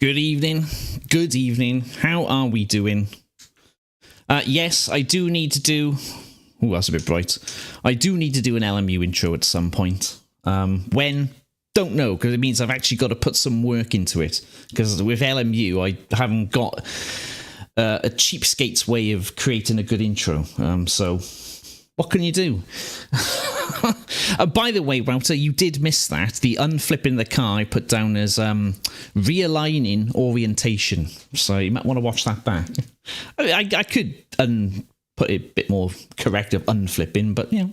Good evening. Good evening. How are we doing? Yes, I do need to do... Oh, that's a bit bright. I do need to do an LMU intro at some point. When? Don't know, because it means I've actually got to put some work into it. Because with LMU, I haven't got a cheapskate's way of creating a good intro. So, what can you do? By the way, Router, you did miss that. The unflipping the car I put down as realigning orientation. So you might want to watch that back. I could put it a bit more correct of unflipping, but, you know,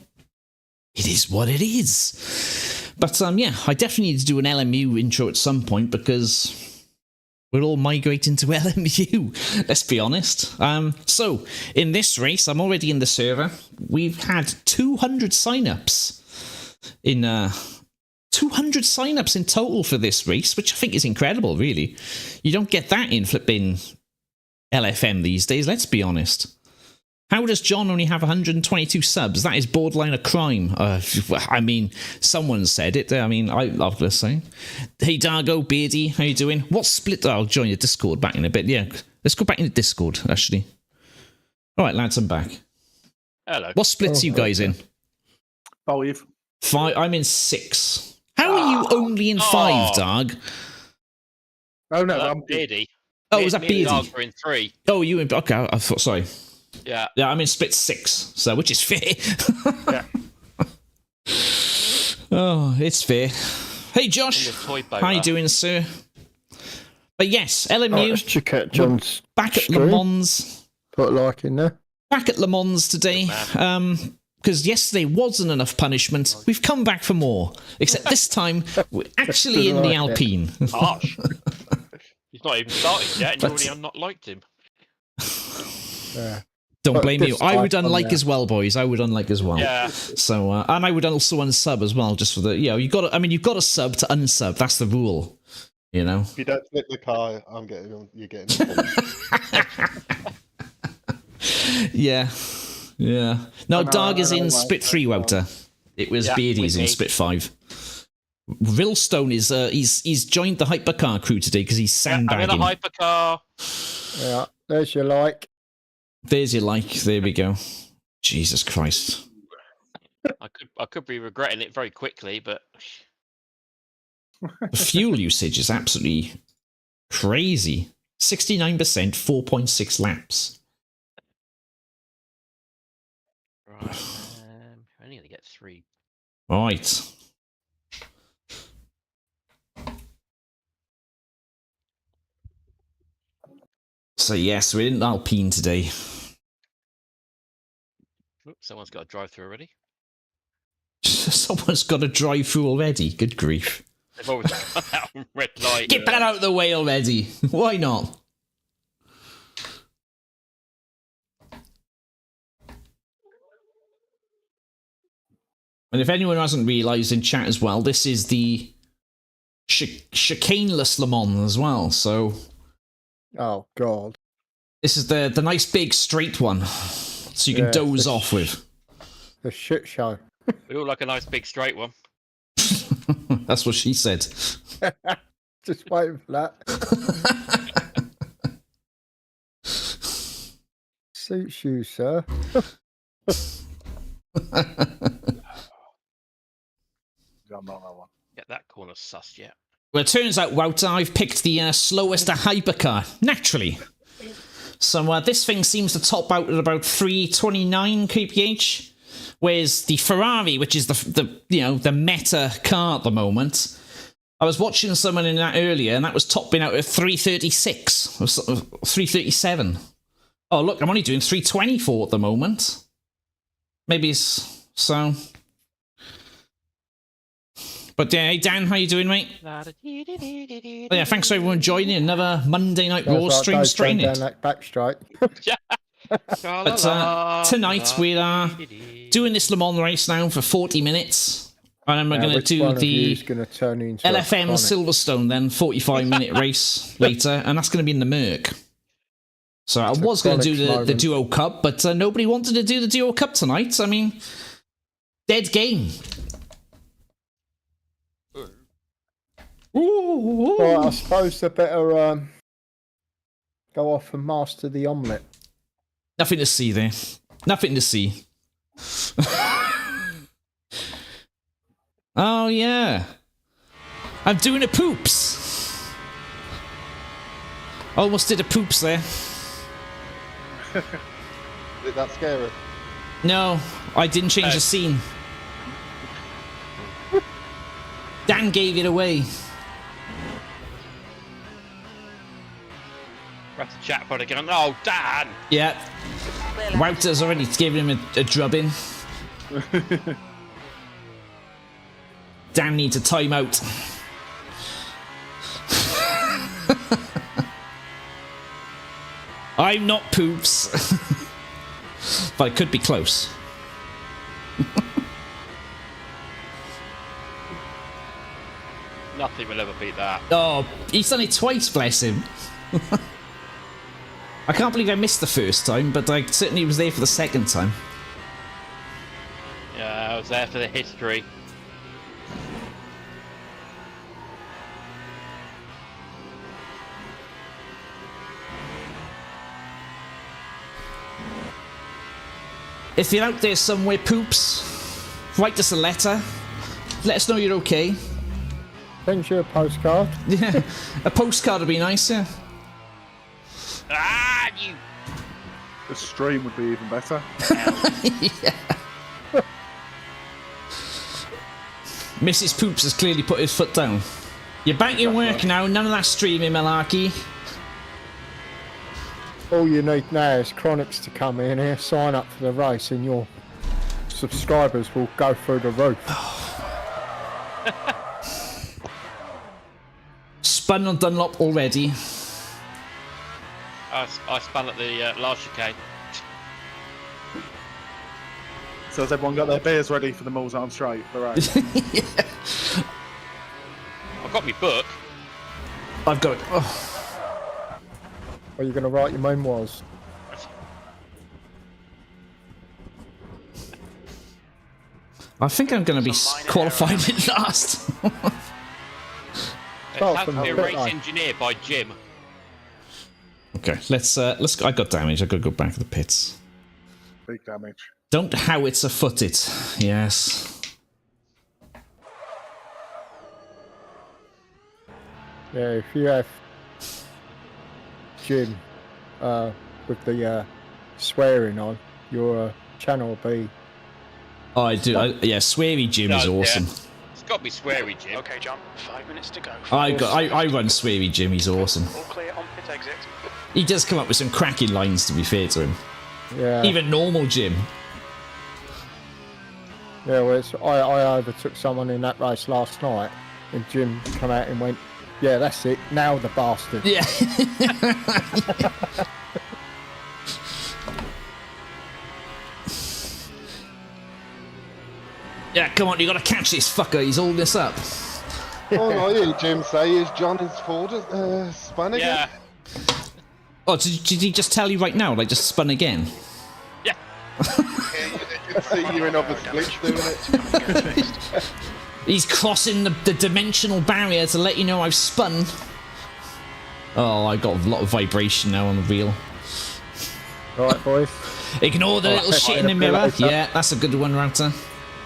it is what it is. But, yeah, I definitely need to do an LMU intro at some point because we're all migrating to LMU, let's be honest. So, in this race, I'm already in the server. We've had 200 signups in 200 signups in total for this race, which I think is incredible, really. You don't get that in flipping LFM these days, let's be honest. How does John only have 122 subs? That is borderline a crime. I mean, someone said it. I mean, I love to say. Hey, Dargo, Beardy, how you doing? What split? I'll join your Discord back in a bit. Yeah, let's go back into Discord, actually. All right, lads, I'm back. Hello. What splits are you guys in? 5. 5. I'm in 6. How are you only in 5, Darg? Oh, no, I'm Beardy. Oh, was that Beardy? Darg were in 3. Oh, you in... Okay, I thought... Sorry. Yeah. Yeah, I'm in split 6, so which is fair. Yeah. Oh, it's fair. Hey, Josh. How you doing, sir? But yes, LMU. Let's check out John's back at stream. Le Mans. Put a like in there. Back at Le Mans today. Because yesterday wasn't enough punishment. We've come back for more. Except this time, we're actually in the Alpine. Harsh. He's not even started yet, and you already not liked him. Yeah. Don't But blame you. I would dislike on unlike there. as well, boys. I would unlike as well. Yeah. So, and I would also unsub as well, just for the, you know, you got to, I mean, you've got to sub to unsub. That's the rule, you know? If you don't flip the car, I'm getting you're getting Yeah. Yeah. No, I Darg is in like split that 3, as well. Wouter. It was Yeah, Beardy's with in me. split 5. Rillstone is, he's joined the hypercar crew today because he's I'm in sandbagging. a hypercar. Yeah. There's your like. There's your like. There we go. Jesus Christ. I could be regretting it very quickly, but The fuel usage is absolutely crazy. 69%, 4.6 laps. right. I'm only gonna get 3. Right. So yes, we're in Alpine today. Oops, someone's got a drive-through already. Someone's got to drive through already. Good grief. They've always gone out on red light. Get that out of the way already. Why not? And if anyone hasn't realised in chat as well, this is the chicaneless Le Mans as well. So Oh, God. this is the nice big straight one, so you can Yeah, doze the off with. The shit show. We all like a nice big straight one. That's what she said. Just waiting for that. Suits you, sir. Get that corner sussed yet. Well, it turns out, Wouter, I've picked the slowest hypercar, naturally. So this thing seems to top out at about 329 kph, whereas the Ferrari, which is the you know, the meta car at the moment, I was watching someone in that earlier, and that was topping out at 336 or 337. Oh, look, I'm only doing 324 at the moment. Maybe it's so. But yeah, hey Dan, how you doing, mate? Oh, yeah, thanks for everyone joining another Monday Night Raw stream straight in. Down that back straight. But tonight we are doing this Le Mans race now for 40 minutes. And then we're going to do the LFM Silverstone then, 45-minute race later. And that's going to be in the Merc. So I was going to do the Duo Cup, but nobody wanted to do the Duo Cup tonight. I mean, dead game. Ooh. Right, I suppose I better go off and master the omelette. Nothing to see there. Nothing to see. Oh, yeah. I'm doing a poops. Almost did a poops there. Did that scary? No, I didn't change the scene. Dan gave it away. That's a chat pod again. Oh, Dan! Yeah. Wouter's already given him a drubbing. Dan needs a timeout. I'm not poops. But it could be close. Nothing will ever beat that. Oh, he's done it twice, bless him. I can't believe I missed the first time, but I certainly was there for the second time. Yeah, I was there for the history. If you're out there somewhere, poops, write us a letter. Let us know you're okay. Send you a postcard. Yeah, a postcard would be nice, yeah. Ah, you! The stream would be even better. Yeah. Mrs. Poops has clearly put his foot down. You're back in work now, none of that streaming malarkey. All you need now is Chronics to come in here, sign up for the race, and your subscribers will go through the roof. Spun on Dunlop already. I spun at the last chicane. So has everyone got their beers ready for the MOZA on straight? The race? Yeah. I've got my book. I've got it. Oh. Are you going to write your memoirs? I think I'm going to be qualified at last. It Start has from to be a the race line. engineer by Jim. Okay, let's. I got damage. I got to go back to the pits. Big damage. Don't howitzer foot it. Yes. Yeah, if you have Jim with the swearing on, your channel will be... Oh, I do. Yeah, Sweary Jim is No, awesome. yeah. It's got to be sweary, Jim. Okay, John, 5 minutes to go. I run Sweary Jim. He's awesome. All clear on pit exit. He does come up with some cracking lines. To be fair to him, Yeah, even normal Jim. yeah. Well, I overtook someone in that race last night, and Jim come out and went, "Yeah, that's it. Now the bastard." Yeah. Yeah, come on, you gotta catch this fucker, he's holding this up. All I hear Jim say is John is Ford spun again. Yeah. Oh, did he just tell you right now, like just spun again? Yeah. You can see you're in other splits doing it. He's crossing the dimensional barrier to let you know I've spun. Oh, I got a lot of vibration now on the wheel. Right, boys. Ignore the little shit in the mirror. Yeah, that's a good one, Router.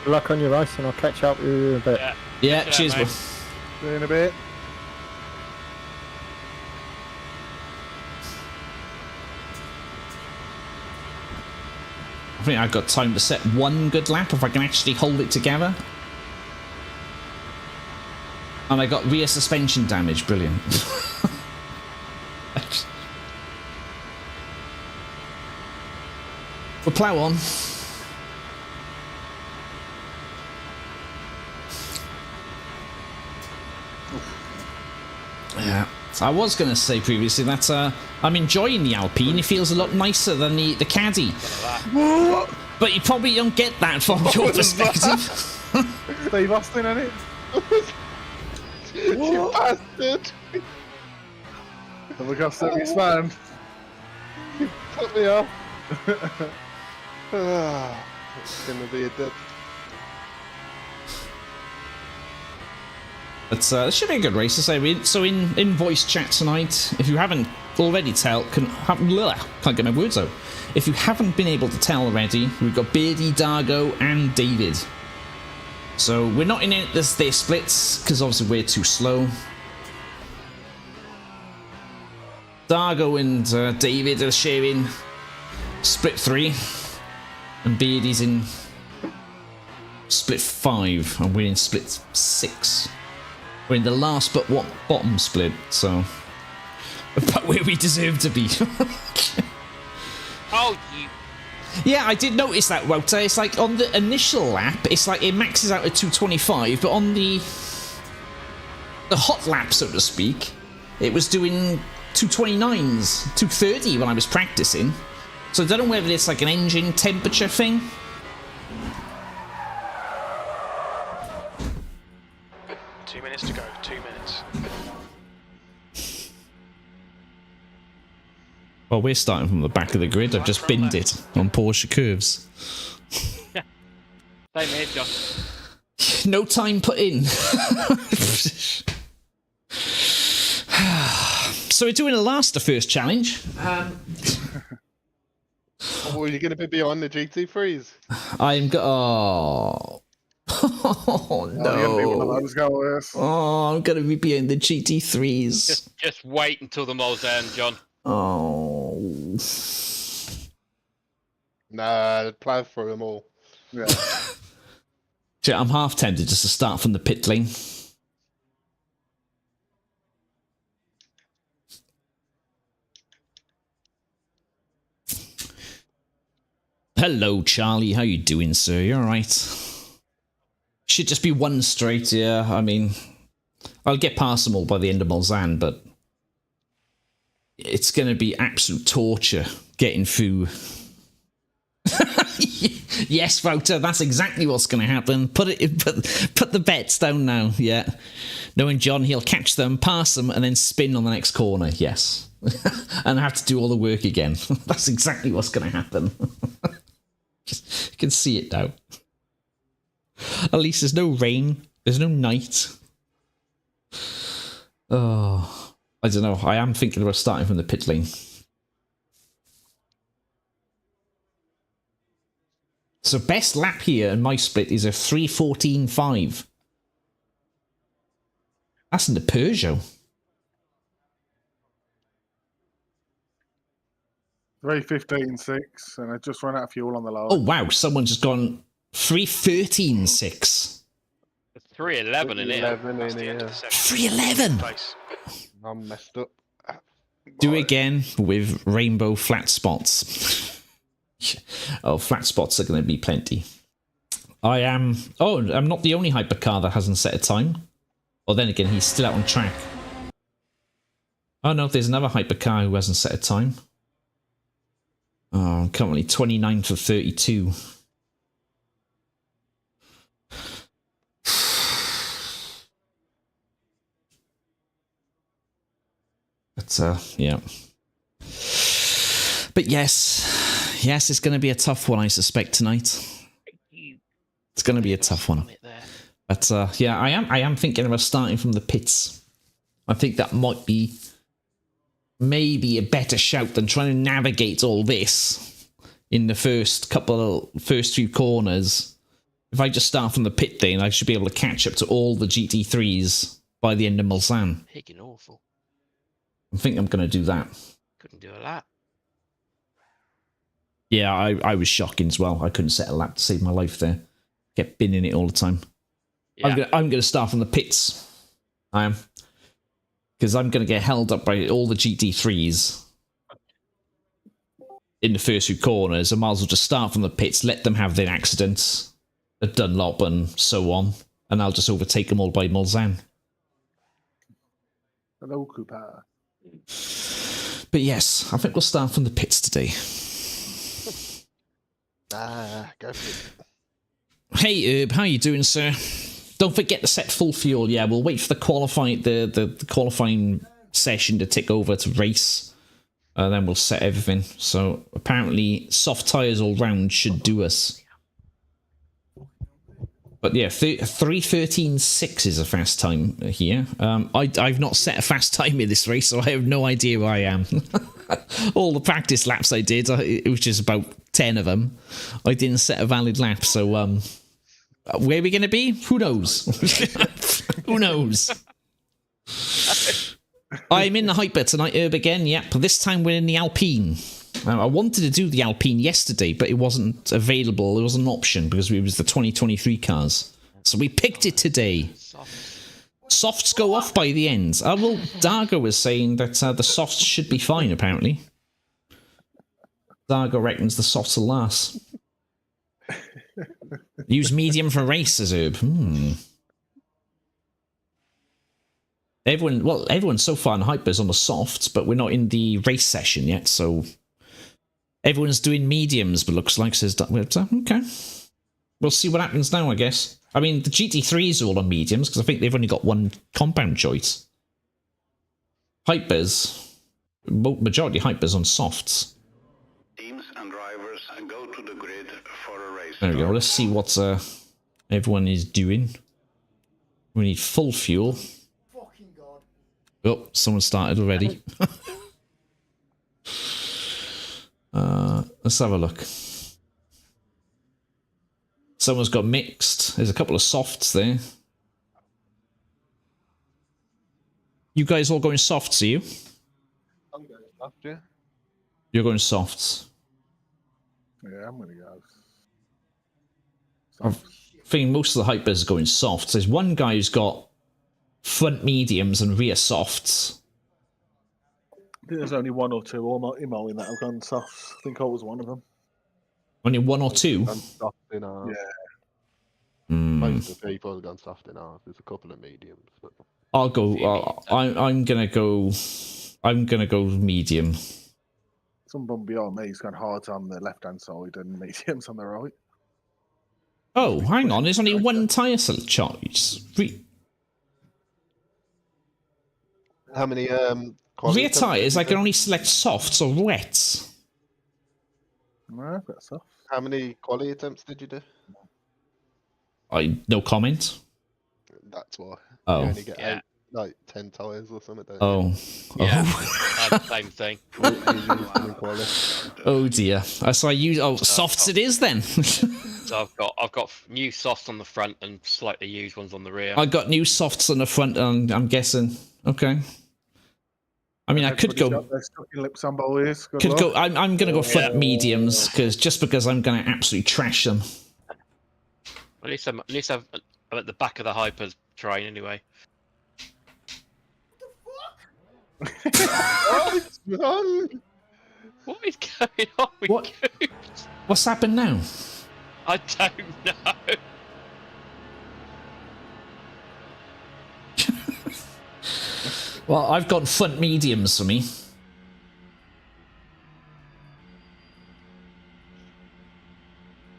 Good luck on your race, and I'll catch up with you in a bit. Yeah. Yeah, Yeah, cheers, mate. bro. See you in a bit. I think I've got time to set one good lap if I can actually hold it together. And I got rear suspension damage. Brilliant. We'll plough on. Yeah. I was going to say previously that I'm enjoying the Alpine. It feels a lot nicer than the Caddy. But you probably don't get that from your perspective. Steve Austin in it. You bastard! Have we got Stevie's fan? You put me off. It's gonna be a dead. But this should be a good race to say. So in voice chat tonight, if you haven't already can't get my words out. If you haven't been able to tell already, we've got Beardy, Dargo, and David. So we're not in it this their splits because obviously we're too slow. Dargo and David are sharing split 3, and Beardy's in split 5, and we're in split 6. We're in the last but what bottom split, so about where we deserve to be. Oh, you. Yeah, I did notice that, Wouter. It's like on the initial lap, it's like it maxes out at 225, but on the hot lap, so to speak, it was doing 229s, 230 when I was practicing. So I don't know whether it's like an engine temperature thing. Two minutes to go. 2 minutes. Well, we're starting from the back of the grid. I've just binned it on Porsche curves. Same here, John. No time put in. So we're doing a last first challenge. Oh, are you going to be behind the GT3s? I'm oh. Oh no! Oh, I'm gonna be behind the GT3s. Just wait until the MOZA end, John. Oh. Nah, plow through them all. Yeah. Yeah, I'm half tempted just to start from the pit lane. Hello, Charlie. How you doing, sir? You all right? Should just be one straight, yeah. I mean, I'll get past them all by the end of Mulsanne, but it's going to be absolute torture getting through. Yes, Wouter, that's exactly what's going to happen. Put the bets down now, yeah. Knowing John, he'll catch them, pass them, and then spin on the next corner, yes. And have to do all the work again. That's exactly what's going to happen. You can see it now. At least there's no rain. There's no night. Oh, I don't know. I am thinking about starting from the pit lane. So best lap here in my split is a 3:14.5. That's in the Peugeot. 3:15.6, and I just run out of fuel on the lower. Oh wow! Someone just gone 3:13.6. It's 3:11 in here. 11 That's in the end of here. the session. 3:11. Place. I'm messed up. Do it again with rainbow flat spots. Oh, flat spots are going to be plenty. I am... Oh, I'm not the only hypercar that hasn't set a time. Well, then again, he's still out on track. Oh, no, there's another hypercar who hasn't set a time. Oh, I'm currently 29 for 32. But, yeah. But yes, it's going to be a tough one, I suspect, tonight. It's going to be a tough one. But yeah, I am thinking about starting from the pits. I think that might be maybe a better shout than trying to navigate all this in the first few corners. If I just start from the pit lane, I should be able to catch up to all the GT3s by the end of Mulsanne. Picking awful. I think I'm going to do that. Couldn't do a lap. Yeah, I was shocking as well. I couldn't set a lap to save my life there. Kept binning it all the time. Yeah. I'm going to start from the pits. I am. Because I'm going to get held up by all the GT3s in the first few corners. I might as well just start from the pits, let them have their accidents, a Dunlop and so on, and I'll just overtake them all by Mulsanne. Hello, Cooper. But yes, I think we'll start from the pits today. Go for it. Hey Herb, how you doing, sir? Don't forget to set full fuel. Yeah, we'll wait for the qualifying session to tick over to race, and then we'll set everything. So apparently, soft tires all round should do us. But yeah, 3:13.6 is a fast time here. I've not set a fast time in this race, so I have no idea where I am. All the practice laps I did, which is about 10 of them, I didn't set a valid lap. So where are we going to be? Who knows? Who knows? I'm in the Hyper tonight, Herb, again. Yep, this time we're in the Alpine. I wanted to do the Alpine yesterday, but it wasn't available. It was an option because it was the 2023 cars. So we picked it today. Softs go off by the end. Well, Dargo was saying that the softs should be fine, apparently. Dargo reckons the softs will last. Use medium for races, Herb. Everyone so far in Hyper's on the softs, but we're not in the race session yet, so... Everyone's doing mediums, but looks like, says okay. We'll see what happens now, I guess. I mean, the GT3s are all on mediums, because I think they've only got one compound choice. Hypers, majority Hypers on softs. Teams and drivers go to the grid for a race. There we go, let's see what everyone is doing. We need full fuel. Fucking God. Oh, someone started already. Let's have a look. Someone's got mixed. There's a couple of softs there. You guys all going softs, are you? I'm going soft, yeah. You're going softs. Yeah, I'm gonna go. I think most of the Hypers are going softs. There's one guy who's got front mediums and rear softs. I think there's only one or two emo in that have gone softs. I think I was one of them. Only one or two? I'm soft in ours. Yeah. Most of the people have gone soft in ours. There's a couple of mediums. But... I'll go. I'm gonna go. I'm gonna go medium. Someone behind me has gone hard on the left-hand side and mediums on the right. Oh, hang on. There's only one tyre choice. How many Rear tyres, I can only select softs or wets. No, I've got soft. How many quality attempts did you do? No comment. That's why. Oh. You only get Yeah. 8, like 10 tyres or something. Don't Oh. Yeah, I had the same thing. Oh dear. So I use softs it is then. So I've got new softs on the front and slightly used ones on the rear. I got new softs on the front, and I'm guessing. Okay. I mean, I could go. Lips on boys. Good Could luck. go. I'm going to go front mediums because I'm going to absolutely trash them. At least I'm at the back of the Hyper's train anyway. What is going on with What? Goose? What's happened now? I don't know. Well, I've got front mediums for me.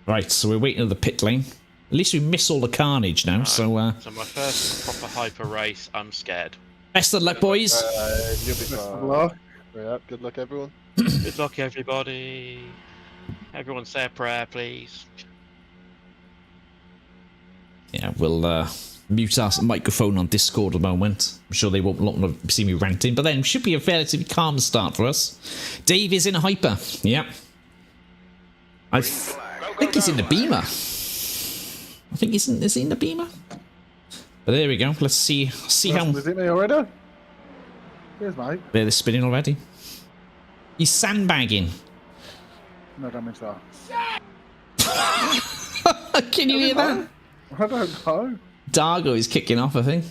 Right, so we're waiting at the pit lane. At least we miss all the carnage now, so... So my first proper Hyper race, I'm scared. Best of luck, boys! You'll be Best of fine. luck. Yeah, good luck, everyone. Good luck, everybody. Everyone say a prayer, please. Yeah, we'll mute our microphone on Discord at the moment. I'm sure they won't want to see me ranting, but then it should be a relatively calm start for us. Dave is in a Hyper. Yeah. I think he's in the Beamer. I think is he in the Beamer? But there we go. Let's see how... Is it me already? Here's mate. They're spinning already. He's sandbagging. No damage there. Can you hear that? I don't know. Dargo is kicking off, I think.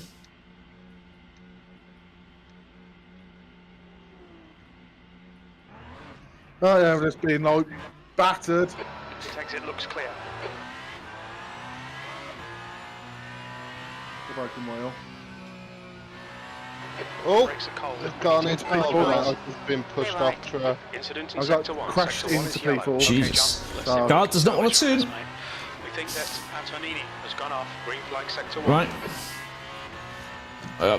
Oh yeah, I've just been like battered. Exit looks clear. The broken wheel. Oh, Brakes are cold. just gone into People. people. I've just been pushed off track. Incident in I got sector 1. crashed Sector 1 into is yellow. people. Okay, Jesus. John, let's So- see God does not want to turn. mate. We think that Antonini has gone off. Green flag sector 1. Right.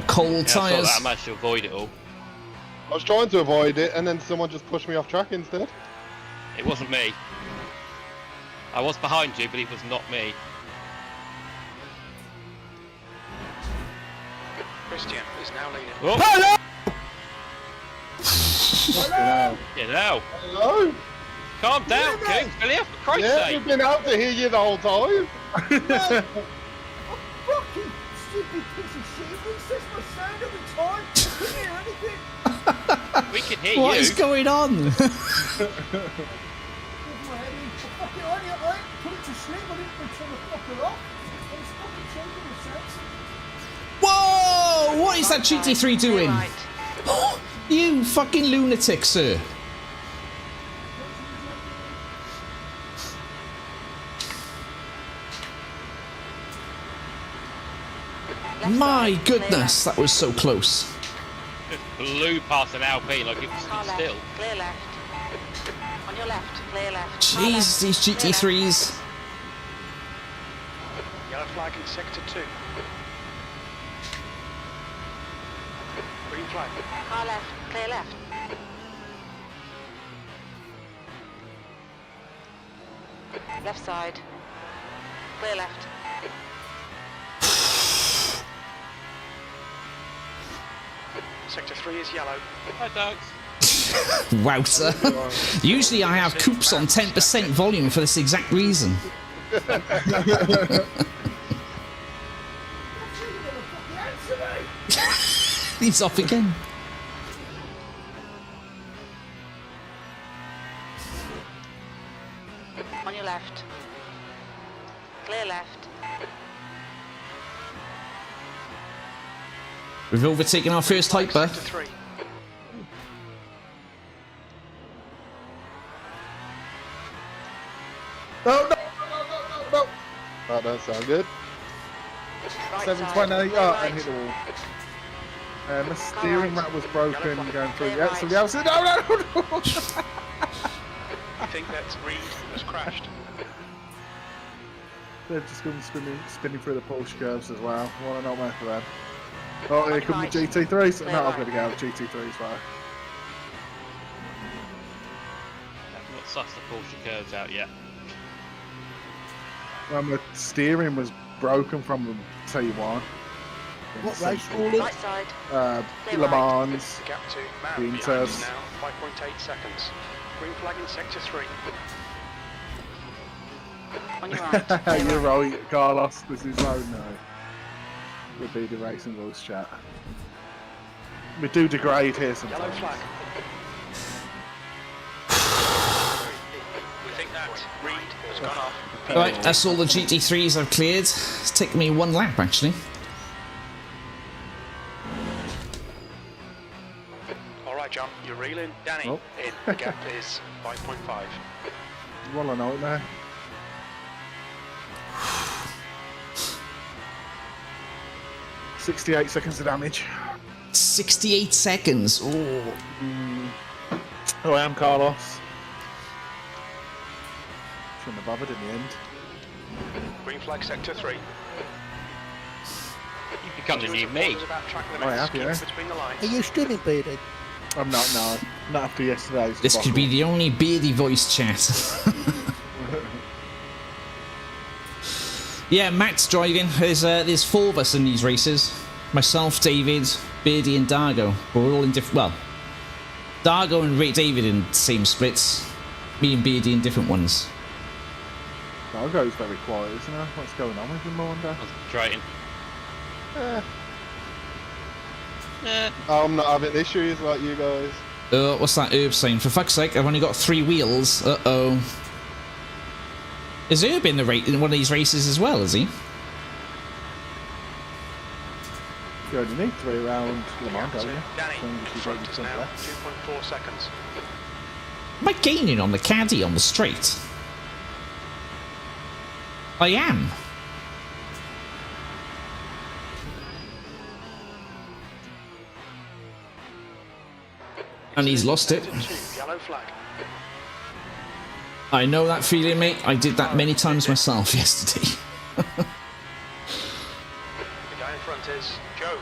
Cold Yeah, I saw tyres. that. I managed to avoid it all. I was trying to avoid it, and then someone just pushed me off track instead. It wasn't me. I was behind you, but it was not me. Christian is now leading. Oh, Hello. yeah, now. Hello? Calm down, King. Billy, for Christ's Yeah, sake. we've been out to hear you the whole time. Fucking stupid piece of shit. He says my sound every time. I couldn't hear anything. We can hear What you. is going on? With my head in. Fucking, I put it to sleep. I didn't turn the fucker off. I was fucking changing the sounds. Whoa! What is that GT3 doing? Right. You fucking lunatic, sir. My goodness, that was so close. Just blew past an Alpine like it was Car left. still. Clear left. On your left. Clear left. Jeez, these GT3s. Yellow flag in sector 2. Green flag. Car left. Clear left. Left side. Clear left. Sector 3 is yellow. Hi, dogs. Wowzer. Usually I have coupes on 10% volume for this exact reason. He's off again. On your left. Clear left. We've overtaken our first hyper. Sector 3. No. That don't sound good. Right 720, side. oh, Right. and hit the wall. My steering rack was broken going through. Clear Yeah, right. somebody else said, no. I think that Reed has crashed. They're just going spinning through the Porsche curves as well. What a nightmare for them. Oh, here come the GT3s. No, I'm going to go with GT3s, right? I've not sussed the Porsche curves out yet. The steering was broken from the T1. What race call Right it? side. Le Mans. Gap to man Green behind test. us now. 5.8 seconds. Green flag in sector 3. On your right. Clear You're right. right, Carlos. This is no. Would be the racing rules chat. We do degrade here Yellow sometimes. flag. We think that Reed has gone off. Right, that's all the GT3s I've cleared. It's taken me one lap, actually. Alright, John, you're reeling. Danny, Oh. in. The gap is 5.5. Well, I know it now. $68 seconds of damage. 68 seconds. Oh. Oh, I am Carlos. Shouldn't have bothered in the end. Green flag sector 3. You become the new me. About track I have, limits. yeah. Keep between the lines. Are you streaming, Bearded? I'm not, no. Not after yesterday's. This could be the only beardy voice chat. Yeah, Matt's driving. There's four of us in these races. Myself, David, Beardy and Dargo. We're all in different... Well, Dargo and David in the same splits. Me and Beardy in different ones. Dargo's very quiet, isn't he? What's going on with him, I wonder? Concentrating. I'm not having issues like you guys. What's that Herb saying? For fuck's sake, I've only got 3 wheels. Uh-oh. Is Herb in in one of these races as well, is he? You only need 3 around Le Mans, don't you? Danny, As long as you front don't is jump now left. 2.4 seconds. Am I gaining on the caddy on the straight? I am. And he's lost it. Sector 2, yellow flag. I know that feeling, mate. I did that many times myself yesterday. The guy in front is Joe.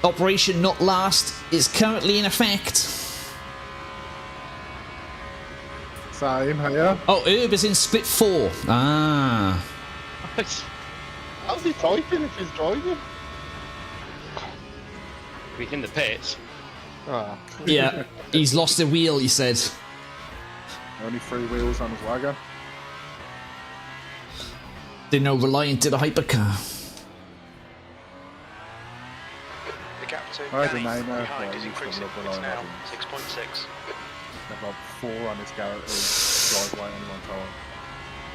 Operation Not Last is currently in effect. Same here. Oh, Herb is in split 4. Ah. How's he typing if he's driving? He's in the pits. Ah, Yeah, he's lost a wheel, he said. Only 3 wheels on his wagon. They're now reliant to the hypercar. The gap to I had a Danny name behind there, is but increasing. it's It's not now reliable. 6.6. They've got 4 on his driveway at any one time.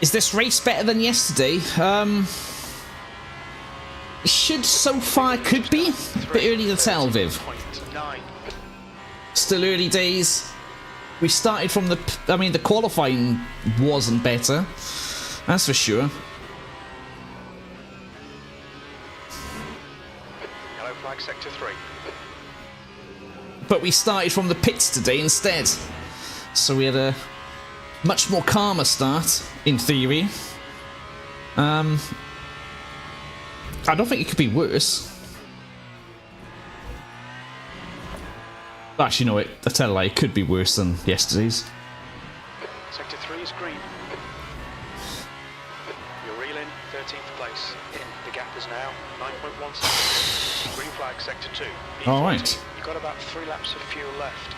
Is this race better than yesterday? It should so far could be. A bit early to tell, Viv. 9. Still early days. We started from the... I mean, the qualifying wasn't better. That's for sure. Yellow flag sector 3. But we started from the pits today instead. So we had a much more calmer start, in theory. I don't think it could be worse. Actually, no, I tell a lie, it could be worse than yesterday's. Sector 3 is green. You're reeling, 13th place. In. The gap is now 9.1 seconds. Green flag sector 2. All right. You've got about 3 laps of fuel left.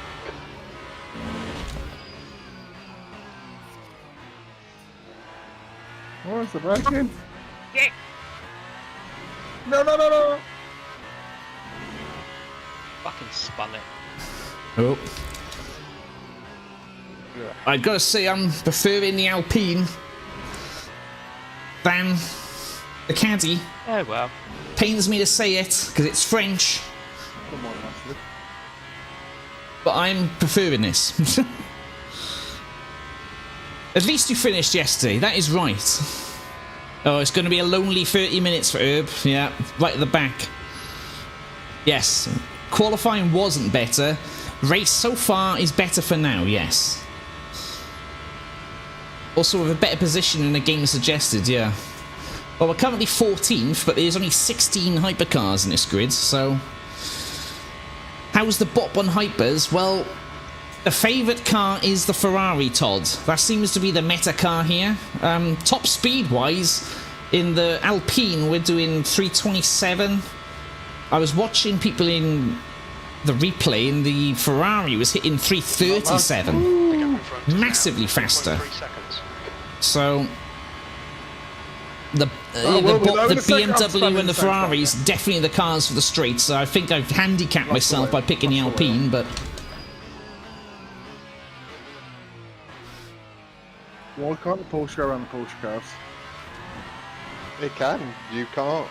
Where's the braking? Yeah. No, no, no, no! Fucking spun it. Oh. I've got to say, I'm preferring the Alpine than the Caddy. Oh well. Pains me to say it, because it's French, Come on, Ashley. but I'm preferring this. At least you finished yesterday, that is right. Oh, it's going to be a lonely 30 minutes for Herb. Yeah, right at the back. Yes, qualifying wasn't better. Race so far is better for now, yes. Also with a better position in the game suggested, yeah. Well, we're currently 14th, but there's only 16 hypercars in this grid, so... How's the bot on hypers? Well, the favourite car is the Ferrari, Todd. That seems to be the meta car here. Top speed-wise, in the Alpine, we're doing 327. I was watching people in the replay, and the Ferrari was hitting 337. Massively faster. So... The BMW and the Ferraris definitely the cars for the streets. So I think I've handicapped myself by picking the Alpine, but Why can't the Porsche go around the Porsche curves? it can. You can't.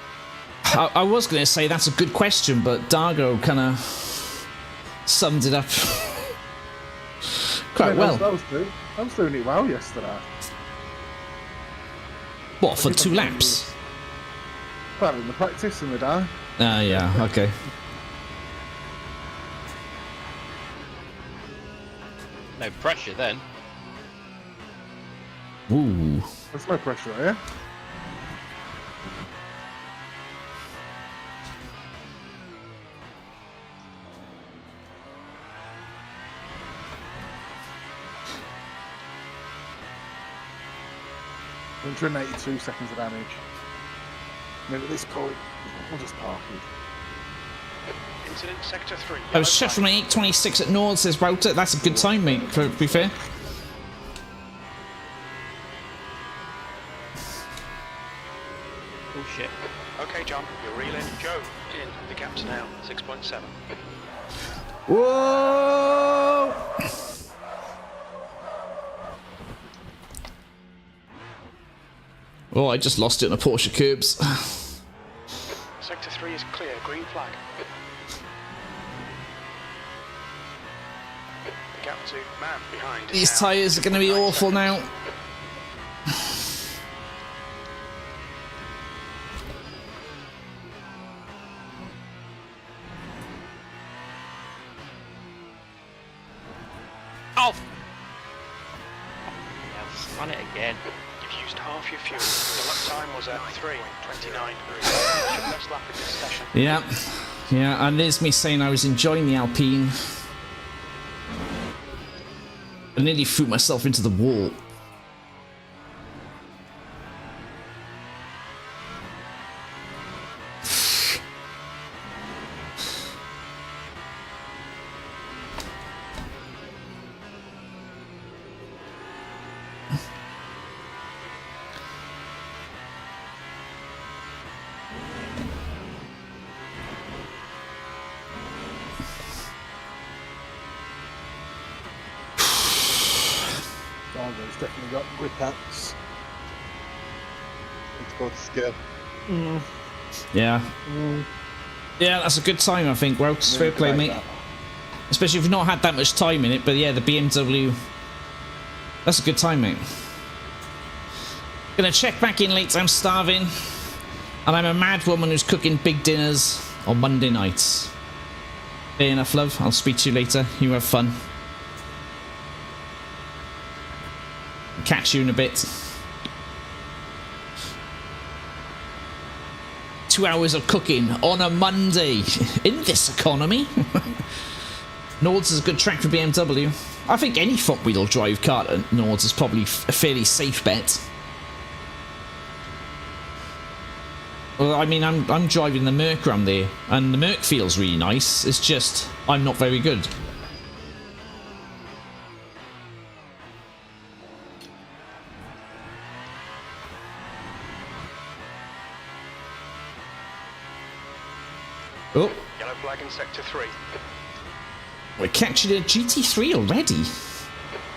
I was going to say that's a good question, but Dargo kind of summed it up quite well. I was doing it well yesterday. What, for 2 laps? Well, in the practice in the day. Ah, yeah, okay. No pressure then. Ooh. There's no pressure here. Hundred and 82 seconds of damage. I mean, at this point, we'll just park it. Incident sector 3. I was shut from an 8:26 at Nord, says Router. That's a good time, mate, to be fair. Oh shit. Okay, John, you're reeling. Joe, in. The gap's now 6.7. Whoa! Oh, I just lost it on a Porsche curbs. Sector 3 is clear. Green flag. The gap to man behind. is These now tyres are going to be 6.9 awful seconds. now. Oh! Yeah, spun it again. You've used half your fuel. The lap time was at 3:29. Your best lap in this session. Yeah, yeah, and there's me saying I was enjoying the Alpine. I nearly threw myself into the wall. Margot's definitely got grip packs. It's called skill. Yeah. Yeah, that's a good time, I think, Welks. Fair play, mate. Especially if you've not had that much time in it, but yeah, the BMW. That's a good time, mate. Gonna check back in late, I'm starving. And I'm a mad woman who's cooking big dinners on Monday nights. Fair enough, love. I'll speak to you later. You have fun. Catch you in a bit. 2 hours of cooking on a Monday in this economy. Nords is a good track for BMW. I think any front-wheel drive car at Nords is probably a fairly safe bet. Well, I mean, I'm driving the Merc around there, and the Merc feels really nice. It's just I'm not very good. Oh. Yellow flag in sector 3. We're catching a GT3 already.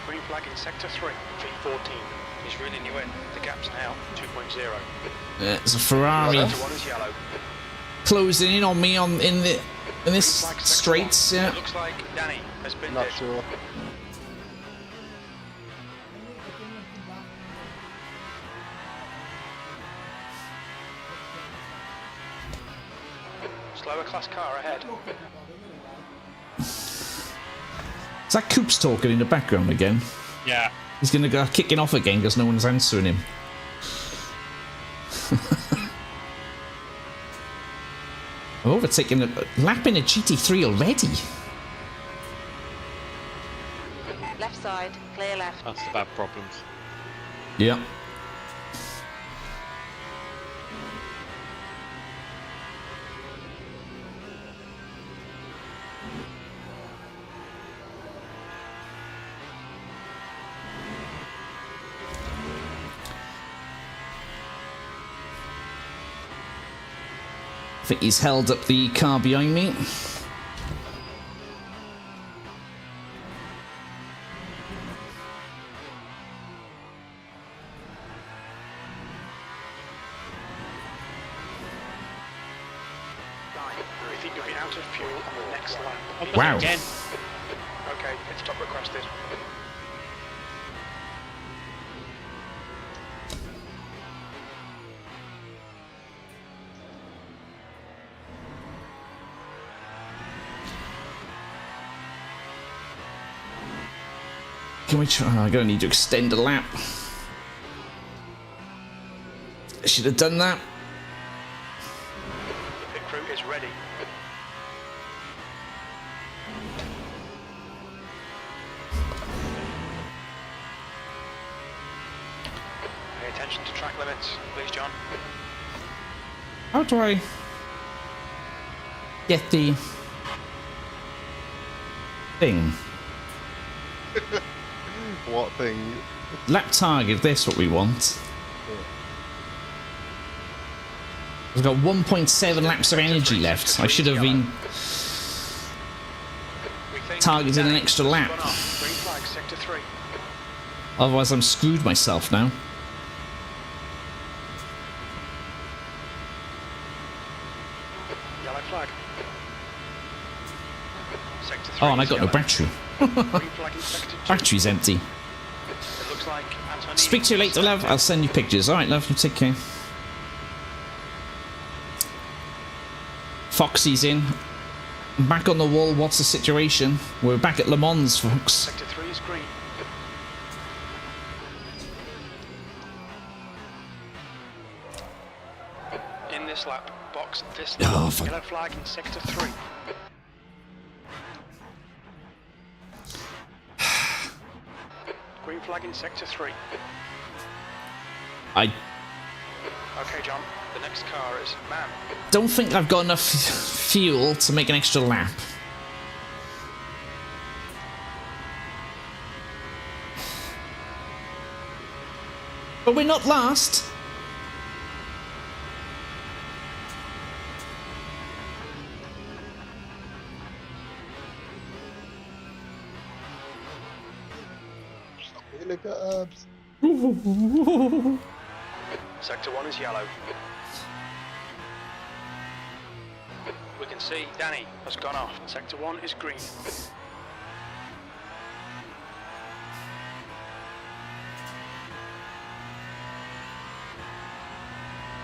Green flag in sector 3. V14 is reeling you in. The gap's now 2.0. It's a Ferrari Sector 1 is yellow. closing in on me in this Green flag sector straight. 1. Yeah. It looks like Danny has been Not dead. sure. Slower class car ahead. Is that Coops talking in the background again? Yeah. He's gonna go kicking off again because no one's answering him. I'm overtaking a lap in a GT3 already. Left side, clear left. That's the bad problems. Yeah. I think he's held up the car behind me. I think you'll be out of fuel on the next lap. Wow. Again. Okay, pit stop requested. Can we try? I'm gonna need to extend a lap. I should have done that. The pit crew is ready. Pay attention to track limits, please, John. How do I get the thing? What thing? Lap target, that's what we want. We've got 1.7 laps of energy left. I should have been targeting an extra lap. Green flag, sector 3. Otherwise I'm screwed myself now. Yellow flag. Sector 3. Oh, and I is got no yellow. battery. Green flag in sector 2. Battery's empty. It looks like Anthony. Speak to you later, love. I'll send you pictures. Alright, love. You take care. Foxy's in. I'm back on the wall. What's the situation? We're back at Le Mans, folks. Sector 3 is green. In this lap, box this lap. Oh, fuck. Yellow flag in sector 3. Green flag in sector 3. I Okay, John. The next car is man. don't think I've got enough fuel to make an extra lap. But we're not last. Look at Herbs. Sector 1 is yellow. We can see Danny has gone off. Sector 1 is green.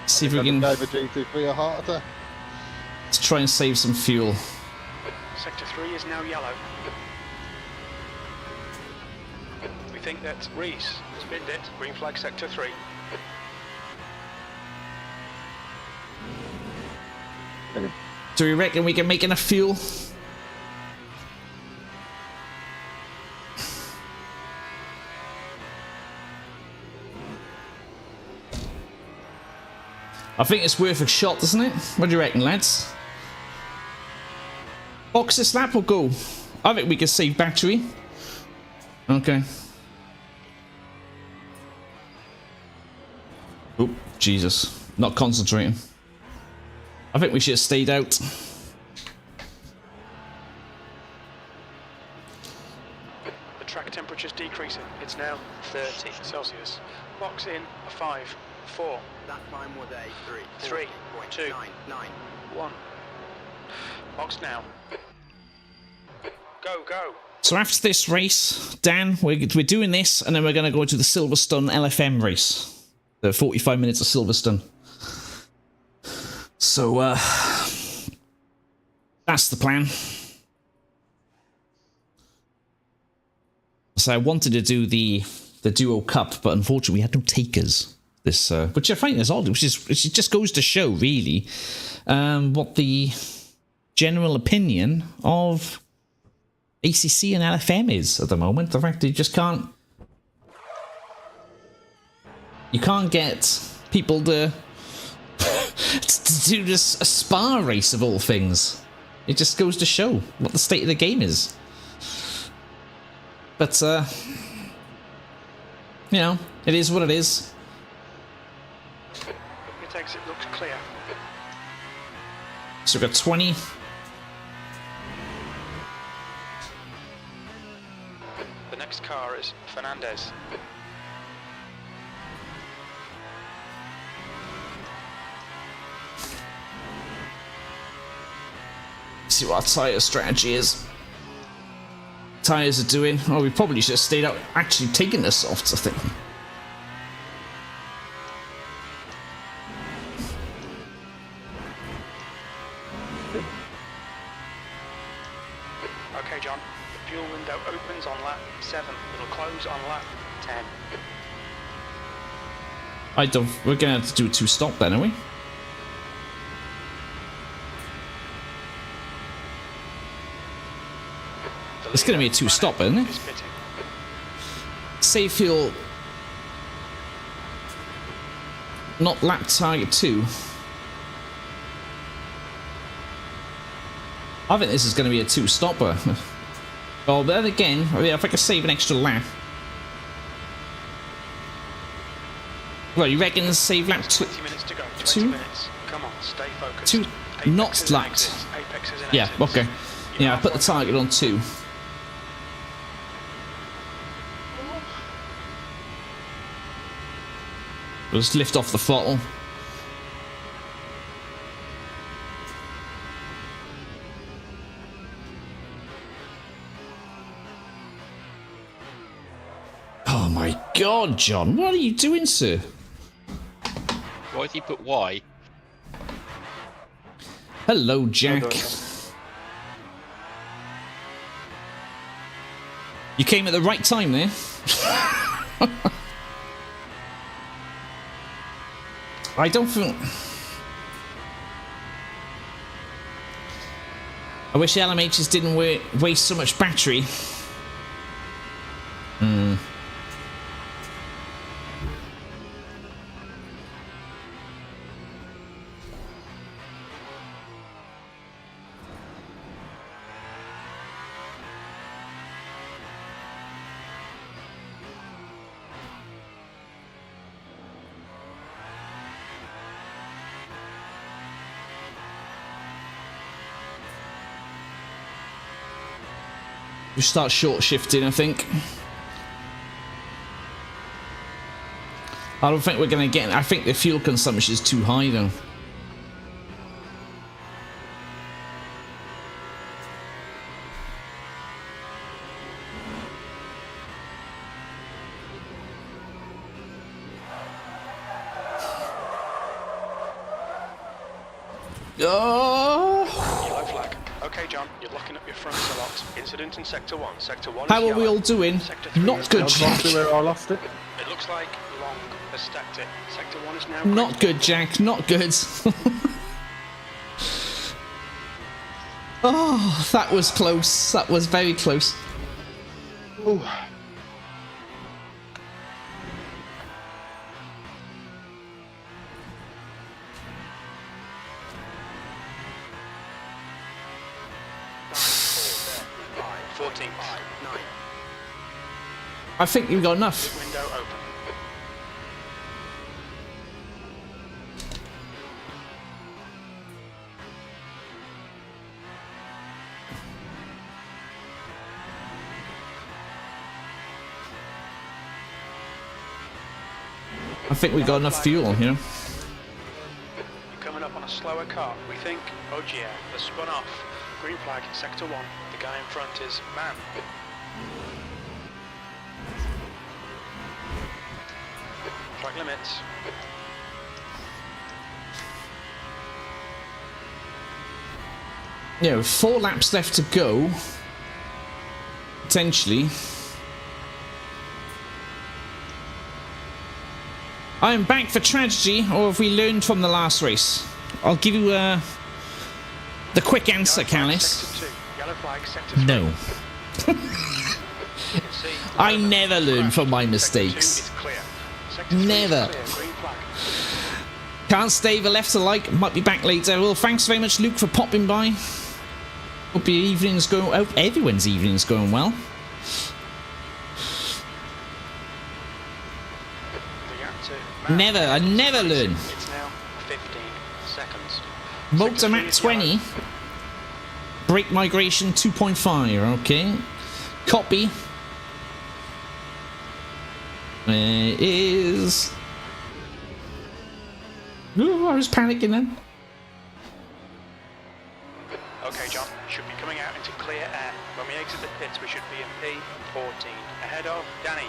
See if we can Gave a GT3 a heart attack. let's try and save some fuel. Sector 3 is now yellow. We think that Reese spinned it. Green flag sector 3. Do we reckon we can make enough fuel? I think it's worth a shot, doesn't it? What do you reckon, lads? Box this lap or go? I think we can save battery. Okay. Oh, Jesus. Not concentrating. I think we should have stayed out. The track temperature's decreasing. It's now 30 Celsius. Box in a 5, 4. That time was a 3, 2, 1. Box now. Go, go. So after this race, Dan, we're doing this, and then we're going to go to the Silverstone LFM race. The 45 minutes of Silverstone. So, that's the plan. So I wanted to do the Duo Cup, but unfortunately we had no takers. This, which I find is odd, which just goes to show, really, what the general opinion of ACC and LFM is at the moment. The fact that you just can't... You can't get people to do this a spa race of all things. It just goes to show what the state of the game is. But, you know, it is what it is. It exit looks clear. So we've got 20. The next car is Fernandez. See what our tyre strategy is. Tyres are doing. Oh, we probably should have stayed out. Actually, taking the softs, I think. Okay, John. The fuel window opens on lap 7. It'll close on lap 10. We're gonna have to do a 2-stop then, are we? It's gonna be a 2-stop, isn't it? Save fuel. Not lap target 2. I think this is going to be a 2-stopper. Well, then again, if I can save an extra lap. Well, you reckon save lap 2? 20 minutes to go. 20 minutes. Come on, stay focused. 2 not lapped. Yeah, okay. Yeah, I put the target on 2. We'll just lift off the throttle. Oh my God, John, what are you doing, sir? Why did he put Y? Hello, Jack. You came at the right time there. I don't think... I wish the LMHs didn't waste so much battery. We start short shifting, I think. I don't think we're going to get... I think the fuel consumption is too high, though. Oh! Yellow flag. Okay, John, you're locking up your fronts a lot. Incident in Sector 1. Sector 1 How is are we yellow. all doing? Not good, Jack. I lost it. It looks like Long has stacked it. Sector 1 is now Not good, Jack. Not good. Oh, that was close. That was very close. Ooh. I think you've got enough. Window open. I think we got enough fuel, you know. You're coming up on a slower car. We think, oh yeah, they're spun off. Green flag, Sector 1. The guy in front is man. Track limits. Yeah, with 4 laps left to go. Potentially. I am back for tragedy, or have we learned from the last race? I'll give you the quick answer, Callis. No. I never learn from my mistakes. Never. Can't stay the left to like. Might be back later. Well, thanks very much, Luke, for popping by. Hope your evening's going. Hope everyone's evening's going well. Never. I never learn. It's now 15 seconds. Motor map 20. Brake migration 2.5. Okay. Copy. There it is. Ooh, I was panicking then. Okay, John, should be coming out into clear air. When we exit the pits, we should be in P14. Ahead of Danny.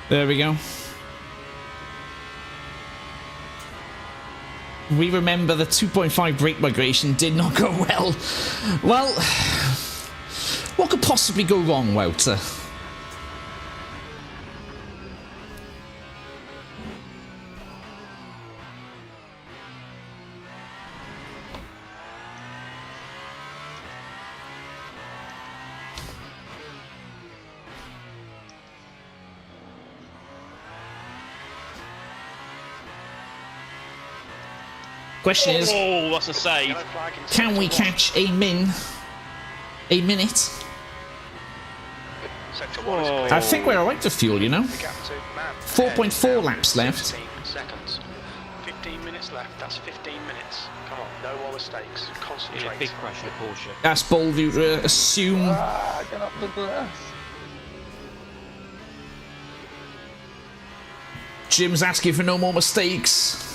There we go. We remember the 2.5 brake migration did not go well. Well, what could possibly go wrong, Wouter? Question is, oh, that's a save. can we catch a minute? I think we're alright to fuel, you know. 4.4 laps left. 15 minutes left. That's 15 minutes. Come on, no more mistakes. Concentrate. Yeah, big pressure, Porsche. That's bold of you to assume. Get up the grass. Jim's asking for no more mistakes.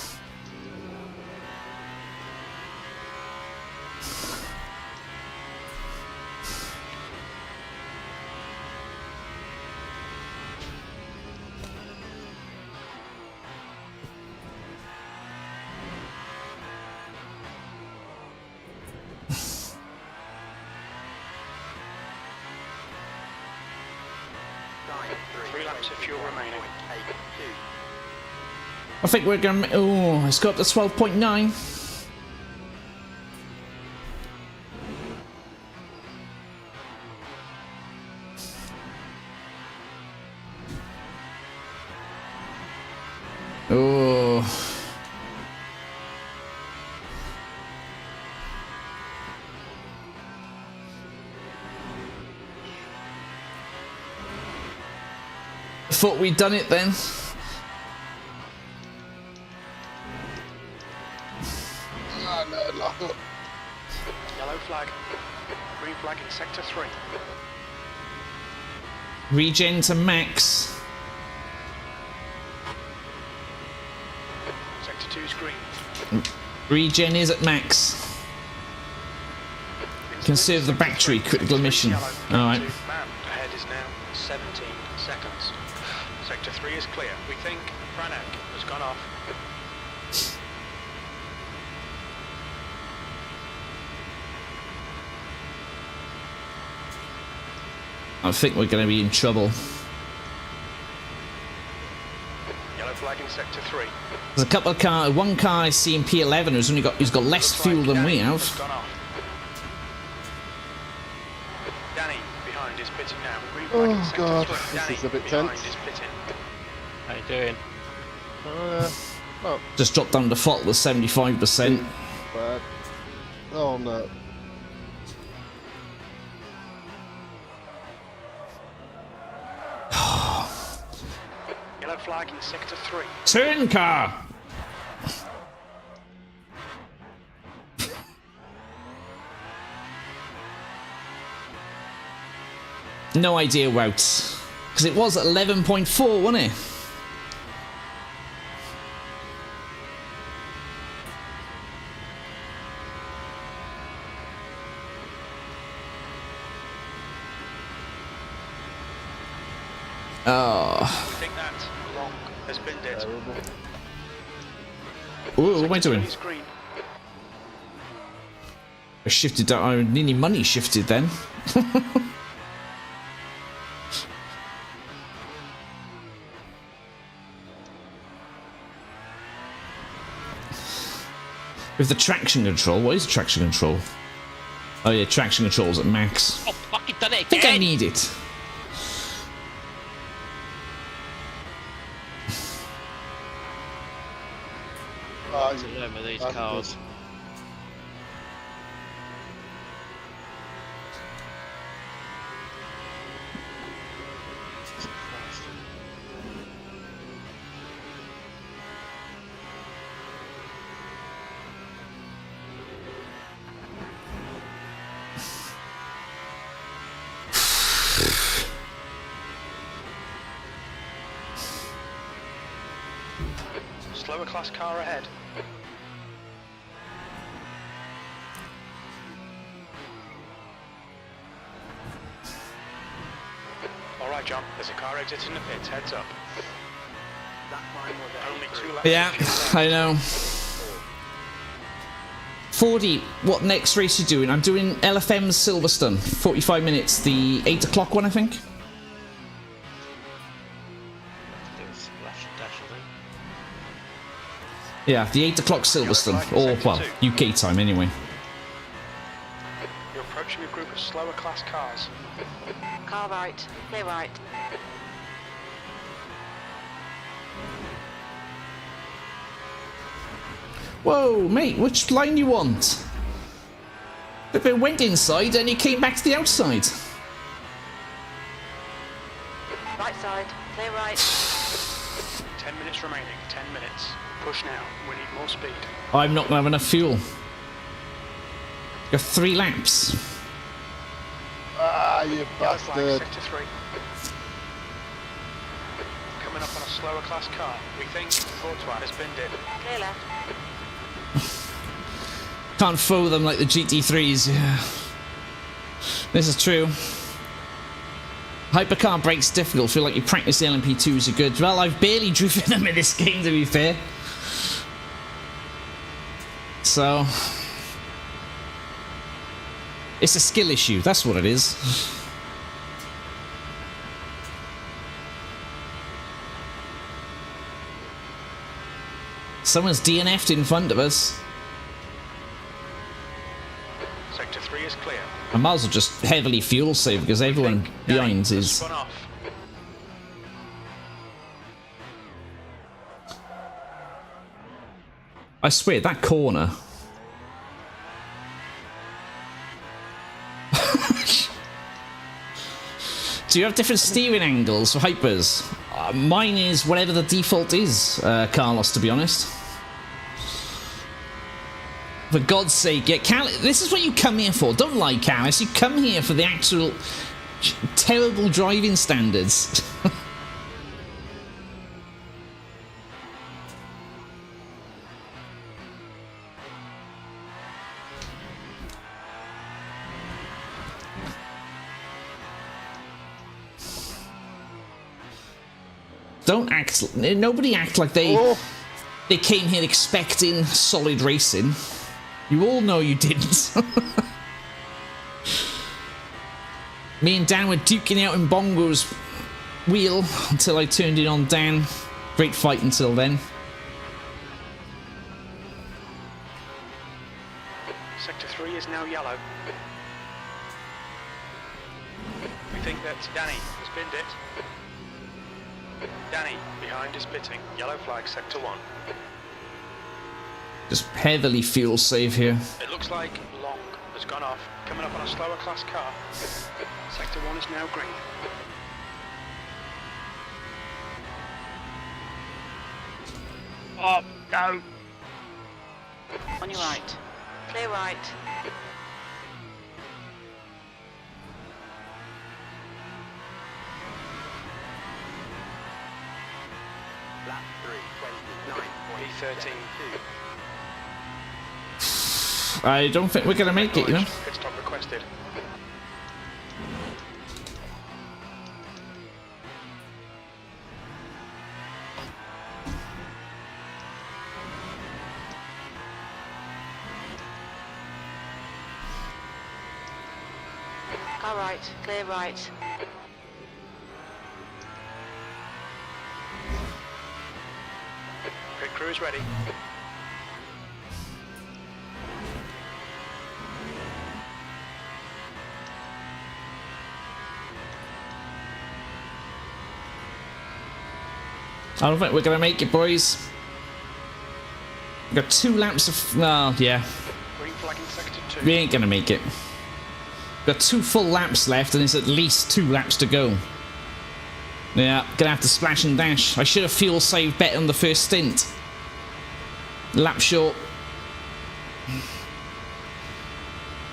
I think we're going to... Oh, it's got up to 12.9. Oh. Thought we'd done it then. Yellow flag. Green flag in sector 3. Regen to max. Sector 2's green. Regen is at max. Conserve the battery, critical emission. Alright. Man, ahead is now 17 seconds. Sector 3 is clear. We think Branagh has gone off. I think we're going to be in trouble. Yellow flag in sector 3. There's a couple of cars. One car I see in P11 who's got less fuel than we have. Gone off. Danny behind is pitting now. Green flag in Oh sector god, 3. this Danny is a bit behind tense. is pitting. How you doing? Oh, Just dropped down to fault with 75%. bad. Oh no. Yellow flag in sector 3. Turn car! No idea, Wout. Because it was at 11.4, wasn't it? Oh. We think that long has been dead. Ooh, what am I doing? Sector 3 is green. I shifted down. I nearly money shifted then. With the traction control, what is traction control? Oh yeah, traction control's at max. Oh, fucking done it I think I again! need it. To learn with these That's cars. Slower class car ahead. Alright John, there's a car exiting the pits, heads up. That time was Only A3. 2 laps. Yeah, I know. 40, what next race you doing? I'm doing LFM Silverstone, 45 minutes, the 8 o'clock one I think. Do a splash and dash, I think. Yeah, the 8 o'clock Silverstone, or well, UK time anyway. You're approaching a group of slower class cars. Car right. Clear right. Whoa, mate, which line you want? If it went inside and it came back to the outside. Right side. Clear right. 10 minutes remaining, 10 minutes. Push now, we need more speed. I'm not gonna have enough fuel. Got 3 laps. Ah, you Yellow flag, bastard. sector 3. Coming up on a slower class car. We think Courtois has binned it. Clear left. Can't fool them like the GT3s. Yeah. This is true. Hypercar brakes difficult. Feel like you practice the LMP2s are good. Well, I've barely driven them in this game, to be fair. So it's a skill issue. That's what it is. Someone's DNF'd in front of us. Sector 3 is clear. I might as well just heavily fuel save because everyone behind is. Spun off. I swear that corner. Do you have different steering angles for hypers? Mine is whatever the default is, Carlos, to be honest. For God's sake, yeah, this is what you come here for. Don't lie, Carlos. You come here for the actual terrible driving standards. Don't act. Nobody act like they came here expecting solid racing. You all know you didn't. Me and Dan were duking out in Bongo's wheel until I turned it on Dan. Great fight until then. Sector 3 is now yellow. We think that Danny has pinned it. Danny, behind is pitting. Yellow flag, Sector 1. Just heavily fuel save here. It looks like Long has gone off, coming up on a slower class car. Sector 1 is now green. Oh, no. On your right. Clear right. Lap 3, 29.72. P13. I don't think we're going to make it, you know? Pit stop requested. Car right. Clear right. Pit crew is ready. I don't think we're going to make it, boys. We've got 2 laps of... Oh, yeah. Green flag in Sector 2. We ain't going to make it. We've got 2 full laps left, and it's at least 2 laps to go. Yeah, gonna have to splash and dash. I should have fuel saved better on the first stint. Lap short.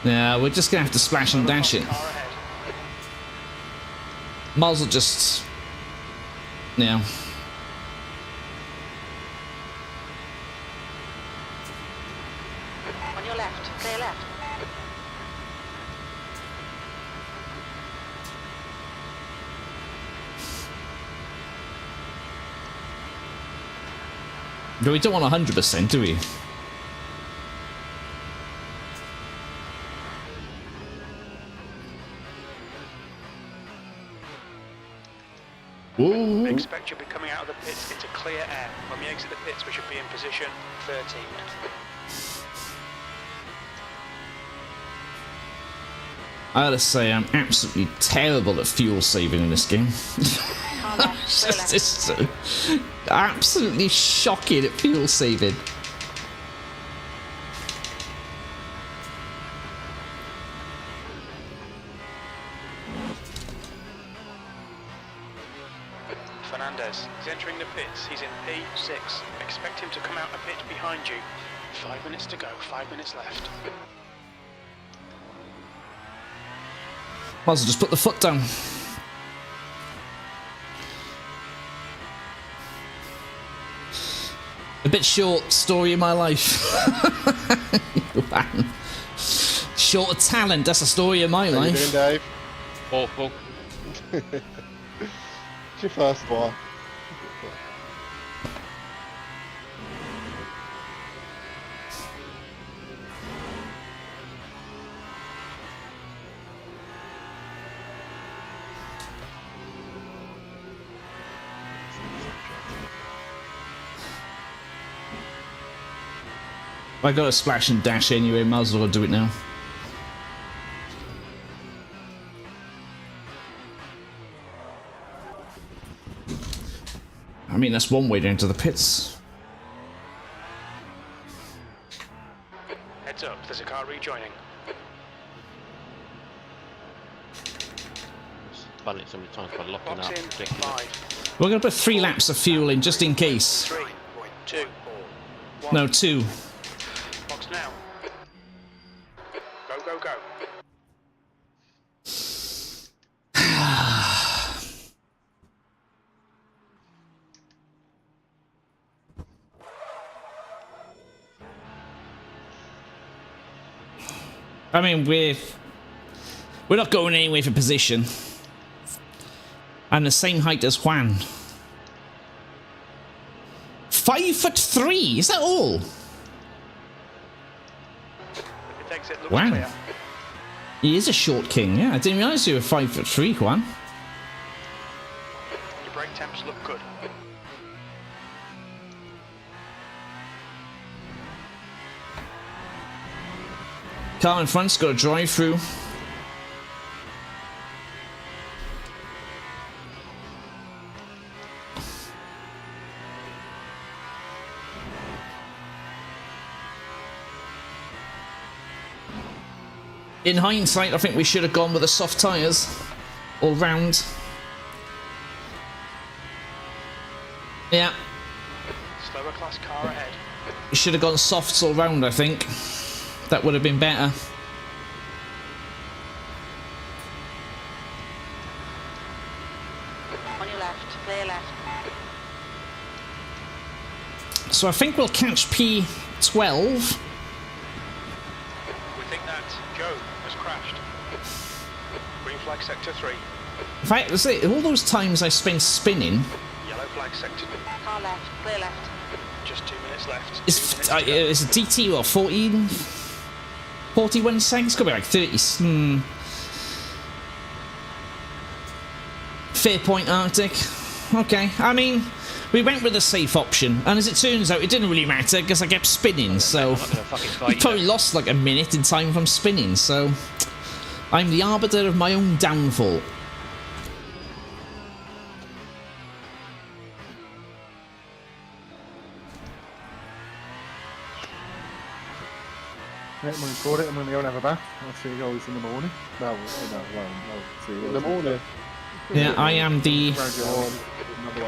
Yeah, we're just gonna have to splash and dash it. Might as well just... Yeah. On your left. Clear left. But we don't want 100%, do we? We expect you'll be coming out of the pits into clear air. When we exit the pits, we should be in position 13. I gotta say, I'm absolutely terrible at fuel saving in this game. Car left. Clear left. It's so absolutely shocking at fuel saving. Fernandez is entering the pits. He's in P6. Expect him to come out a pit behind you. 5 minutes to go. 5 minutes left. Might as well just put the foot down. A bit short story of my life. Short of talent, that's a story of my How you life. doing, Dave? Awful. It's your first one. I got a splash and dash anyway, might as well do it now. I mean, that's one way down to the pits. Heads up, there's a car rejoining. Done it so many times by locking Box up. in Ridiculous. 5. We're going to put 3 laps of fuel in just in case. 3, 2, 1. No, 2. Box now. Go, go, go. I mean, we're not going anywhere for position. I'm the same height as Juan. 5'3", is that all? Wow. Clear. He is a short king, yeah. I didn't realise you were 5'3", Juan. Your brake temps look good. Car in front's got a drive-through. In hindsight, I think we should have gone with the soft tyres all round. Yeah. Slower class car ahead. We should have gone softs all round, I think. That would have been better. On your left, clear left. So I think we'll catch P12. We think that Joe has crashed. Green flag sector 3. In fact, that's it. All those times I spent spinning. Yellow flag sector 2. Car left, clear left. Just 2 minutes left. It's a DT, what, 14? 41 seconds? Could be like 30. Fair point, Arctic. Okay, I mean, we went with the safe option, and as it turns out, it didn't really matter because I kept spinning, so we probably lost like a minute in time from spinning, so I'm the arbiter of my own downfall. Right, I'm going to record it. I'm going to go and have a bath. I'll see you guys in the morning. No, see you In the morning. Yeah, I am the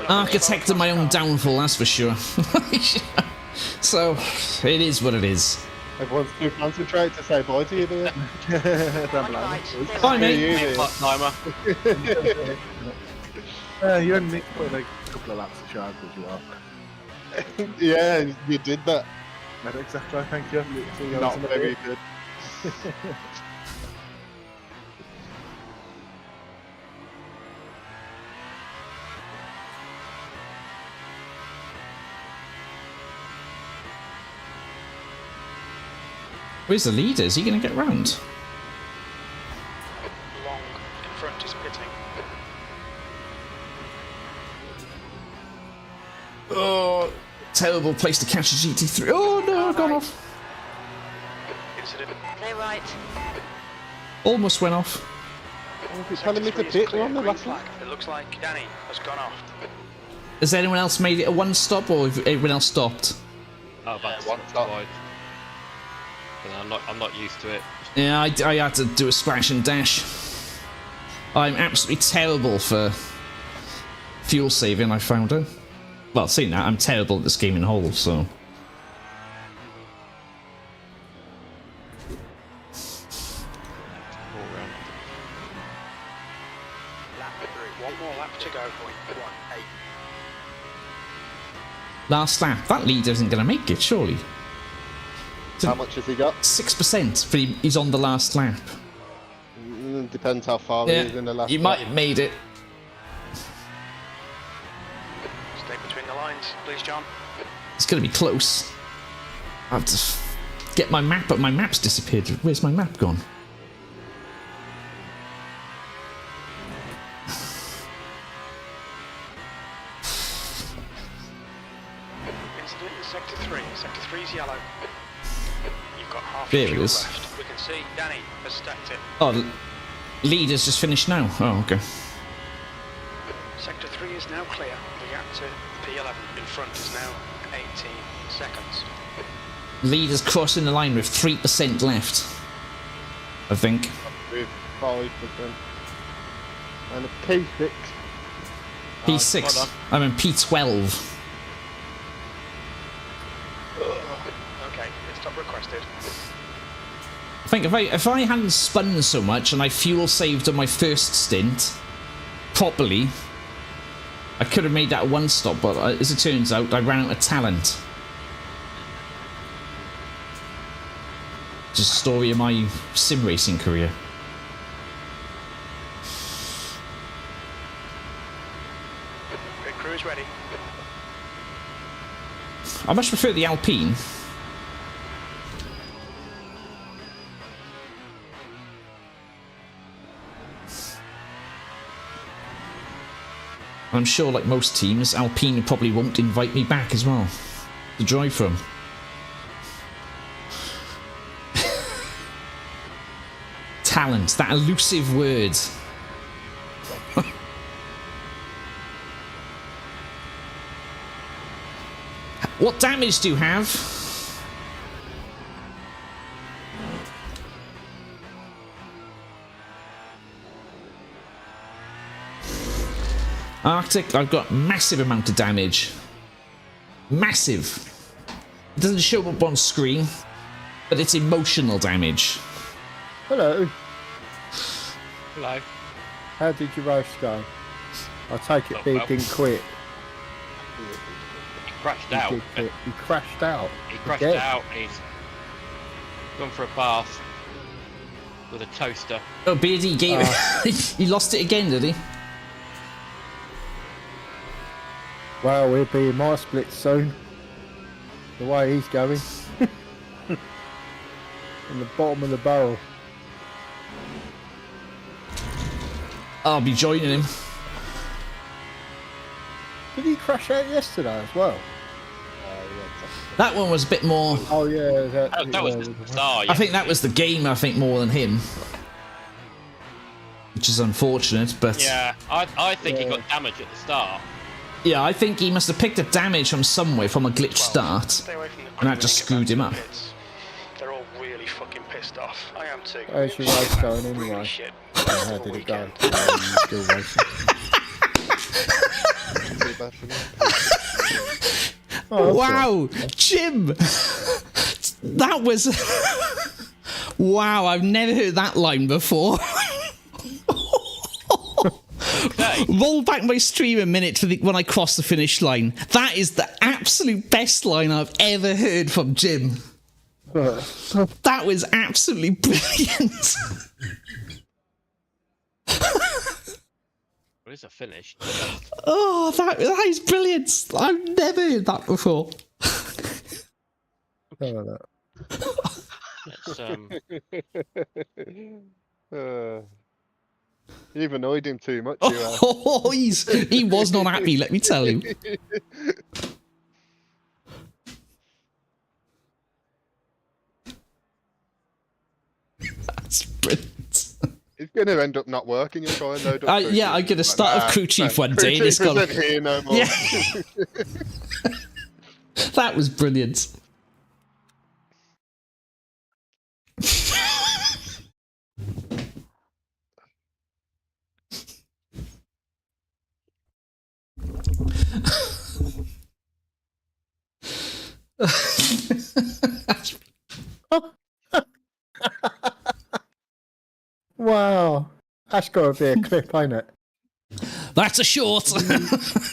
architect of my own downfall, that's for sure. So, it is what it is. Everyone's too concentrated to say bye to you, do On your right, clear Bye, right. mate. Timer. You only need to put like a couple of laps of charge as you are. Yeah, you did that. Not exactly, thank you. See you guys Not in a very bit. good. Where's the leader? Is he going to get round? Long in front is pitting. Oh, terrible place to catch a GT3. Oh no, I've gone off. Incident. Clear right. Almost went off. If you're telling me to pit, we're on the last flag. lap. It looks like Danny has gone off. Has anyone else made it a one stop, or have everyone else stopped? Oh, about one one stop. wide. And I'm not used to it. Yeah, I had to do a splash and dash. I'm absolutely terrible for fuel saving, I found out. Well, seeing that, I'm terrible at this game in whole, so... All round. Lap 3. One more lap to go. 0.18. Last lap. That leader isn't going to make it, surely. How much has he got? 6%, but he's on the last lap. Depends how far he is in the last he lap. might have made it. Stay between the lines, please, John. It's going to be close. I have to get my map, but my map's disappeared. Where's my map gone? Incident in sector 3. Sector 3 is yellow. You've got half There your it fuel is. left. We can see Danny has stacked it. Oh, leader's just finished now. Oh, okay. Sector 3 is now clear. The gap to P11 in front is now 18 seconds. Leader's crossing the line with 3% left. I think. With 5%. And a P6. P6. well I'm in P12. Okay, pit stop requested. I think if I hadn't spun so much and I fuel saved on my first stint properly, I could have made that a one stop, but as it turns out, I ran out of talent. Just a story of my sim racing career. Pit crew is ready. I much prefer the Alpine. I'm sure, like most teams, Alpine probably won't invite me back as well to drive from. Talent, that elusive word. What damage do you have? Arctic, I've got massive amount of damage. Massive. It doesn't show up on screen, but it's emotional damage. Hello. Hello. How did your race go? I take it Big didn't quit. He crashed out. He crashed out. He crashed Again. out. He's gone for a bath with a toaster. Oh, Beardy gave he lost it again, did he? Well, we'll be in my split soon. The way he's going. In the bottom of the barrel. I'll be joining him. Did he crash out yesterday as well? That one was a bit more... Oh yeah, That was the star. I think that was the game, I think, more than him. Which is unfortunate, but... Yeah, I think he got damage at the start. Yeah, I think he must have picked up damage from somewhere from a glitch start, Stay away from the and that just screwed him up. They're all really fucking pissed off. I am too. How's your race going anyway? Shit. Oh, how did it go? Still racing. Oh, Wow, Jim! That was... Wow, I've never heard that line before. Okay. Roll back my stream a minute to when I cross the finish line. That is the absolute best line I've ever heard from Jim. That was absolutely brilliant. What is a finish? Oh, that is brilliant. I've never heard that before. Let's, You've annoyed him too much. Oh, he was not happy, let me tell you. That's brilliant. It's going to end up not working. You'll try and load up. Yeah, I'm going to start off crew chief one day. Crew And it's chief got isn't here no more. Yeah. That was brilliant. Wow, that's got to be a clip, ain't it? That's a short.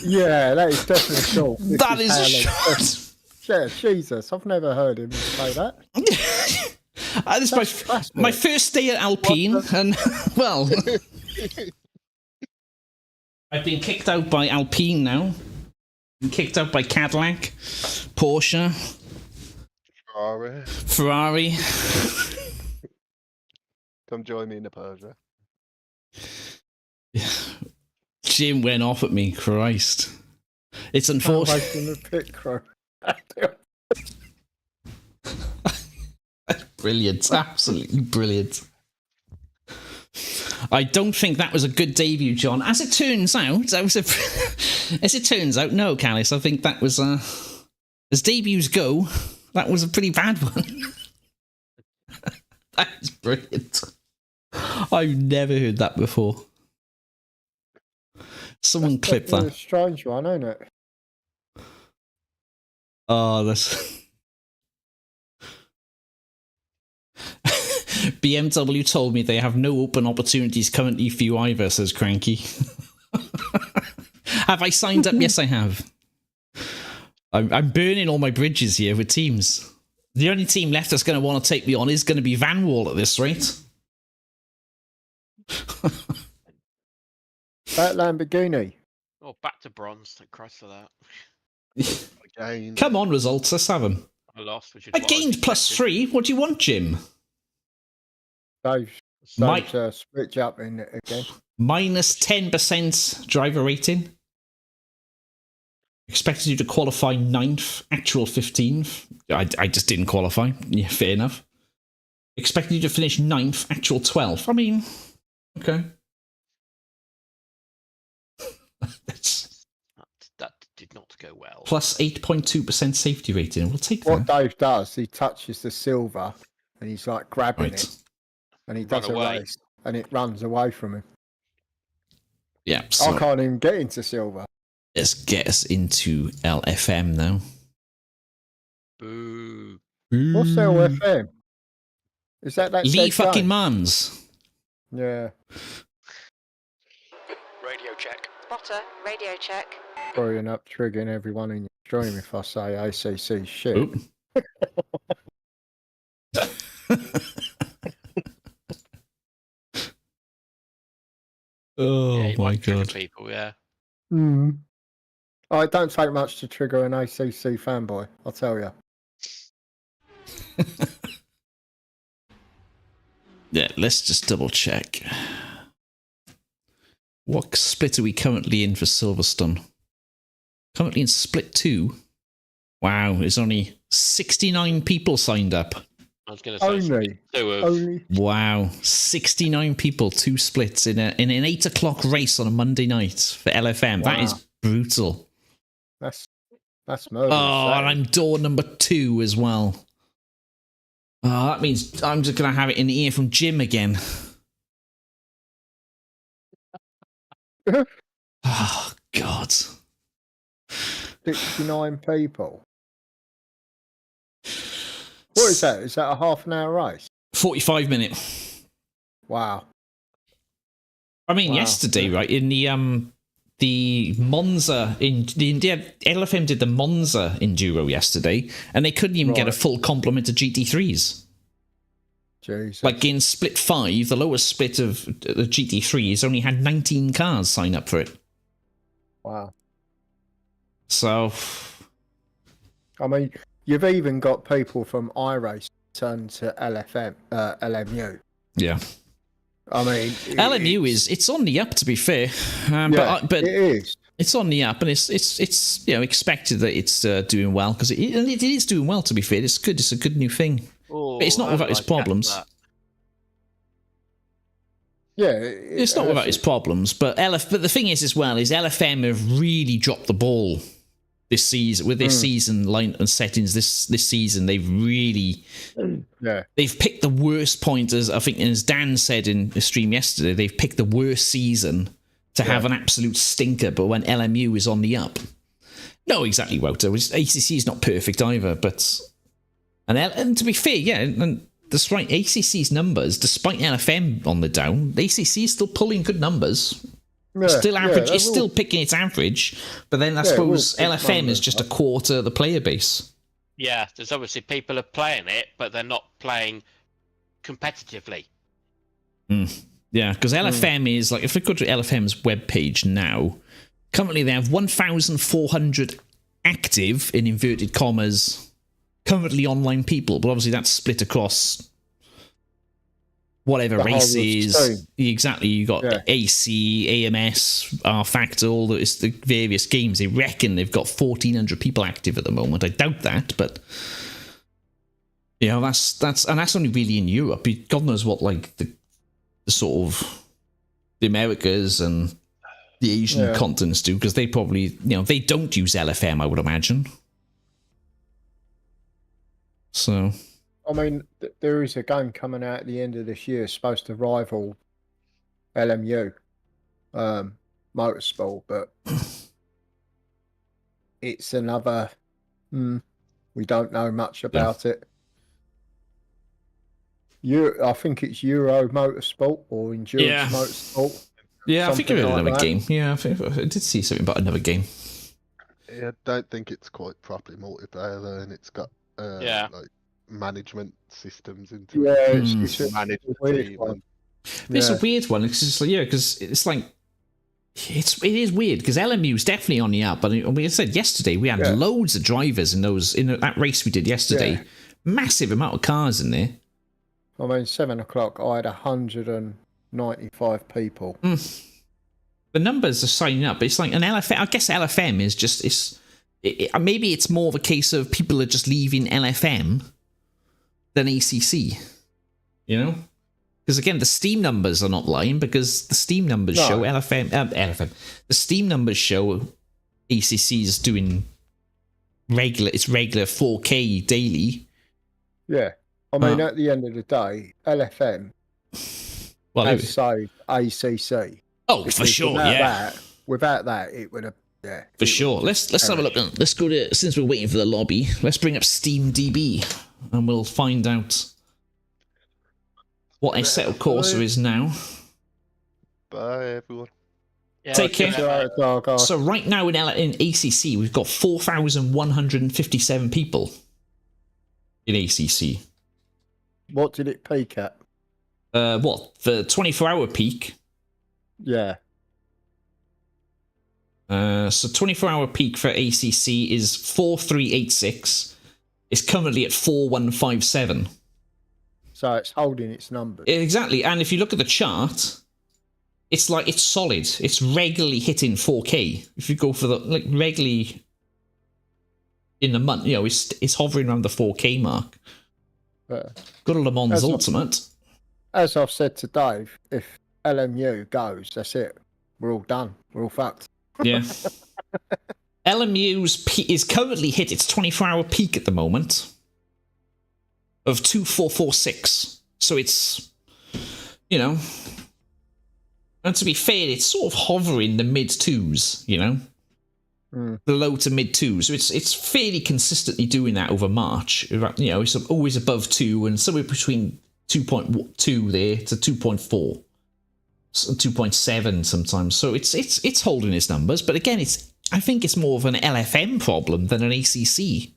Yeah, that is definitely short. That is a short. Yeah, Jesus, I've never heard him say that. This is my first day at Alpine, and well, I've been kicked out by Alpine now. Been kicked out by Cadillac, Porsche, Ferrari. Come join me in the Persia. Jim went off at me, Christ. It's unfortunate. Brilliant, absolutely brilliant. I don't think that was a good debut, John. As it turns out, no, Callis. I think that was as debuts go, that was a pretty bad one. That is brilliant. I've never heard that before. Someone clip that. It's a strange one, ain't it? Oh, that's... BMW told me they have no open opportunities currently for you either, says Cranky. Have I signed up? Yes, I have. I'm burning all my bridges here with teams. The only team left that's going to want to take me on is going to be Van Wall at this rate. That Lamborghini. Oh, back to bronze. Thank Christ for that. Again. Come on, results. Let's have them. I lost. Which is I what gained was +3. What do you want, Jim? Dave's switch up in it again. Minus 10% driver rating. Expected you to qualify 9th, actual 15th. I just didn't qualify. Yeah, fair enough. Expected you to finish 9th, actual 12th. I mean, okay. that did not go well. Plus 8.2% safety rating. We'll take What that. Dave does, he touches the silver and he's like grabbing Right. it. And he does a race and it runs away from him. Yeah, so I can't even get into silver. let's get us into LFM now. Boo. What's LFM? Is that Lee said fucking game? Mans. Yeah. Radio check. Spotter, radio check. Probably end up triggering everyone in your stream if I say ACC shit. Oop. Oh Yeah, you my might trigger god. people, yeah. Oh, it don't take much to trigger an ACC fanboy, I'll tell you. Yeah, let's just double check. What split are we currently in for Silverstone? Currently in split 2. Wow, there's only 69 people signed up. I was going to say Only. Wow, 69 people, 2 splits in an 8 o'clock race on a Monday night for LFM. Wow. That is brutal. That's murderous. Oh, and I'm door number 2 as well. Oh, that means I'm just going to have it in the ear from Jim again. Oh, God. 69 people. What is that? Is that a half an hour race? 45 minute. Wow. I mean, Wow. yesterday, right, in the Monza, LFM did the Monza Enduro yesterday, and they couldn't even get a full complement of GT3s. Jesus. Like in split 5, the lowest split of the GT3s only had 19 cars sign up for it. Wow. So, I mean, you've even got people from iRace turned to LMU. yeah. I mean, LMU it's on the up, to be fair. Yeah, but it is. it's on the up, and it's expected that it's doing well, because it is doing well, to be fair. It's good. It's a good new thing. Oh, But it's not without its problems. Yeah, It's not without its problems, but the thing is as well is LFM have really dropped the ball this season with their season line and settings. This season they've really they've picked the worst pointers. I think, as Dan said in the stream yesterday, they've picked the worst season to have an absolute stinker. But when LMU is on the up, no, exactly, Wouter. ACC is not perfect either, but and to be fair, yeah, and that's right. ACC's numbers, despite LFM on the down, ACC is still pulling good numbers. Yeah, Still average. yeah, it's still picking its average, but then I suppose LFM is just a quarter of the player base. Yeah, there's obviously people are playing it, but they're not playing competitively. Yeah, because LFM is like, if we go to LFM's webpage now, currently they have 1,400 active, in inverted commas, currently online people, but obviously that's split across whatever races. Exactly, you got AC, AMS, R Factor, all the various games. They reckon they've got 1,400 people active at the moment. I doubt that, but you know, that's only really in Europe. God knows what like the sort of the Americas and the Asian continents do, because they probably, they don't use LFM, I would imagine. So, I mean, there is a game coming out at the end of this year supposed to rival LMU Motorsport, but it's another. We don't know much about it. I think it's Euro Motorsport or Endurance Motorsport. Yeah, I think I read another game. Yeah, I did see something about another game. Yeah, I don't think it's quite properly multiplayer though, and it's got like management systems into Yeah, it. it's a Manage the weird team. one. It's a weird one. It's just like, because it's like it is weird because LMU is definitely on the up. But we said yesterday we had loads of drivers in that race we did yesterday. Yeah. Massive amount of cars in there. I mean, 7 o'clock, I had 195 people. The numbers are signing up. It's like an LFM. I guess LFM is just maybe it's more of a case of people are just leaving LFM than ACC. You know. Because again, the Steam numbers are not lying because the Steam numbers show LFM. The Steam numbers show ACC is doing regular 4K daily. Yeah, I mean, at the end of the day, LFM has saved ACC. Oh, for sure, Without that, it would have. Yeah, for sure. Let's have a look. Let's go to, since we're waiting for the lobby. Let's bring up SteamDB and we'll find out what a set of Corsair is now. Bye, everyone. Yeah, Take care. So right now in ACC, we've got 4,157 people in ACC. What did it peak at? What? The 24-hour peak? Yeah. So 24-hour peak for ACC is 4386. It's currently at 4157. So it's holding its numbers. Exactly, and if you look at the chart, it's solid. It's regularly hitting 4K. If you go for the regularly in the month, it's hovering around the 4K mark. Good old Le Mans Ultimate. As I've said to Dave, if LMU goes, that's it. We're all done. We're all fucked. Yeah. LMU's is currently hit its 24-hour peak at the moment of 2446. So it's, and to be fair, it's sort of hovering the mid-twos, the low to mid-twos. So it's fairly consistently doing that over March. It's always above 2 and somewhere between 2.2 there to 2.4. 2.7 sometimes, so it's holding its numbers, but again, I think it's more of an LFM problem than an ACC.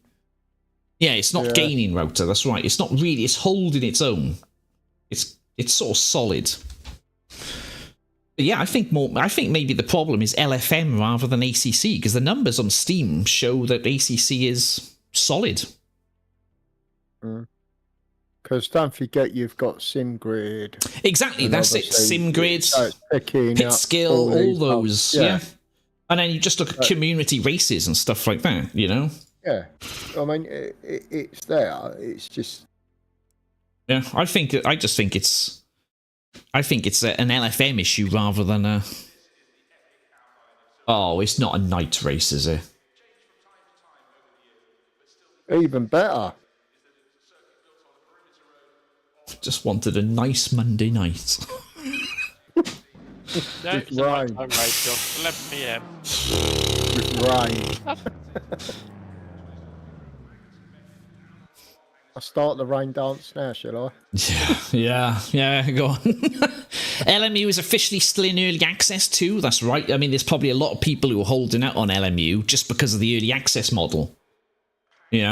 Yeah, it's not gaining router. That's right. It's not really. It's holding its own. It's sort of solid. But yeah, I think maybe the problem is LFM rather than ACC because the numbers on Steam show that ACC is solid. Because don't forget, you've got SimGrid. Exactly, that's it. SimGrid, Pit Skill, all those. Yeah. And then you just look at community races and stuff like that, Yeah. I mean, it's there. It's just. Yeah, I just think it's an LFM issue rather than a. Oh, it's not a night race, is it? Even better. Just wanted a nice Monday night. No, it's right. I'm Rachel. 11 PM. Rain. I'll start the rain dance now, shall I? Yeah, go on. LMU is officially still in early access too, that's right. I mean, there's probably a lot of people who are holding out on LMU just because of the early access model.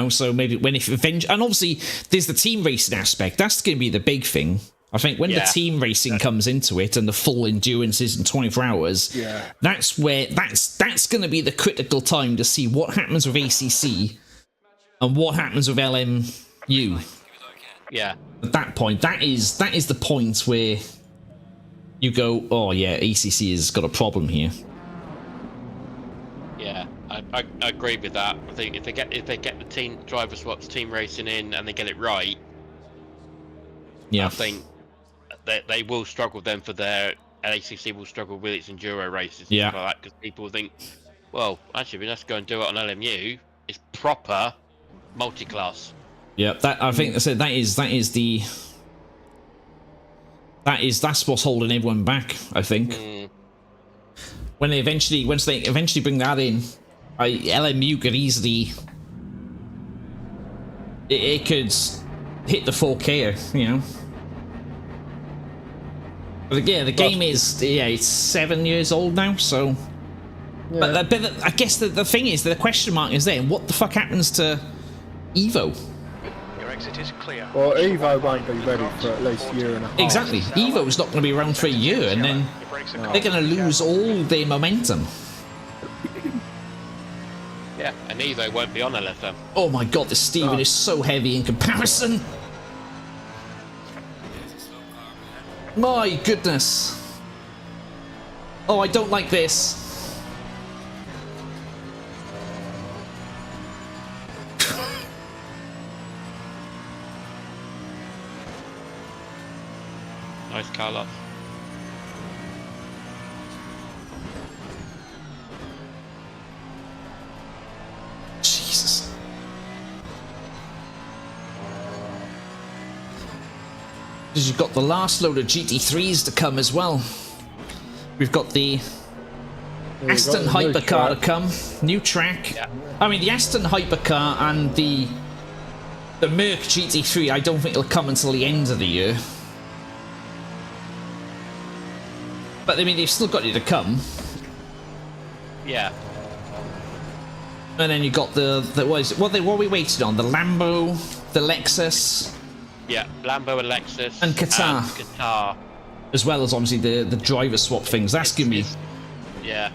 So maybe and obviously there's the team racing aspect. That's going to be the big thing. I think when the team racing comes into it and the full endurances in 24 hours, that's where that's going to be the critical time to see what happens with ACC and what happens with LMU. Yeah. At that point, that is the point where you go, oh yeah, ACC has got a problem here. Yeah. I agree with that. I think if they get the team driver swaps, team racing in, and they get it right, I think they will struggle then for their ACC will struggle with its enduro races. And stuff like that, because people think, well, actually, let's go and do it on LMU. It's proper multi-class. Yeah, I think that's what's holding everyone back. I think once they eventually bring that in. LMU could easily it could hit the 4K, But again, the game is it's 7 years old now, so. Yeah. But I guess the thing is, the question mark is there. What the fuck happens to Evo? Exit is clear. Well, Evo won't be ready for at least a year and a half. Exactly. Evo's not going to be around for a year, and then they're going to lose all their momentum. Yeah, and Evo won't be on LFM. Oh my god, the steering is so heavy in comparison. My goodness. Oh, I don't like this. Nice Carlos. Jesus. Because you've got the last load of GT3s to come as well. We've got the Aston Hypercar to come, new track. Yeah. I mean, the Aston Hypercar and the Merc GT3, I don't think it'll come until the end of the year. But I mean, they've still got it to come. Yeah. And then you got the what are we waiting on? The Lambo, the Lexus. Yeah, Lambo and Lexus. And Qatar. Qatar. As well as obviously the driver swap things. That's gonna be. Yeah.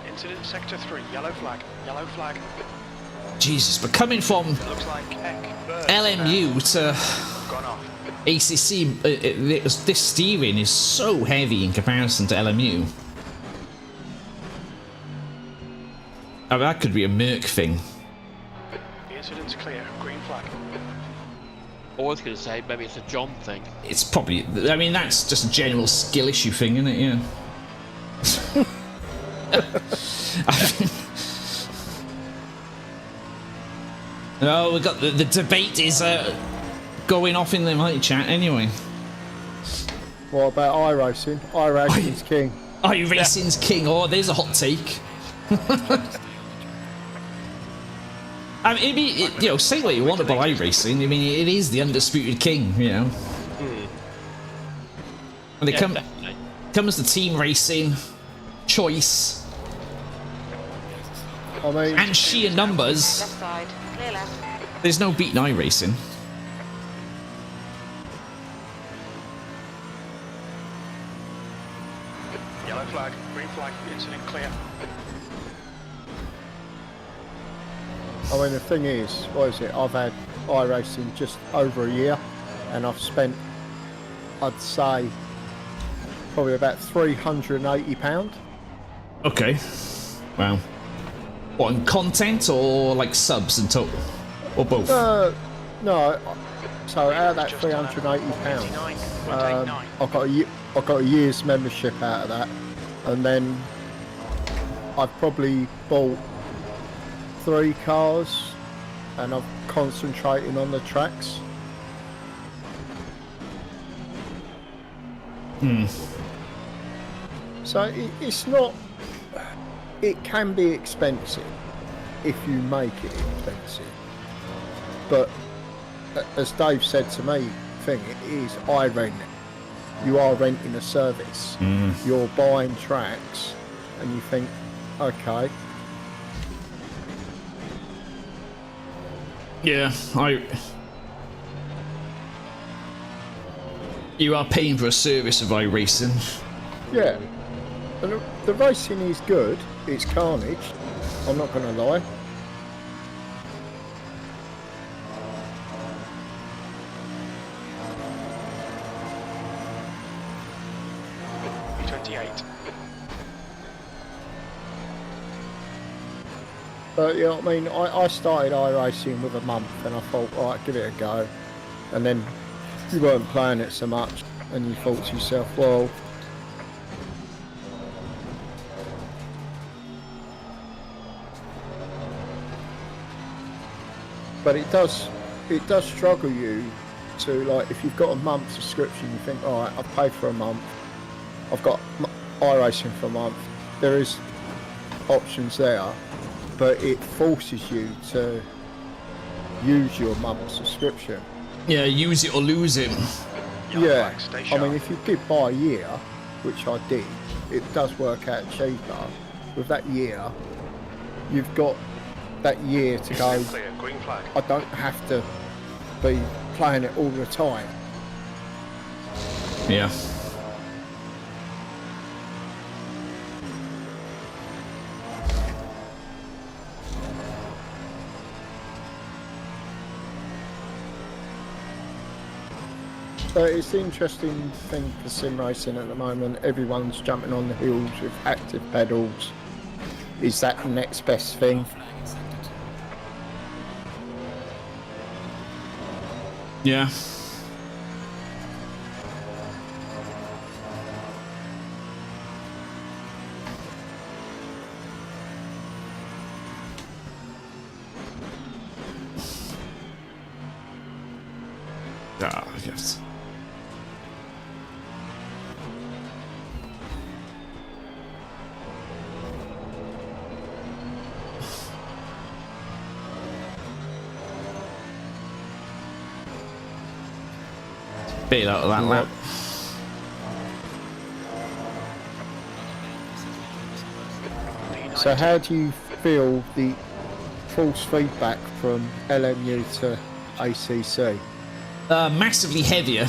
Incident sector 3, yellow flag, yellow flag. Jesus, but coming from Looks like LMU to gone off. ACC, this steering is so heavy in comparison to LMU. I mean, that could be a Merc thing. The incident's clear, green flag. I was going to say, maybe it's a John thing. It's probably, I mean, that's just a general skill issue thing, isn't it? Yeah. Oh, we got the debate is going off in the mighty chat anyway. What about iRacing? iRacing's king. iRacing's king. Oh, there's a hot take. I mean, you know, say what you want about iRacing. I mean, it is the undisputed king, you know. When it comes to team racing, choice, I mean, and sheer numbers, Left side, clear left. there's no beating iRacing. Yellow flag, green flag, incident clear. I mean, the thing is, what is it? I've had iRacing just over a year, and I've spent, I'd say, probably about £380. Okay. Wow. What, in content or like subs in total? Or both? No. So out of that £380, I got a year's membership out of that, and then I've probably bought 3 cars, and I'm concentrating on the tracks. So it's not. It can be expensive if you make it expensive, but as Dave said to me, it is iRent. You are renting a service. You're buying tracks, and you think, okay. Yeah, you are paying for a service of iRacing. Yeah, and the racing is good. It's carnage. I'm not going to lie. B28. But yeah, I mean, I started iRacing with a month, and I thought, all right, give it a go. And then you weren't playing it so much, and you thought to yourself, well, but it does struggle you to, like, if you've got a month subscription, you think, all right, I've paid for a month, I've got iRacing for a month, there is options there, but it forces you to use your month subscription. Yeah, use it or lose it. Yeah, I mean, if you did buy a year, which I did, it does work out cheaper. With that year, you've got that year to go. Clear, green flag. I don't have to be playing it all the time. Yeah. But it's the interesting thing for sim racing at the moment. Everyone's jumping on the heels with active pedals. Is that the next best thing? Yeah. Ah, yes. Bit out of that lap. So how do you feel the false feedback from LMU to ACC? Massively heavier.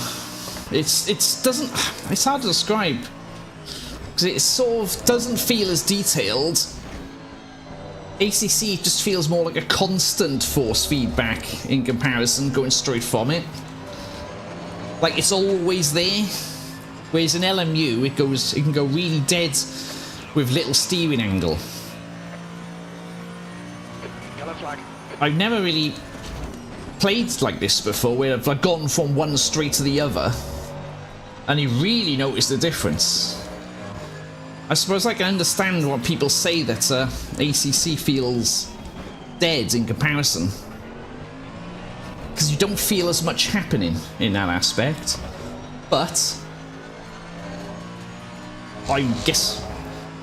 It's hard to describe because it sort of doesn't feel as detailed. ACC just feels more like a constant force feedback in comparison, going straight from it. Like it's always there. Whereas in LMU, it can go really dead with little steering angle. Yellow flag. I've never really played like this before, where I've like gone from one straight to the other, and you really notice the difference. I suppose I can understand what people say that ACC feels dead in comparison, because you don't feel as much happening in that aspect. But I guess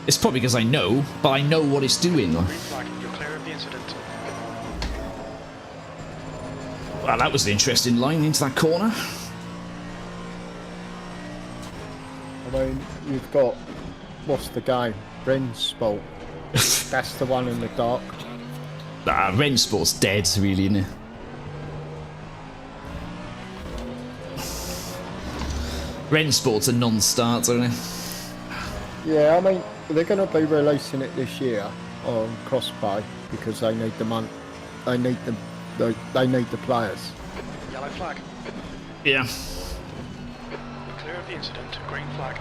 it's probably because I know what it's doing. Green flag. You're clear of the incident. Well, that was an interesting line into that corner. I mean, you've got, what's the game? Rensport. That's the one in the dark. Rensport's dead, really, isn't it? Rensport's a non-starter, isn't it? Yeah, I mean, they're going to be releasing it this year on crossplay because they need the money. They need the players. Yellow flag. Yeah. Clear of the incident. Green flag.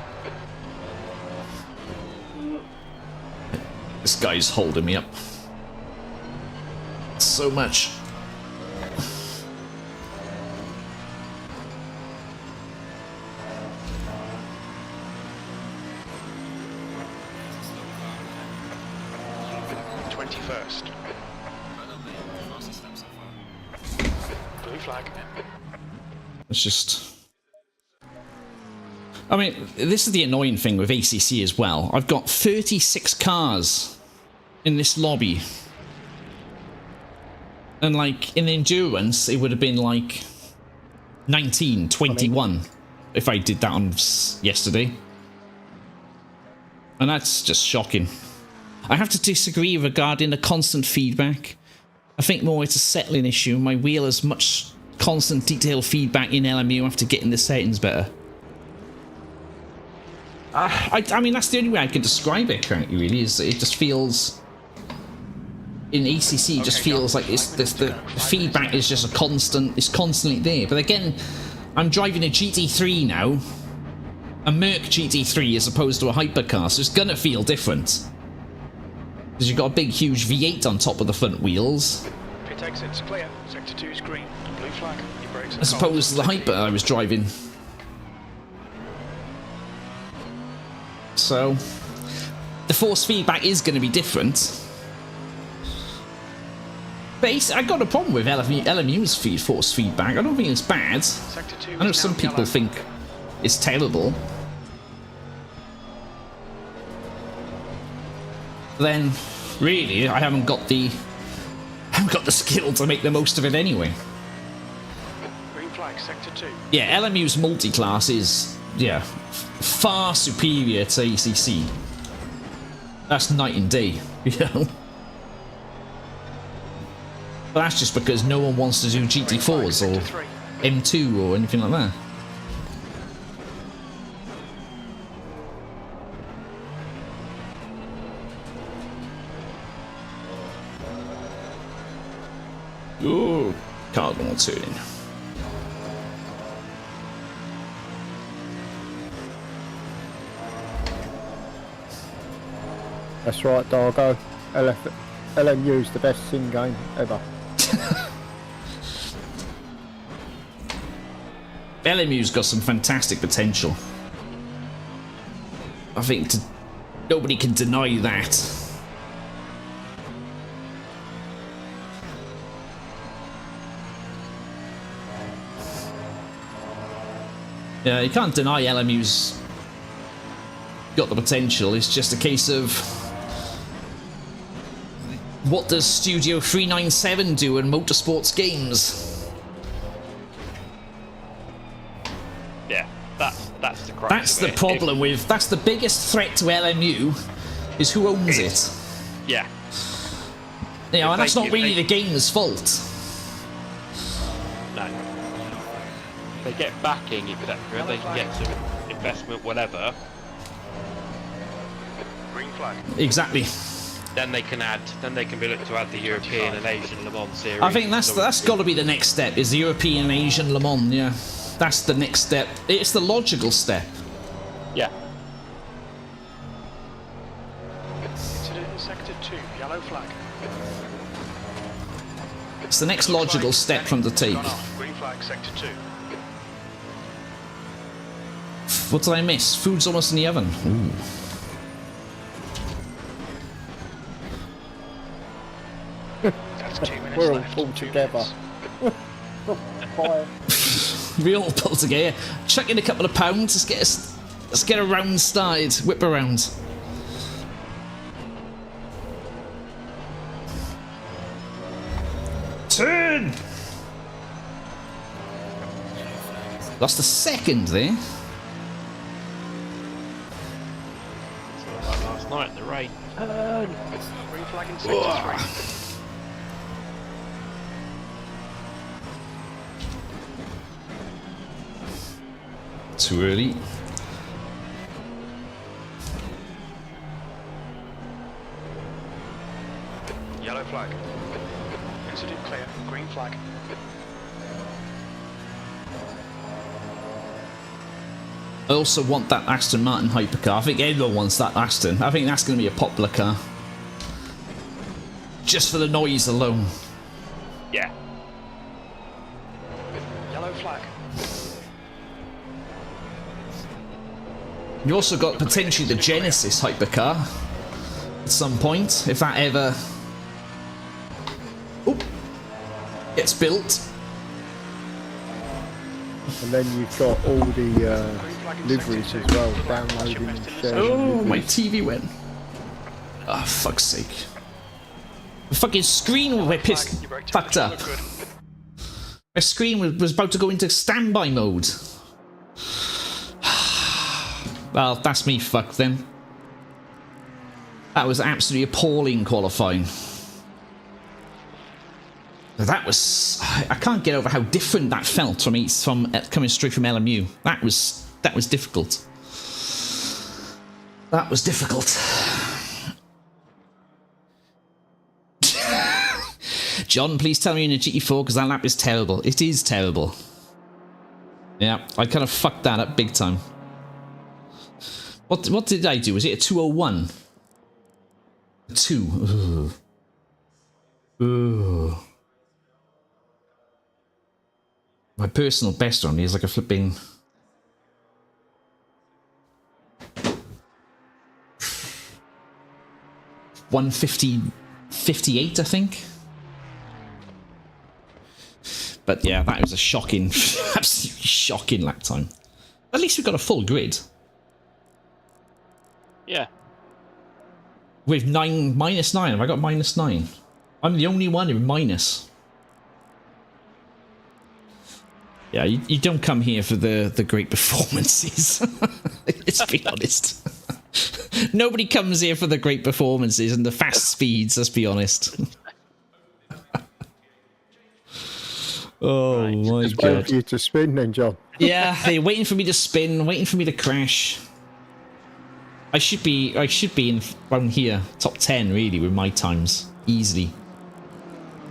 This guy's holding me up so much. Blue flag. It's just... I mean, this is the annoying thing with ACC as well. I've got 36 cars in this lobby. And like, in endurance, it would have been like 19, 21 if I did that on yesterday. And that's just shocking. I have to disagree regarding the constant feedback. I think more it's a settling issue. My wheel has much constant detailed feedback in LMU after getting the settings better. I mean, that's the only way I can describe it currently, really, is it just feels... In ACC, it just feels like the feedback is just a constant, it's constantly there. But again, I'm driving a GT3 now, a Merc GT3 as opposed to a hypercar, so it's gonna feel different. Because you've got a big, huge V8 on top of the front wheels. Pit exit's clear. Sector 2 is green. Blue flag. Your brakes are As opposed to the hyper I was driving. So, the force feedback is going to be different. But I got a problem with LMU's force feedback. I don't think it's bad. I know some people think it's terrible. Then, really, I haven't got the skill to make the most of it anyway. Green flag, sector 2. Yeah, LMU's multi-class is, yeah, far superior to ACC. That's night and day, you know. But that's just because no one wants to do GT4s or M2 or anything like that. Oh, can't go on turning. That's right, Dargo. LMU's the best sim game ever. LMU's got some fantastic potential. I think nobody can deny that. Yeah, you can't deny LMU's got the potential. It's just a case of what does Studio 397 do in motorsports games? Yeah, that's the crux. That's the problem with. That's the biggest threat to LMU, is who owns it. Yeah. You know, and that's not really the game's fault. No. They get backing, etc. They can get some investment, whatever. Green flag. Exactly. Then they can add. Then they can be looked to add the European and Asian Le Mans series. I think that's got to be the next step. Is the European and Asian Le Mans? Yeah, that's the next step. It's the logical step. Yeah. Incident in sector 2. Yellow flag. It's the next logical step from the take. Green flag sector 2. What did I miss? Food's almost in the oven. Ooh. That's 2 minutes We're all left. pulled 2 together. minutes. We all pull together. Chuck in a couple of pounds. Let's get a round started. Whip around. Turn. Lost a second there. Like last night in the rain. Green flag in sector 3. Too early. Yellow flag. Incident clear. Green flag. I also want that Aston Martin hypercar. I think everyone wants that Aston. I think that's going to be a popular car. Just for the noise alone. Yeah. Yellow flag. You also got potentially the Genesis hypercar at some point, if that ever gets built. And then you've got all the liveries as well, downloading and sharing. Oh, my TV went. Oh, fuck's sake. The fucking screen was pissed, fucked up. My screen was about to go into standby mode. Well, that's me fucked then. That was absolutely appalling qualifying. That was... I can't get over how different that felt from coming straight from LMU. That was difficult. That was difficult. John, please tell me in a GT4 because that lap is terrible. It is terrible. Yeah, I kind of fucked that up big time. What did I do? Was it a 201? A 2. Ugh. Ugh. My personal best on is like a flipping... .150.58, I think. But yeah, that was a shocking, absolutely shocking lap time. At least we got a full grid. Yeah. With -9. Have I got -9? I'm the only one with minus. Yeah, you don't come here for the great performances. Let's be honest. Nobody comes here for the great performances and the fast speeds, let's be honest. Oh Right. my Just waiting god. for you to spin then, John. Yeah, they're waiting for me to spin, waiting for me to crash. I should be in around here, top 10 really with my times, easily.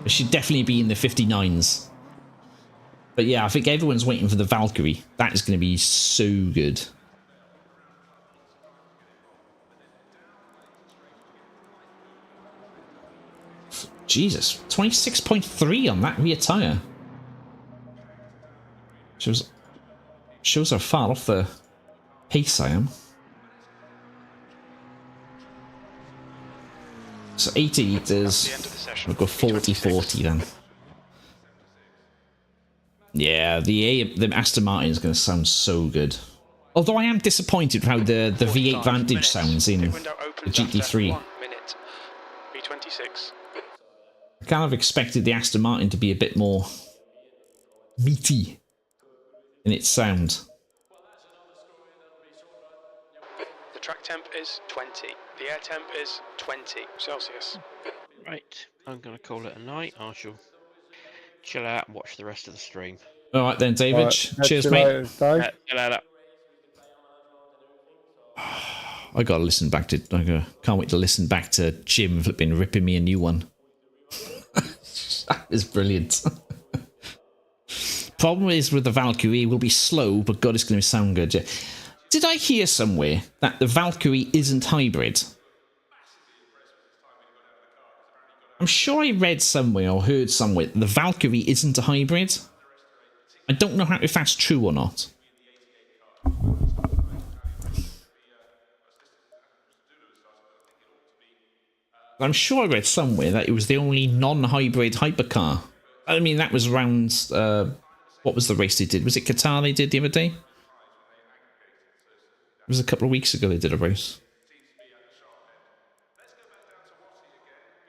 I should definitely be in the 59s. But yeah, I think everyone's waiting for the Valkyrie. That is going to be so good. Jesus, 26.3 on that rear tyre. Shows how far off the pace I am. So 80 litres, we'll go 40-40 then. Yeah, the Aston Martin is going to sound so good. Although I am disappointed with how the V8 Vantage sounds in the GT3. I kind of expected the Aston Martin to be a bit more meaty in its sound. The track temp is 20. The air temp is 20 Celsius. Right, I'm going to call it a night. I shall chill out and watch the rest of the stream. All right then, David. Right, cheers, mate. Chill out. I gotta listen back to. Can't wait to listen back to Jim flipping ripping me a new one. That is brilliant. Problem is with the Valkyrie, it will be slow, but God, it's going to sound good. Yeah. Did I hear somewhere that the Valkyrie isn't hybrid? I'm sure I read somewhere or heard somewhere the Valkyrie isn't a hybrid. I don't know if that's true or not. I'm sure I read somewhere that it was the only non-hybrid hypercar. I mean, that was around... what was the race they did? Was it Qatar they did the other day? It was a couple of weeks ago they did a race.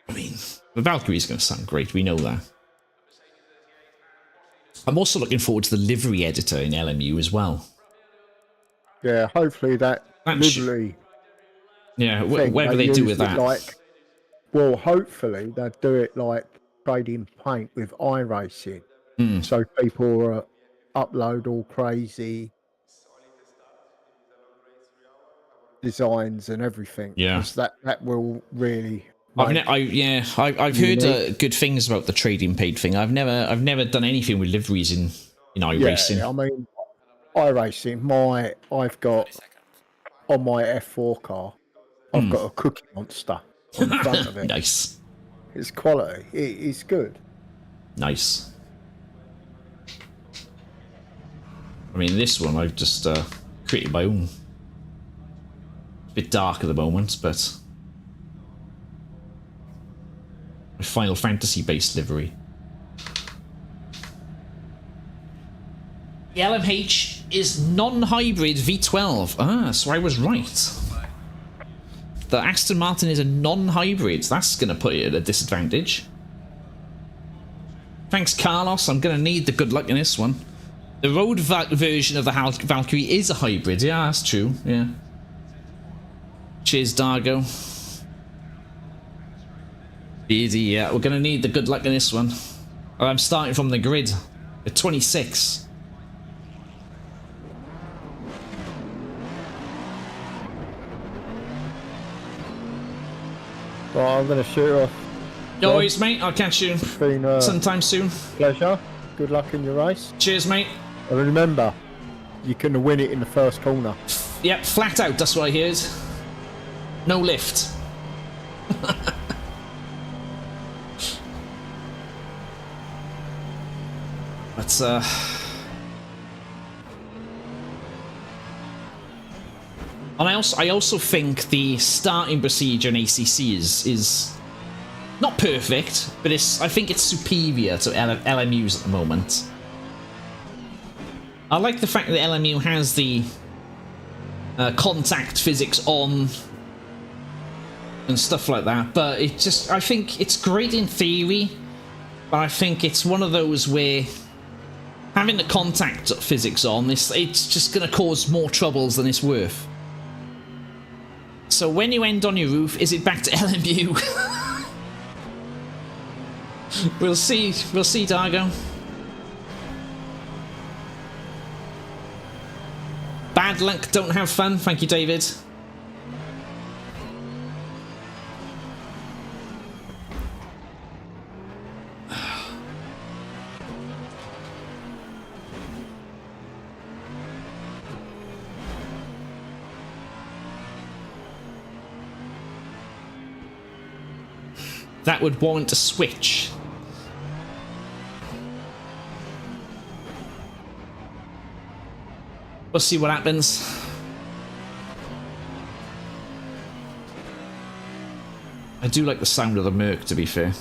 I mean, the Valkyrie's going to sound great, we know that. I'm also looking forward to the livery editor in LMU as well. Yeah, hopefully that livery... Yeah, whatever they do with that. Well, hopefully they'll do it like trading paint with iRacing. So people upload all crazy designs and everything. Yeah, that will really. I've heard good things about the trading paint thing. I've never done anything with liveries in iRacing. Yeah, I mean, iRacing. I've got on my F4 car. I've got a Cookie Monster on the front of it. Nice. It's quality. It's good. Nice. I mean, this one I've just created my own. A bit dark at the moment, but a Final Fantasy based livery. The LMH is non-hybrid V12. Ah, so I was right. The Aston Martin is a non-hybrid. That's going to put it at a disadvantage. Thanks, Carlos. I'm going to need the good luck in this one. The road version of the Valkyrie is a hybrid. Yeah, that's true. Yeah. Cheers, Dargo. Easy, yeah. We're going to need the good luck in this one. I'm starting from the grid at 26. Well, I'm going to shoot off. No worries, mate. I'll catch you sometime soon. Pleasure. Good luck in your race. Cheers, mate. And remember, you can win it in the first corner. Yep, flat out. That's what I heard. No lift. But and I also think the starting procedure in ACC is not perfect, but I think it's superior to LMU's at the moment. I like the fact that LMU has the contact physics on and stuff like that, but I think it's great in theory, but I think it's one of those where having the contact physics on, it's just going to cause more troubles than it's worth. So when you end on your roof, is it back to LMU? We'll see, Dargo. bad luck, don't have fun. Thank you, David. That would warrant a switch. We'll see what happens. I do like the sound of the Merc, to be fair.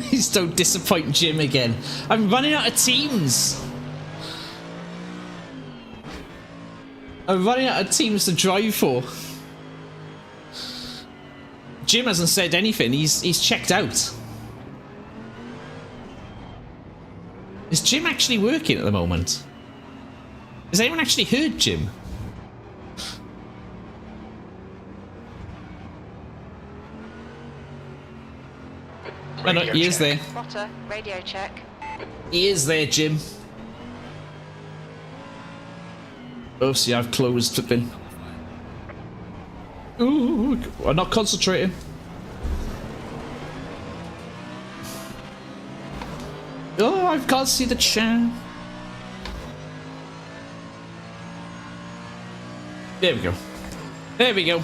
Please don't disappoint Jim again. I'm running out of teams. I'm running out of teams to drive for. Jim hasn't said anything. He's checked out. Is Jim actually working at the moment? Has anyone actually heard Jim? Oh, no, he is there. Spotter, radio check. He is there, Jim. Oh, see, I've closed flipping. Ooh, I'm not concentrating. Oh, I can't see the chat. There we go. There we go.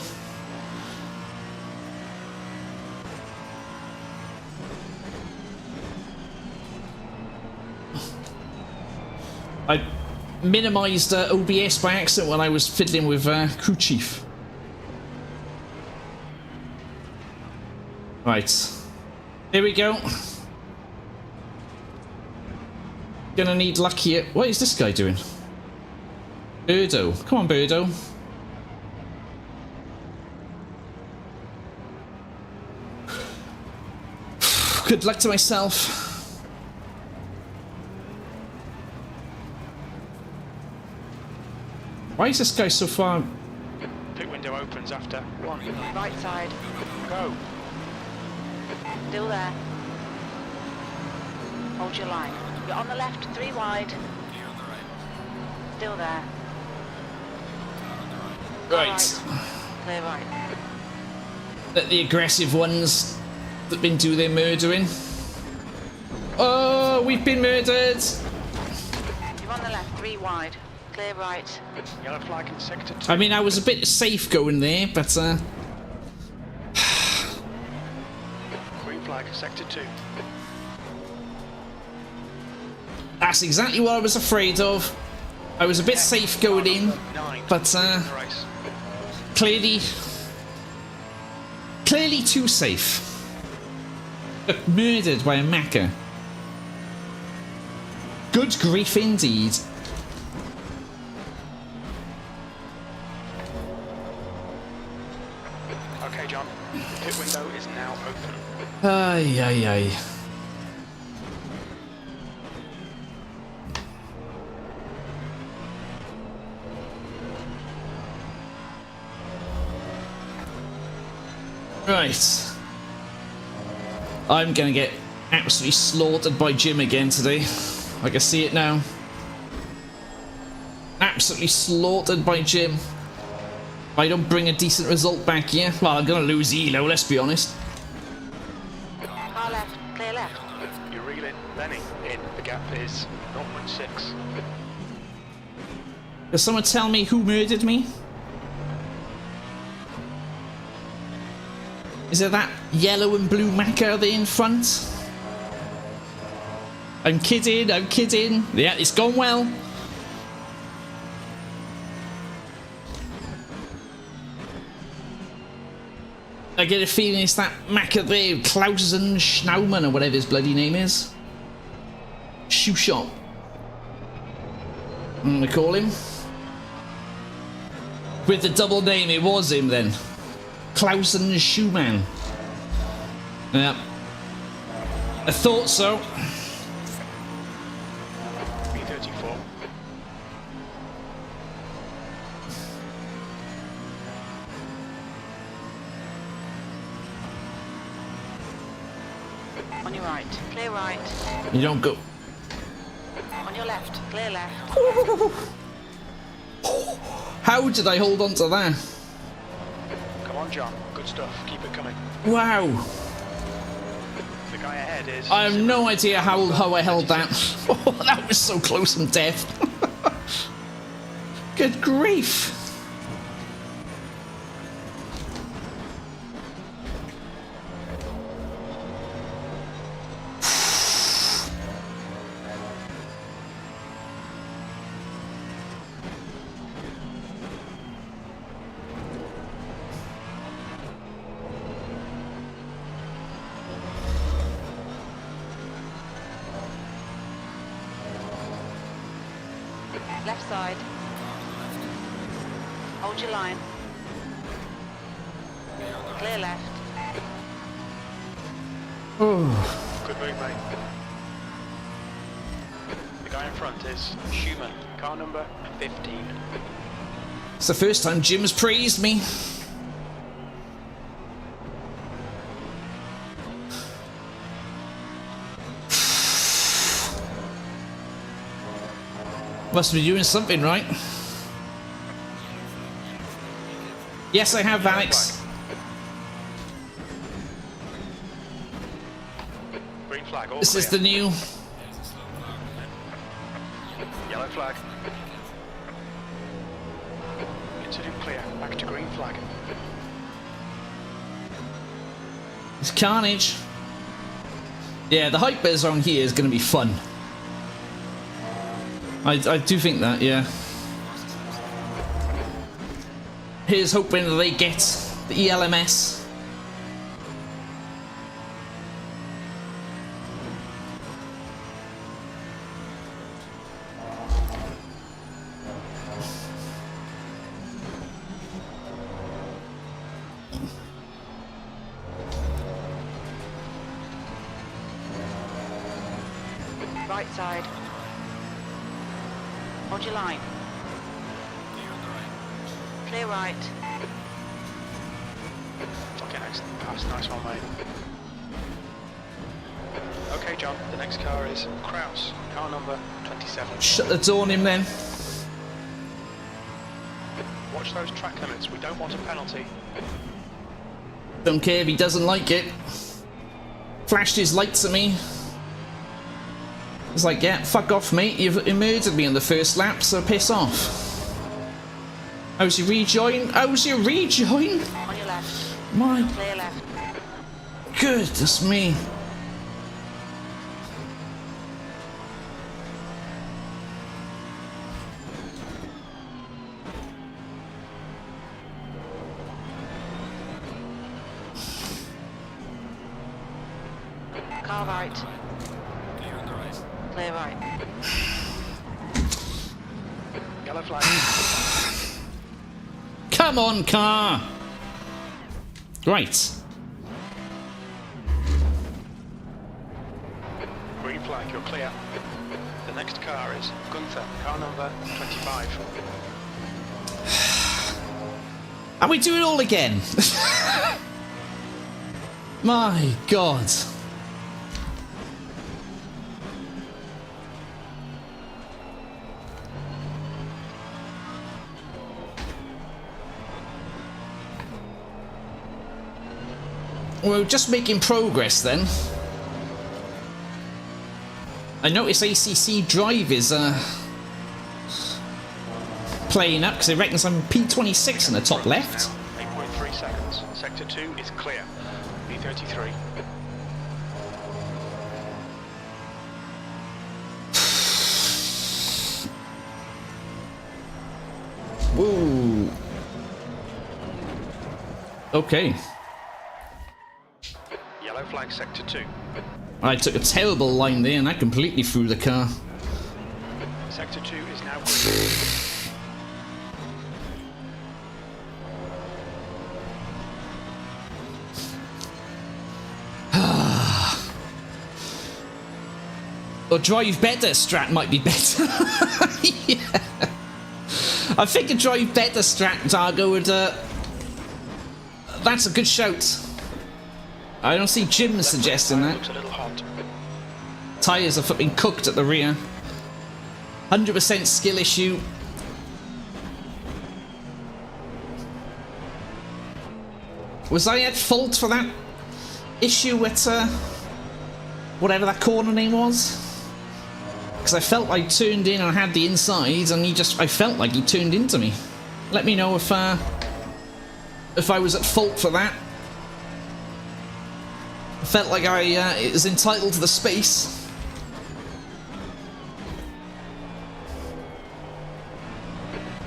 I minimized OBS by accident when I was fiddling with Crew Chief. Right. Here we go. Gonna need luck here. What is this guy doing? Birdo. Come on, Birdo. Good luck to myself. Why is this guy so far? Pit window opens after 1. Right side. Go. Still there. Hold your line. You're on the left, 3 wide. Still there. Right. Clear right. Let the aggressive ones that been do their murdering. Oh, we've been murdered. You're on the left, 3 wide. Clear right. Yellow flag in sector 2. I mean, I was a bit safe going there, but Green flag sector 2. that's exactly what I was afraid of. I was a bit safe going in, but clearly too safe. But murdered by a mecha. Good grief indeed. Okay, John. The pit window is now open. Ay, ay, ay. Right. I'm gonna get absolutely slaughtered by Jim again today. I can see it now. Absolutely slaughtered by Jim. If I don't bring a decent result back here, well, I'm gonna lose Elo, let's be honest. Far left, clear left. You're reeling, Lenny. In. The gap is 0.6. Does someone tell me who murdered me? Is it that yellow and blue mecha there in front? I'm kidding, I'm kidding. Yeah, it's gone well. I get a feeling it's that mecha there, Klausen Schnaumann or whatever his bloody name is. Shoe shop. I'm gonna call him. With the double name, it was him then. Klausen Schumann. Yep. I thought so. B34. On your right, clear right. You don't go. On your left, clear left. How did I hold on to that? Come on, John. Good stuff. Keep it coming. Wow. The guy ahead is... I have no idea how I held that. Oh, that was so close from death. Good grief. Left side. Hold your line. Clear left. Good move, mate. The guy in front is Schumann, car number 15. It's the first time Jim has praised me. Must be doing something right. Yes, I have, Alex. Green flag, all This is the clear. new. Yellow flag. Consider clear. Back to green flag. It's carnage. Yeah, the hyper zone here is going to be fun. I do think that, yeah. Here's hoping that they get the ELMS. Right side. Hold your line. Clear right. Okay, excellent pass. Nice one, mate. Okay, John, the next car is Kraus, car number 27. Shut the door on him then. Watch those track limits. We don't want a penalty. Don't care if he doesn't like it. Flashed his lights at me. It's like, yeah, fuck off, mate. You've murdered me on the first lap, so piss off. How's your rejoin? How's your rejoin? On your left. My Clear left. goodness me. Car right. Clear right. Yellow flag. Come on, car. Right. Green flag, you're clear. The next car is Gunther, car number 25. And we do it all again. My God. We're just making progress then. I notice ACC Drive is playing up because it reckons I'm P26 in the top left. 8.3 seconds. Sector 2 is clear. B33. Woo. Okay. Yellow flag, sector 2. I took a terrible line there and I completely threw the car. Sector 2 is now green. Or drive better strat might be better. Yeah. I think a drive better strat, Dargo, would... that's a good shout. I don't see Jim suggesting that. Tyres are fucking cooked at the rear. 100% skill issue. Was I at fault for that issue at whatever that corner name was? Because I felt I turned in and I had the inside, and I felt like he turned into me. Let me know if I was at fault for that. I felt like I was entitled to the space.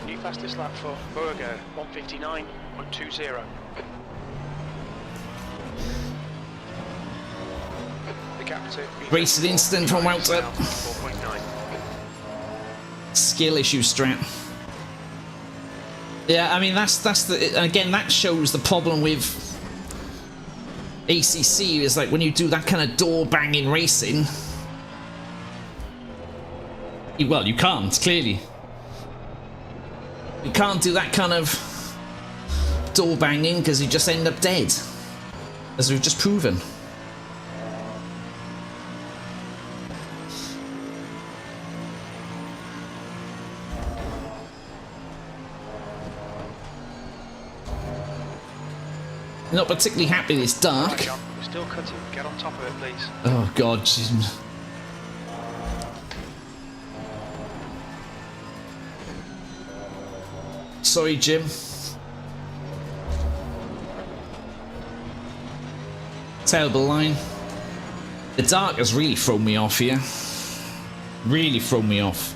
New fastest lap for Burger, 1:59.20. The gap to Racing instant from outside. 4.9. Skill issue strat. Yeah, I mean that's the again that shows the problem with ACC is like when you do that kind of door banging racing. Well, you can't clearly. You can't do that kind of door banging because you just end up dead, as we've just proven. Not particularly happy it's dark. Right, John, we're still cutting. Get on top of it, please. Oh god, Jim. Sorry, Jim. Terrible line. The dark has really thrown me off here. Really thrown me off.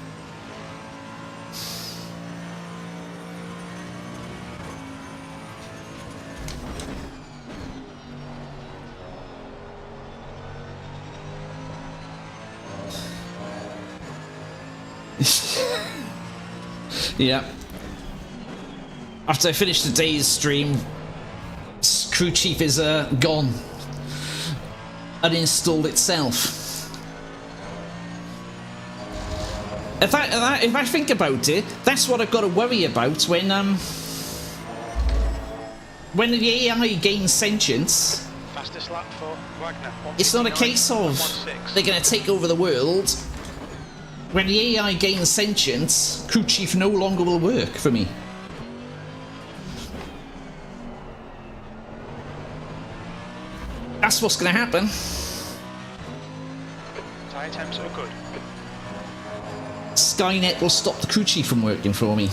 Yeah. After I finish today's stream, crew chief is gone. Uninstalled itself. If I think about it, that's what I've got to worry about when the AI gains sentience. Fastest lap for Wagner. It's not a case of they're going to take over the world. When the AI gains sentience, crew chief no longer will work for me. That's what's going to happen. Tyre temps are good. Skynet will stop the crew chief from working for me.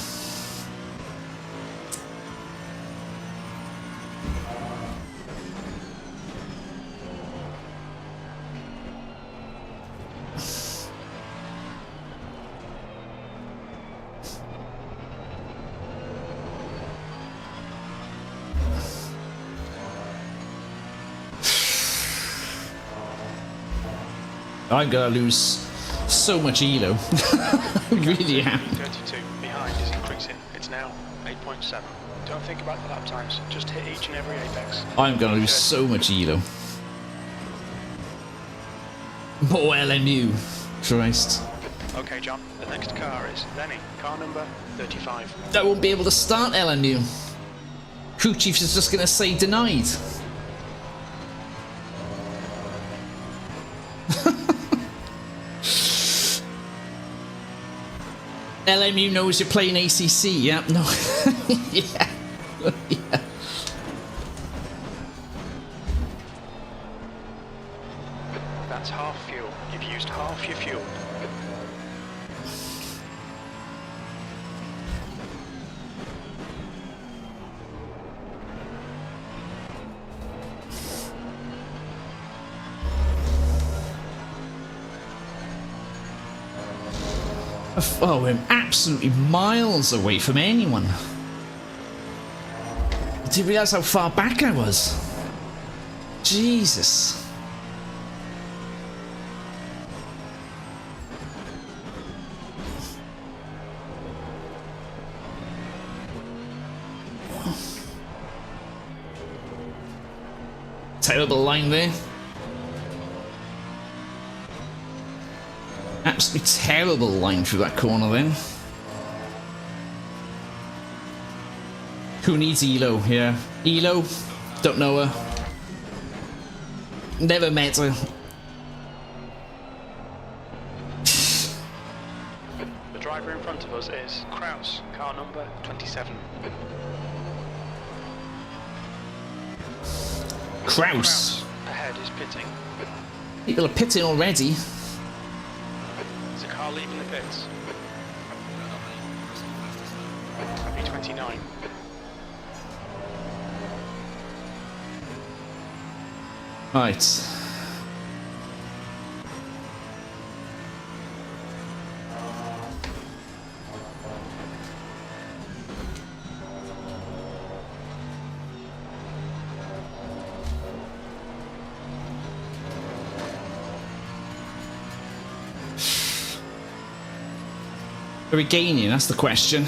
I'm gonna lose so much elo. I really am. 32 behind is increasing. It's now 8.7. Don't think about the lap times. Just hit each and every apex. I'm gonna lose so much elo. More LMU. Christ. Okay, John. The next car is Lenny. Car number 35. I won't be able to start LMU. Crew chief is just gonna say denied. LMU knows you're playing ACC, yeah? No. Yeah. Yeah. That's half fuel. You've used half your fuel. Oh, I'm absolutely miles away from anyone. I didn't realise how far back I was. Jesus. Terrible line there. absolutely terrible line through that corner then. Who needs Elo? Yeah. Elo? Don't know her. Never met her. The driver in front of us is Kraus, car number 27. Kraus. Ahead is pitting. People are pitting already. There's a car leaving the pits. B29. Right. Are we gaining? That's the question.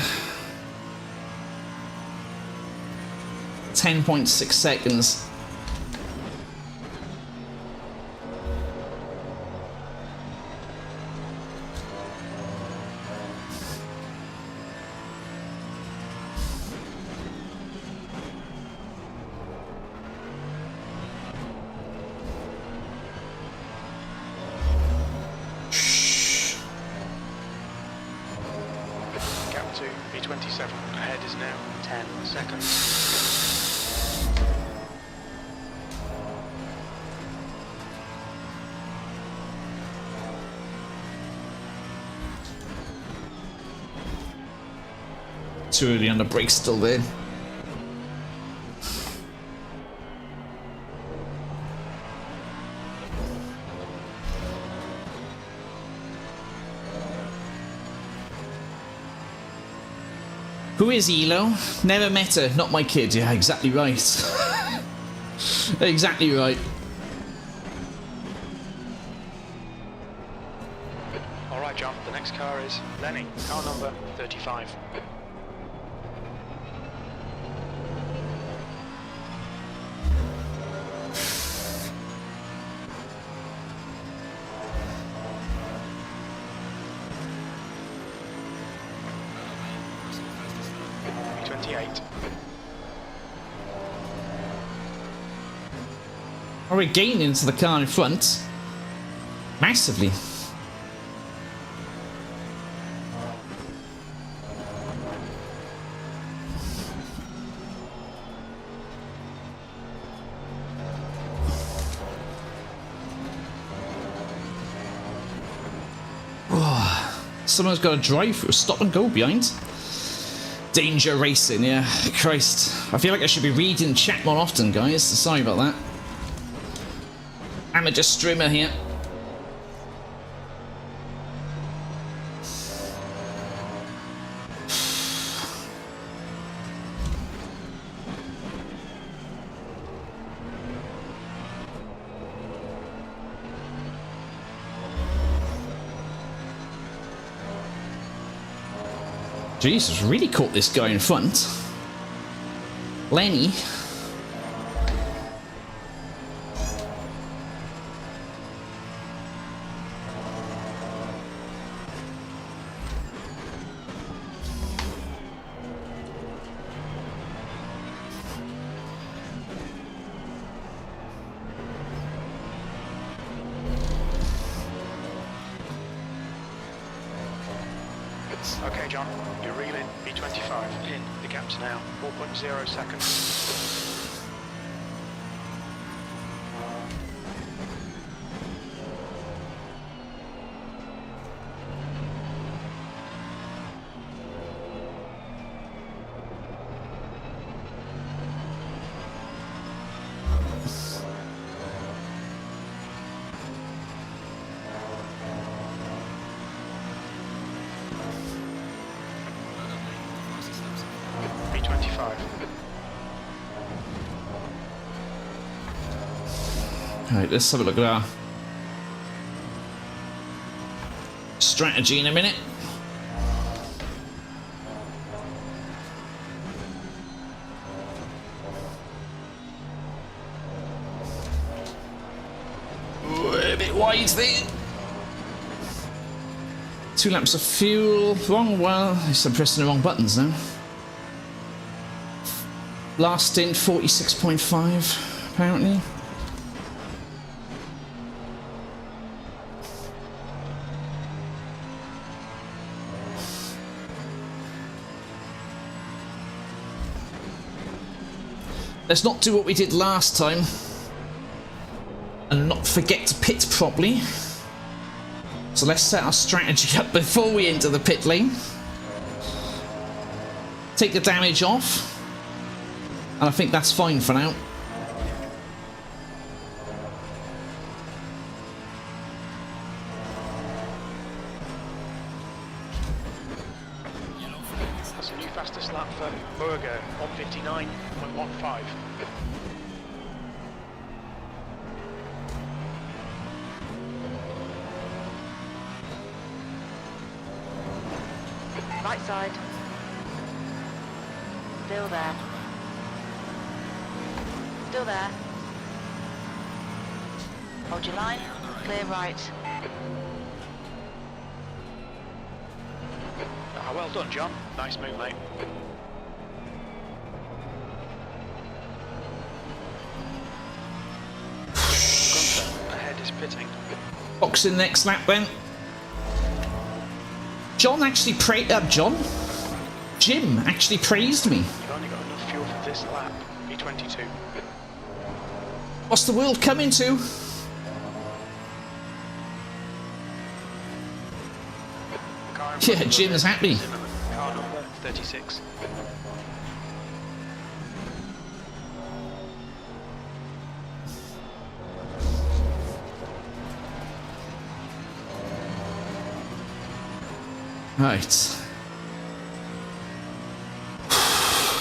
10.6 seconds. Gap to B27. Ahead is now 10 seconds. Too early on the brakes still there. Who is Elo? Never met her, not my kid. Yeah, exactly right. Exactly right. Alright, John, the next car is Lenny, car number 35. B28. Are we gaining into the car in front? Massively. Someone's got to drive through, stop and go behind. Danger racing, yeah. Christ. I feel like I should be reading chat more often, guys. Sorry about that. Amateur streamer here. Jesus, really caught this guy in front. Lenny. Okay, John, you're reeling B25 in. The gap's now 4.0 seconds. Alright, let's have a look at our strategy in a minute. Ooh, a bit wide there. 2 laps of fuel. Wrong, well, I'm pressing the wrong buttons now. Last stint, 46.5, apparently. Let's not do what we did last time. And not forget to pit properly. So let's set our strategy up before we enter the pit lane. Take the damage off. And I think that's fine for now. That's a new fastest lap for Burger, 1:59.15. Right side. Still there. Still there. Hold your line. Clear right. Ah, well done, John. Nice move, mate. Gunther, ahead is pitting. Boxing next lap then. John actually Jim actually praised me. You've only got enough fuel for this lap. B22. What's the world coming to? Yeah, Jim's happy. Car number 36. Right.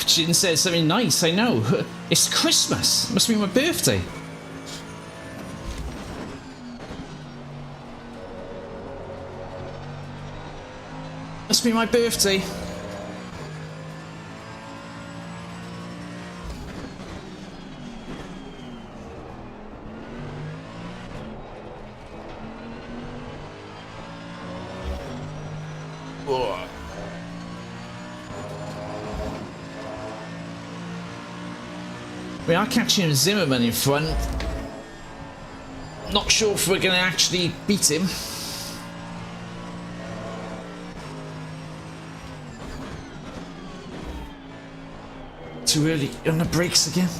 Jin says something nice, I know. It's Christmas. Must be my birthday. Must be my birthday. We are catching Zimmerman in front. Not sure if we're going to actually beat him. Too early on the brakes again.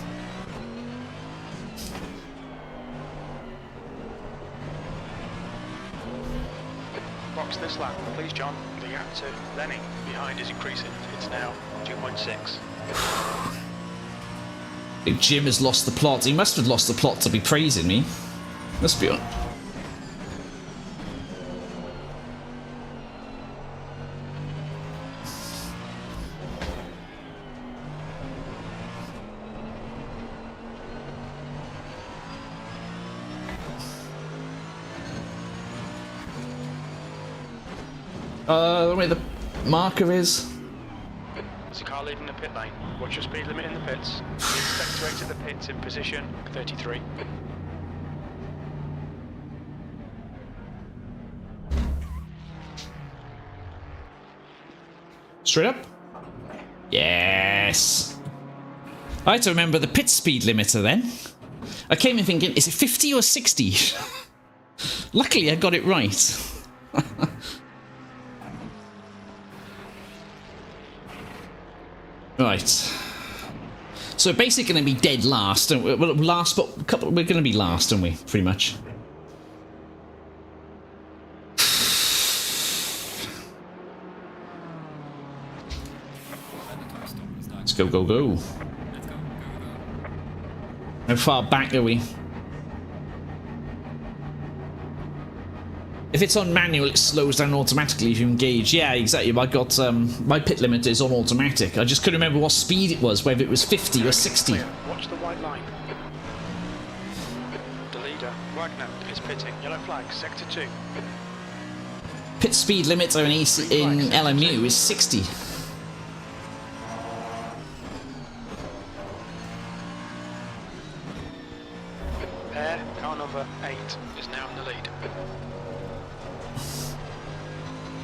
Box this lap, please, John. The gap to Lenny behind is increasing. It's now 2.6. I think Jim has lost the plot. He must have lost the plot to be praising me. Must be on. Where the marker is. There's a car leaving the pit lane. Watch your speed limit in the pits. Expect to exit the pits in position 33. Straight up. Yes. I had to remember the pit speed limiter then. I came in thinking, is it 50 or 60? Luckily I got it right. Right. So basically going to be dead last. Well, last, but we're going to be last, aren't we? Pretty much. Let's go, go, go. How far back are we? If it's on manual, it slows down automatically if you engage. Yeah, exactly. I got my pit limiter is on automatic. I just couldn't remember what speed it was, whether it was 50 or 60. Watch the white line. The leader, Wagner, is pitting. Yellow flag, sector 2. Pit speed limiter in LMU is 60. Car number 8 is now in the lead.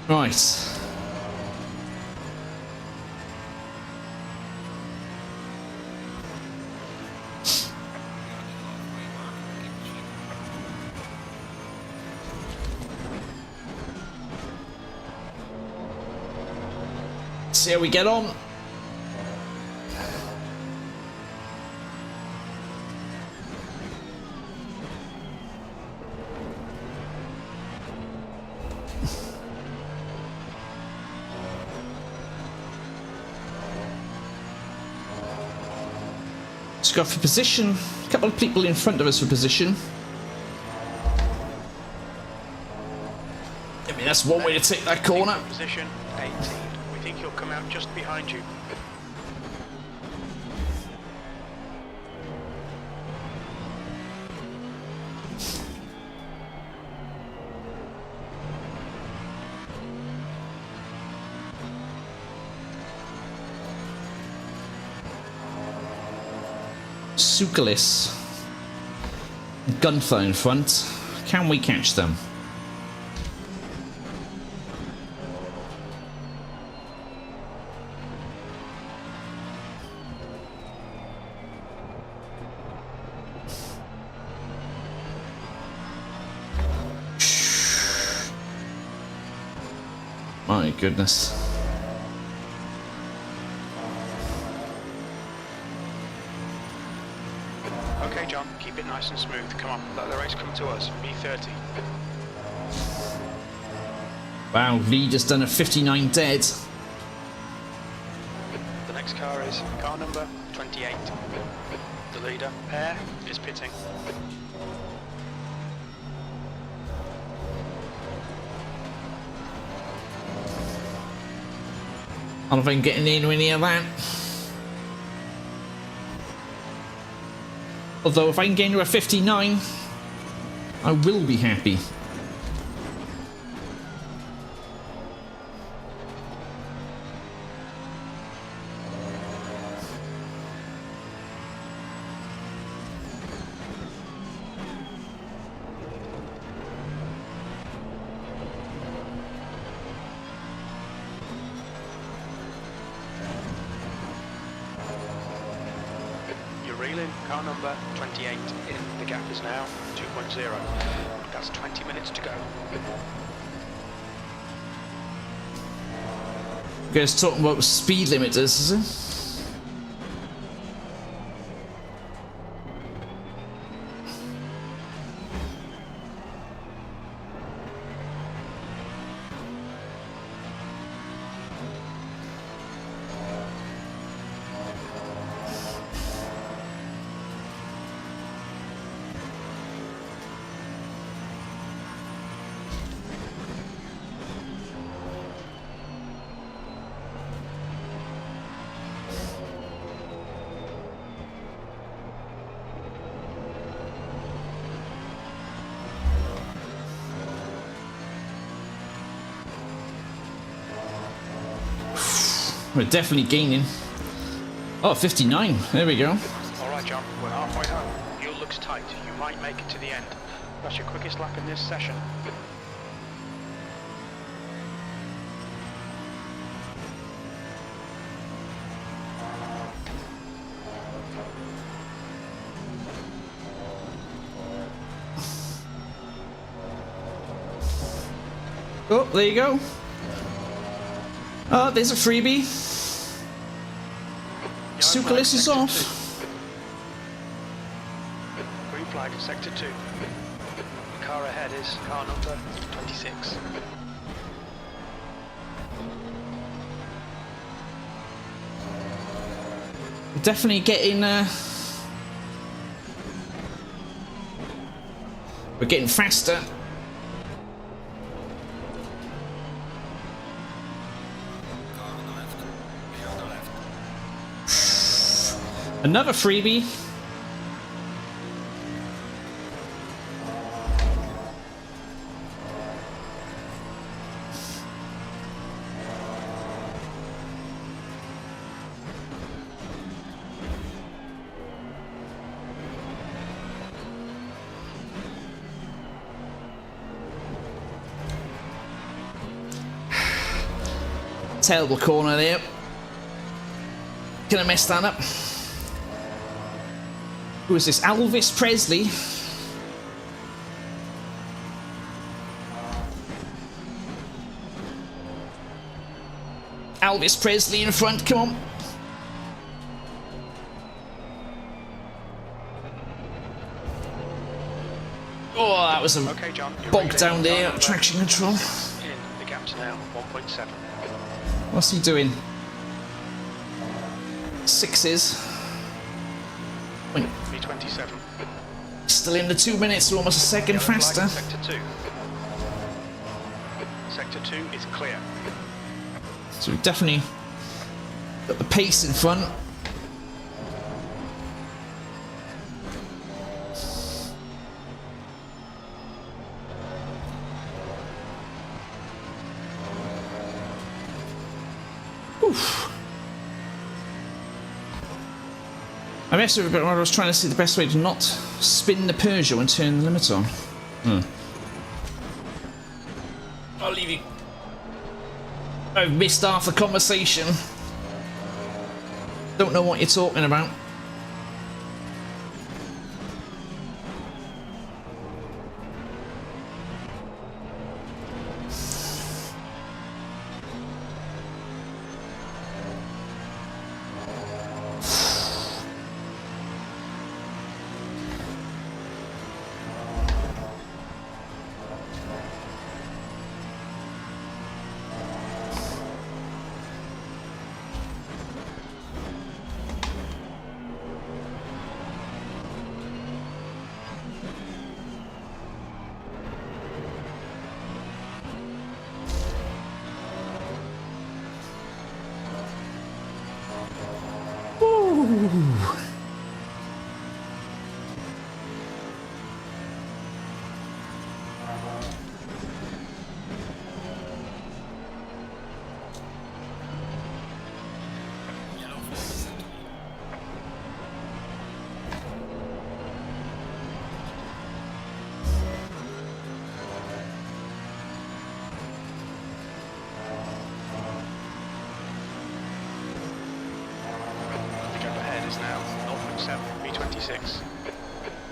Right. See how we get on. Let's go for position. A couple of people in front of us for position. I mean, that's one way to take that corner. Position 18. We think he'll come out just behind you. Sukalis. Gunfire in front. Can we catch them? My goodness. Okay, John, keep it nice and smooth. Come on, let the race come to us. B30. Wow, Lee just done a 59 dead. The next car is car number 28. The leader, Air, is pitting. I don't know if I'm getting anywhere near that. Although if I can get into a 59, I will be happy. Car number 28 in. The gap is now 2.0. That's 20 minutes to go. You guys talking about speed limiters, is it? We're definitely gaining. Oh, 59. There we go. All right, John. We're halfway home. Fuel looks tight. You might make it to the end. That's your quickest lap in this session. Oh, there you go. Oh, there's a freebie. Sukalis is off. Green flag, sector 2. The car ahead is car number 26. Definitely getting. We're getting faster. Another freebie. Terrible corner there. Gonna mess that up. Who is this? Elvis Presley. Elvis Presley in front, come on. Oh, that was a bog down there, traction control. The gap's now 1.7. What's he doing? Sixes. Wait. 327. Still in the 2 minutes, so almost a second faster. Sector 2. Sector 2 is clear. So we've definitely got the pace in front. Oof. I was trying to see the best way to not spin the Peugeot and turn the limit on. I'll leave you. I've missed half the conversation. Don't know what you're talking about.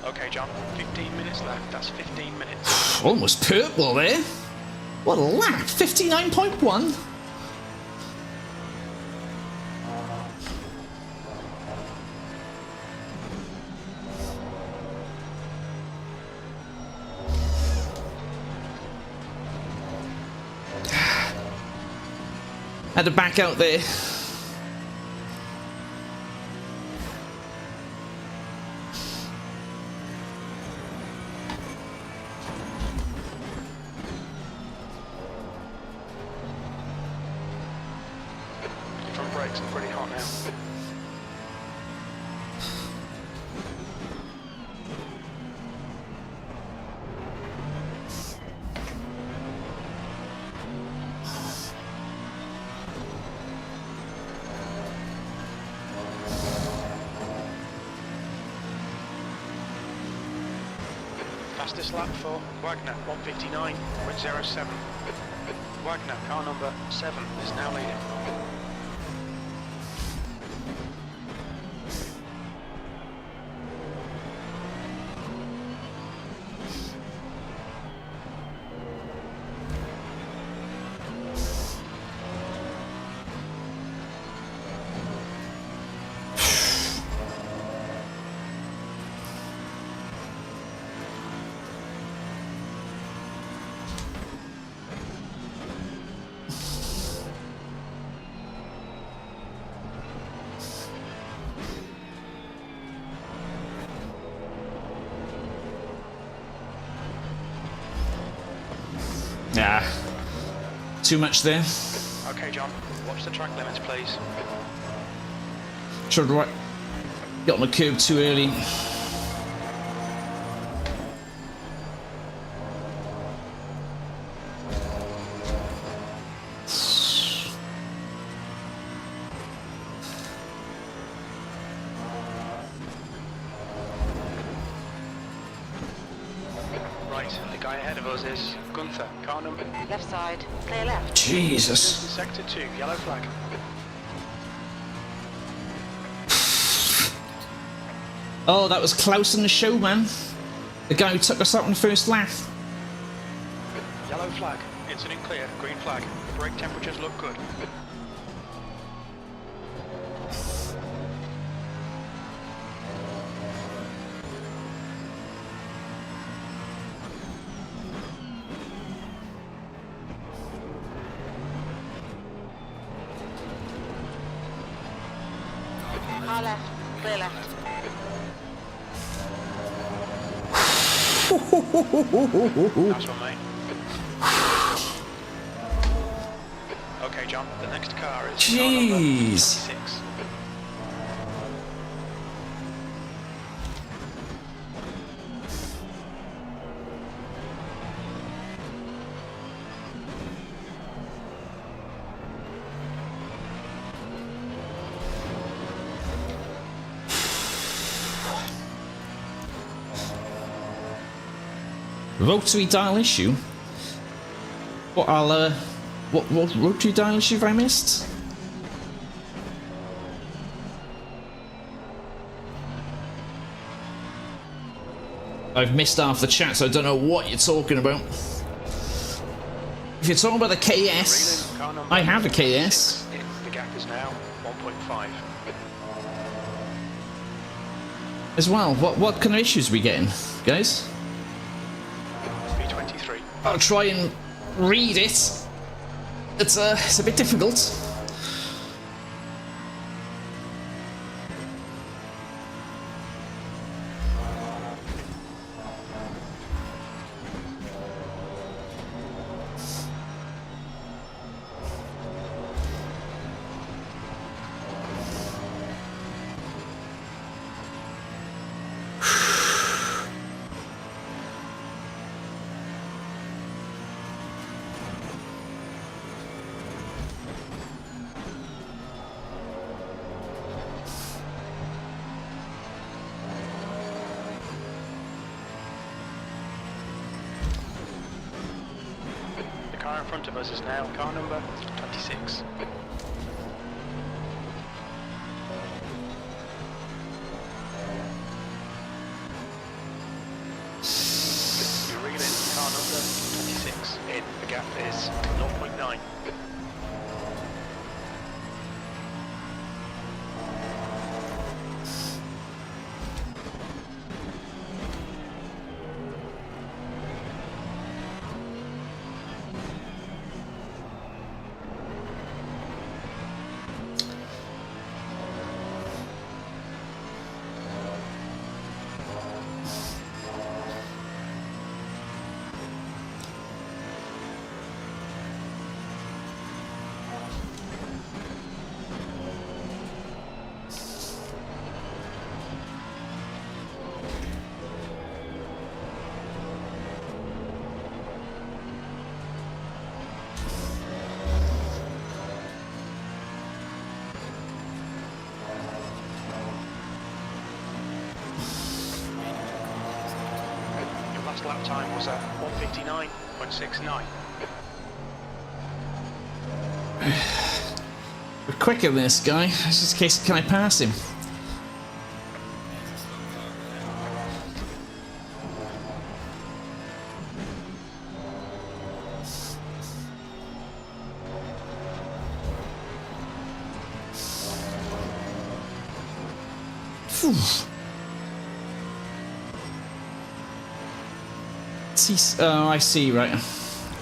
Okay, John, 15 minutes left. That's 15 minutes. Almost purple there. What a lap. 59.1. Had to back out there. Fastest lap for Wagner, 1:59.07. Wagner, car number 7, is now leading. Nah. Too much there. Okay, John, watch the track limits, please. Tried to get on the curb too early. right. The guy ahead of us is Gunther. Car number. Left side. Clear left. Jesus. Sector 2. Yellow flag. Oh, that was Klaus in the show, man. The guy who took us out on the first lap. Yellow flag. Incident clear. Green flag. Brake temperatures look good. Car left. Clear left. Nice one, mate. Okay, John, the next car is Jeez. 26. Rotary dial issue? What what rotary dial issue have I missed? I've missed half the chat, so I don't know what you're talking about. If you're talking about the KS, I have a KS. The gap is now 1.5. As well. What kind of issues are we getting, guys? B23. I'll try and read it. It's a bit difficult. The car in front of us is now car number 26. You're reeling car number 26 in. The gap is 0.9. Last lap time was at 1:59.69. We're quicker than this guy. It's just a case, can I pass him? Phew. Oh, I see, right.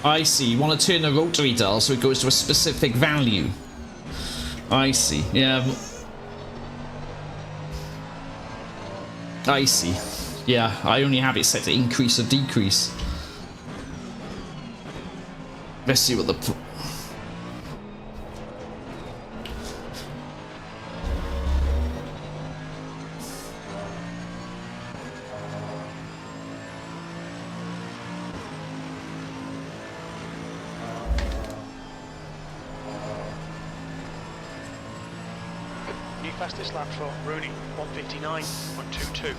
I see. You want to turn the rotary dial so it goes to a specific value. I see. Yeah. I see. Yeah, I only have it set to increase or decrease. Let's see what the... Fastest lap for Rooney, 1:59.22.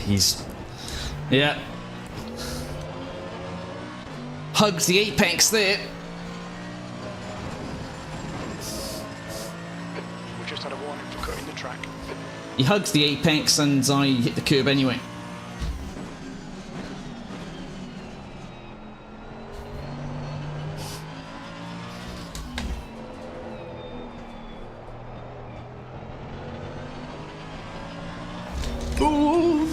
he's... Yeah. Hugs the apex there. We just had a warning for cutting the track. He hugs the apex and I hit the curb anyway. Ooh.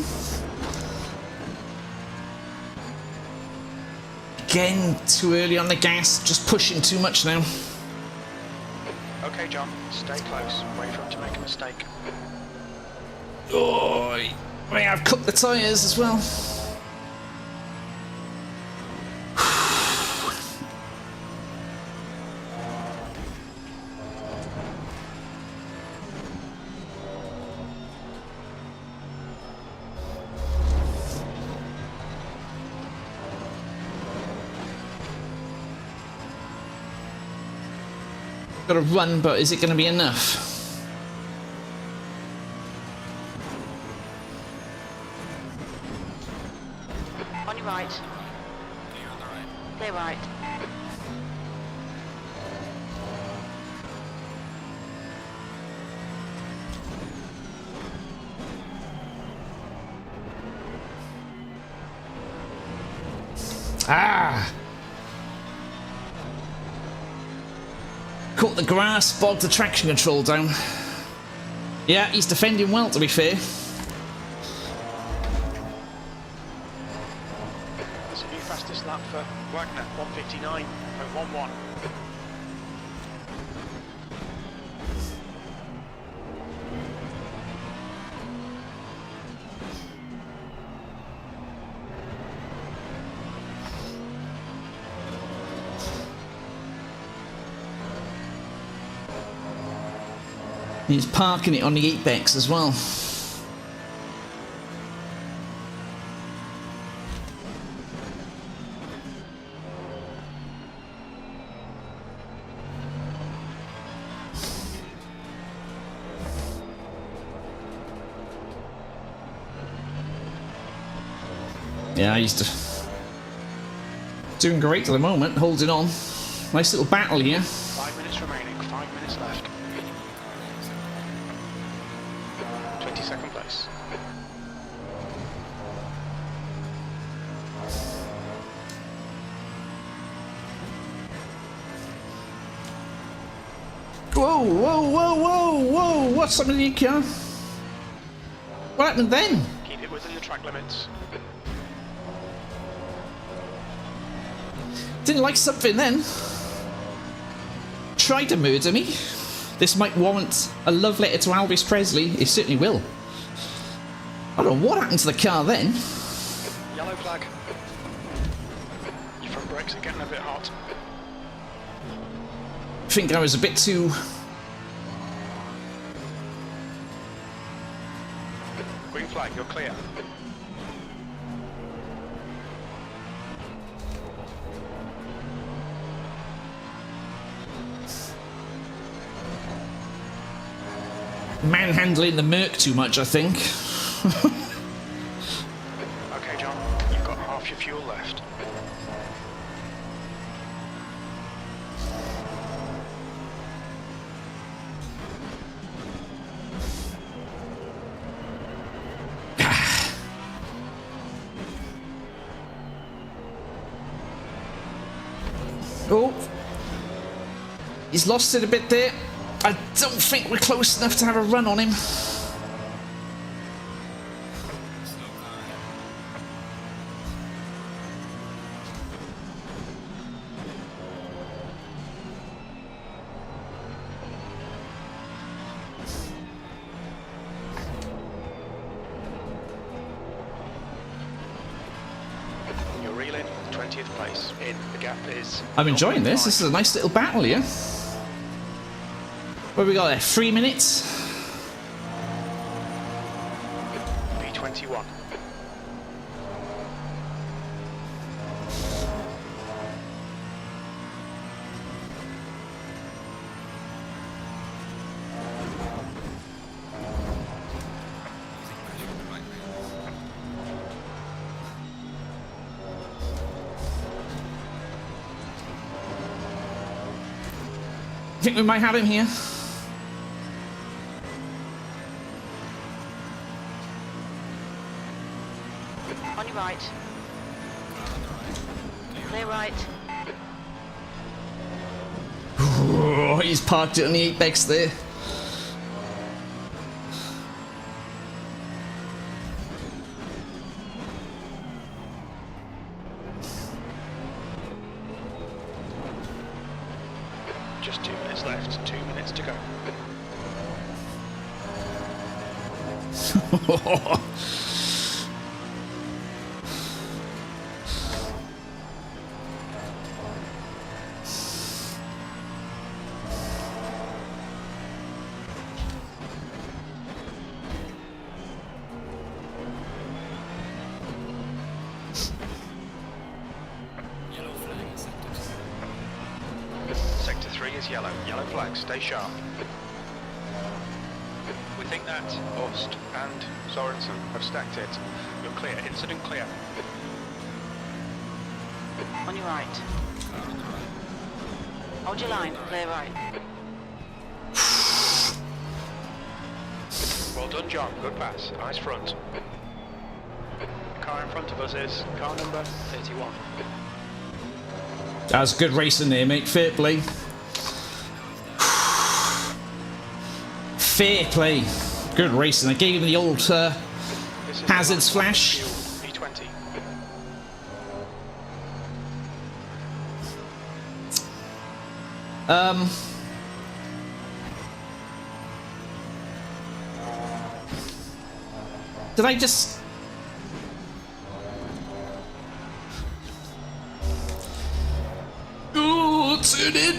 Again, too early on the gas, just pushing too much now. Okay, John, stay close. Wait for him to make a mistake. Oh, I've cooked the tyres as well. Got to run, but is it going to be enough? On your right. Clear right. Ah! Caught the grass, bogged the traction control down. Yeah, he's defending well, to be fair. That's a new fastest lap for Wagner, 1:59.11. He's parking it on the apex as well. Yeah, he's doing great at the moment, holding on. Nice little battle here. 5 minutes remaining, 5 minutes left. 22nd place. Whoa, whoa, whoa, whoa, whoa! What's happened to your car? What happened then? Keep it within the track limits. Didn't like something then. Tried to murder me. This might warrant a love letter to Elvis Presley. It certainly will. I don't know what happened to the car then. Yellow flag. Your front brakes are getting a bit hot. I think I was a bit too... Green flag, you're clear. manhandling the Merc too much, I think. Okay, John, you've got half your fuel left. Oh, he's lost it a bit there. I don't think we're close enough to have a run on him. You're reeling 20th place in. The gap is... I'm enjoying this. This is a nice little battle here. What have we got there? 3 minutes? P21. I think we might have him here. On your right. Clear right. Oh, he's parked it on the apex there. Just 2 minutes left, 2 minutes to go. Sector 3 is yellow. Yellow flag, stay sharp. We think that Ost and Sorensen have stacked it. You're clear. Incident clear. On your right. Hold your line. Clear right. Well done, John. Good pass. Eyes front. The car in front of us is car number 31. That was good racing there, mate. Fair play. Fair play. Good racing. I gave him the old hazards flash. B20. Did I just... Ooh, turn it!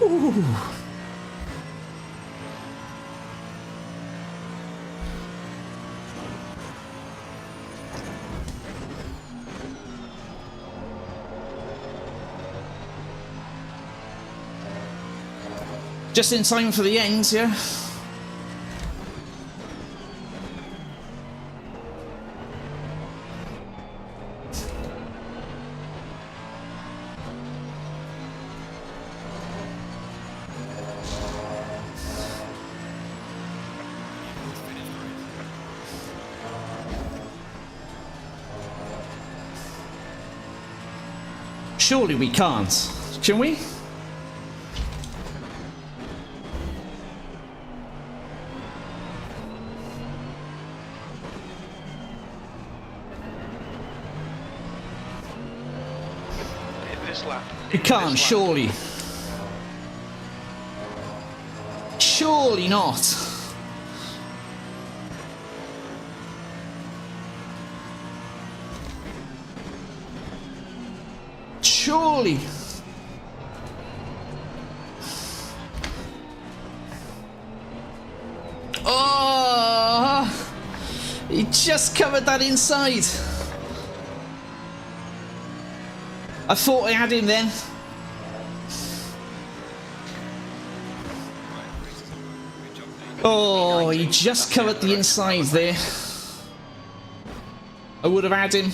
Ooh. Just in time for the end, yeah? Surely we can't, can we? We can't, surely. Surely not. Surely. Oh, he just covered that inside. I thought I had him then. Oh, he just covered the inside there. I would have had him.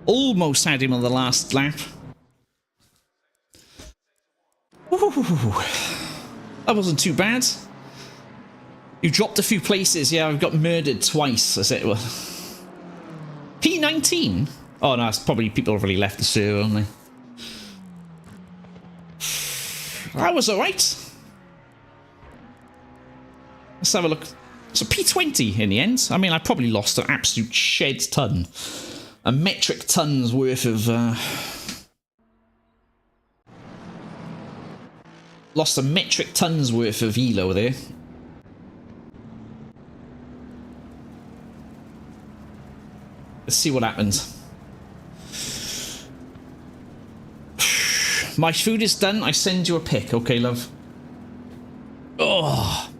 Almost had him on the last lap. Ooh, that wasn't too bad. You dropped a few places. Yeah, I've got murdered twice, as it were. P19? Oh no, it's probably people have already left the server, haven't they? That was alright. Let's have a look. So P20 in the end. I mean, I probably lost an absolute shed ton. A metric ton's worth of... lost a metric ton's worth of elo there. Let's see what happens. My food is done. I send you a pic. Okay, love. Oh.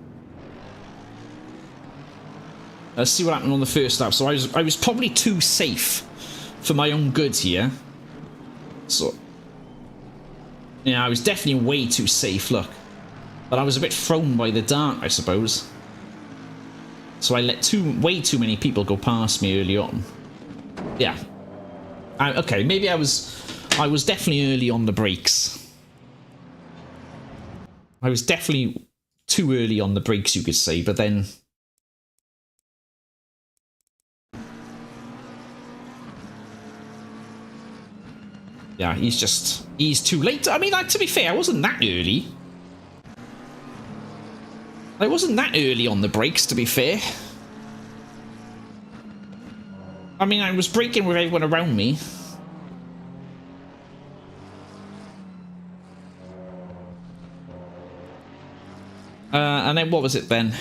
Let's see what happened on the first lap. So I was probably too safe for my own good here. So yeah, I was definitely way too safe. Look, but I was a bit thrown by the dark, I suppose. So I let way too many people go past me early on. Yeah. Okay, maybe I was definitely early on the brakes. I was definitely too early on the brakes, you could say, but then... Yeah, he's too late. I mean, to be fair, I wasn't that early. I wasn't that early on the brakes, to be fair. I mean, I was braking with everyone around me. And then what was it then?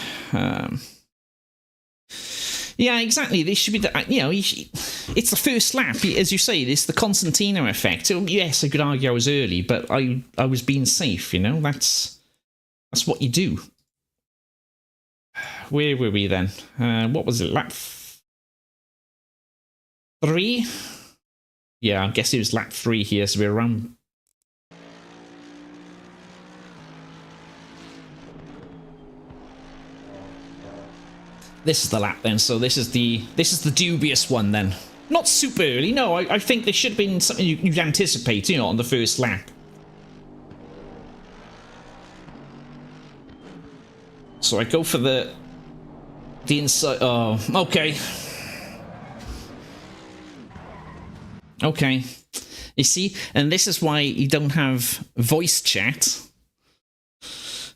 Yeah, exactly. This should be the, you know, it's the first lap, as you say. It's the Constantino effect. Yes, I could argue I was early, but I was being safe. You know, that's what you do. Where were we then? What was it? Lap 3? Yeah, I guess it was lap 3 here. So we're around. This is the lap then, so this is the dubious one then. Not super early, no, I think there should have been something you'd anticipate, you know, on the first lap. So I go for the inside, oh, okay. Okay. You see, and this is why you don't have voice chat.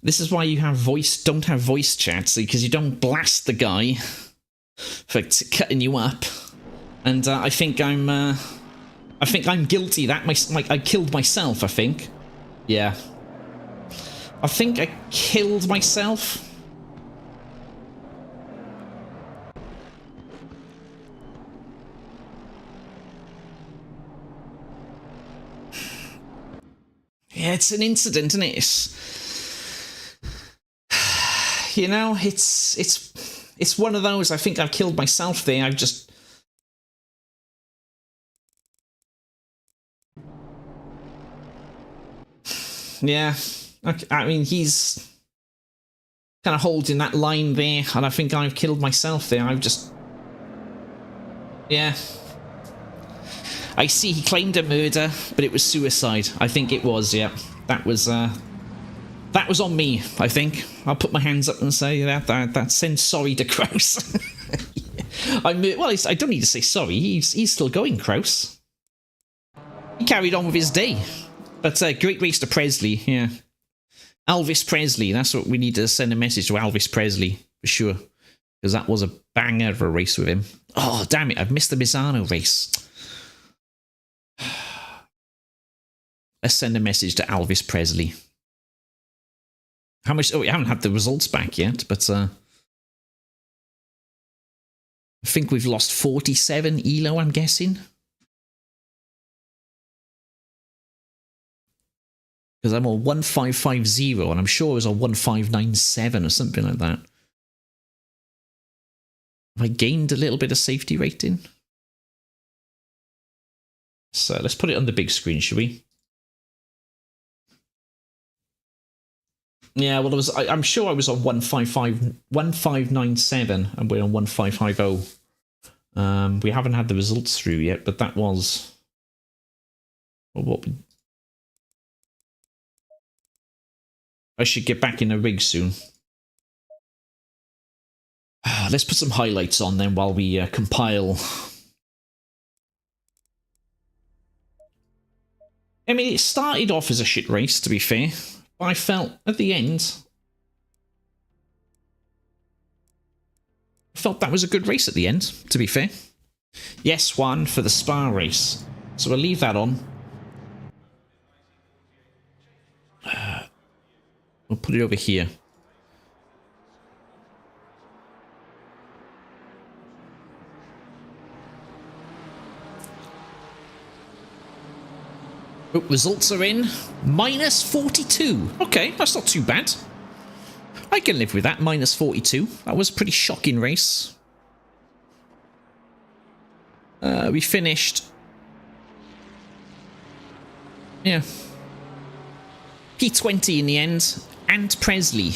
This is why you don't have voice chats, because you don't blast the guy for cutting you up. And I think I'm guilty. I killed myself. I think, yeah. I think I killed myself. Yeah, it's an incident, isn't it? You know, it's one of those. I think I've killed myself there. I've just... Yeah. Okay, I mean, he's kind of holding that line there, and I think I've killed myself there. I've just... Yeah. I see he claimed a murder, but it was suicide. I think it was, yeah. That was on me, I think. I'll put my hands up and say that sends sorry to Kraus. Well, I don't need to say sorry. He's still going, Kraus. He carried on with his day. But great race to Presley, yeah. Elvis Presley, that's what we need to send a message to Elvis Presley, for sure. Because that was a banger of a race with him. Oh, damn it, I've missed the Misano race. Let's send a message to Elvis Presley. How much? Oh, we haven't had the results back yet, but I think we've lost 47 ELO, I'm guessing. Because I'm on 1550, and I'm sure it was on 1597 or something like that. Have I gained a little bit of safety rating? So let's put it on the big screen, shall we? Yeah, well, I'm sure I was on 1597, and we're on 1550. We haven't had the results through yet, but that was... Well, I should get back in a rig soon. Let's put some highlights on then while we compile. I mean, it started off as a shit race, to be fair. But I felt at the end... I felt that was a good race at the end, to be fair. Yes, one for the Spa race. So we'll leave that on. We'll put it over here. Oh, results are in. Minus 42. Okay, that's not too bad. I can live with that, minus 42. That was a pretty shocking race. We finished... Yeah. P20 in the end. And Presley.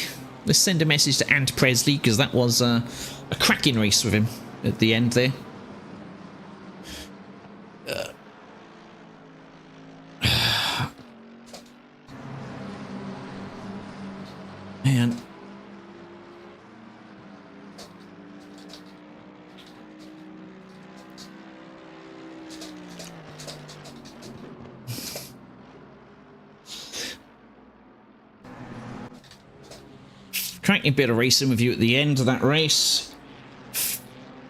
let's send a message to Ant Presley, because that was a cracking race with him at the end there. Man. Cracking bit of racing with you at the end of that race.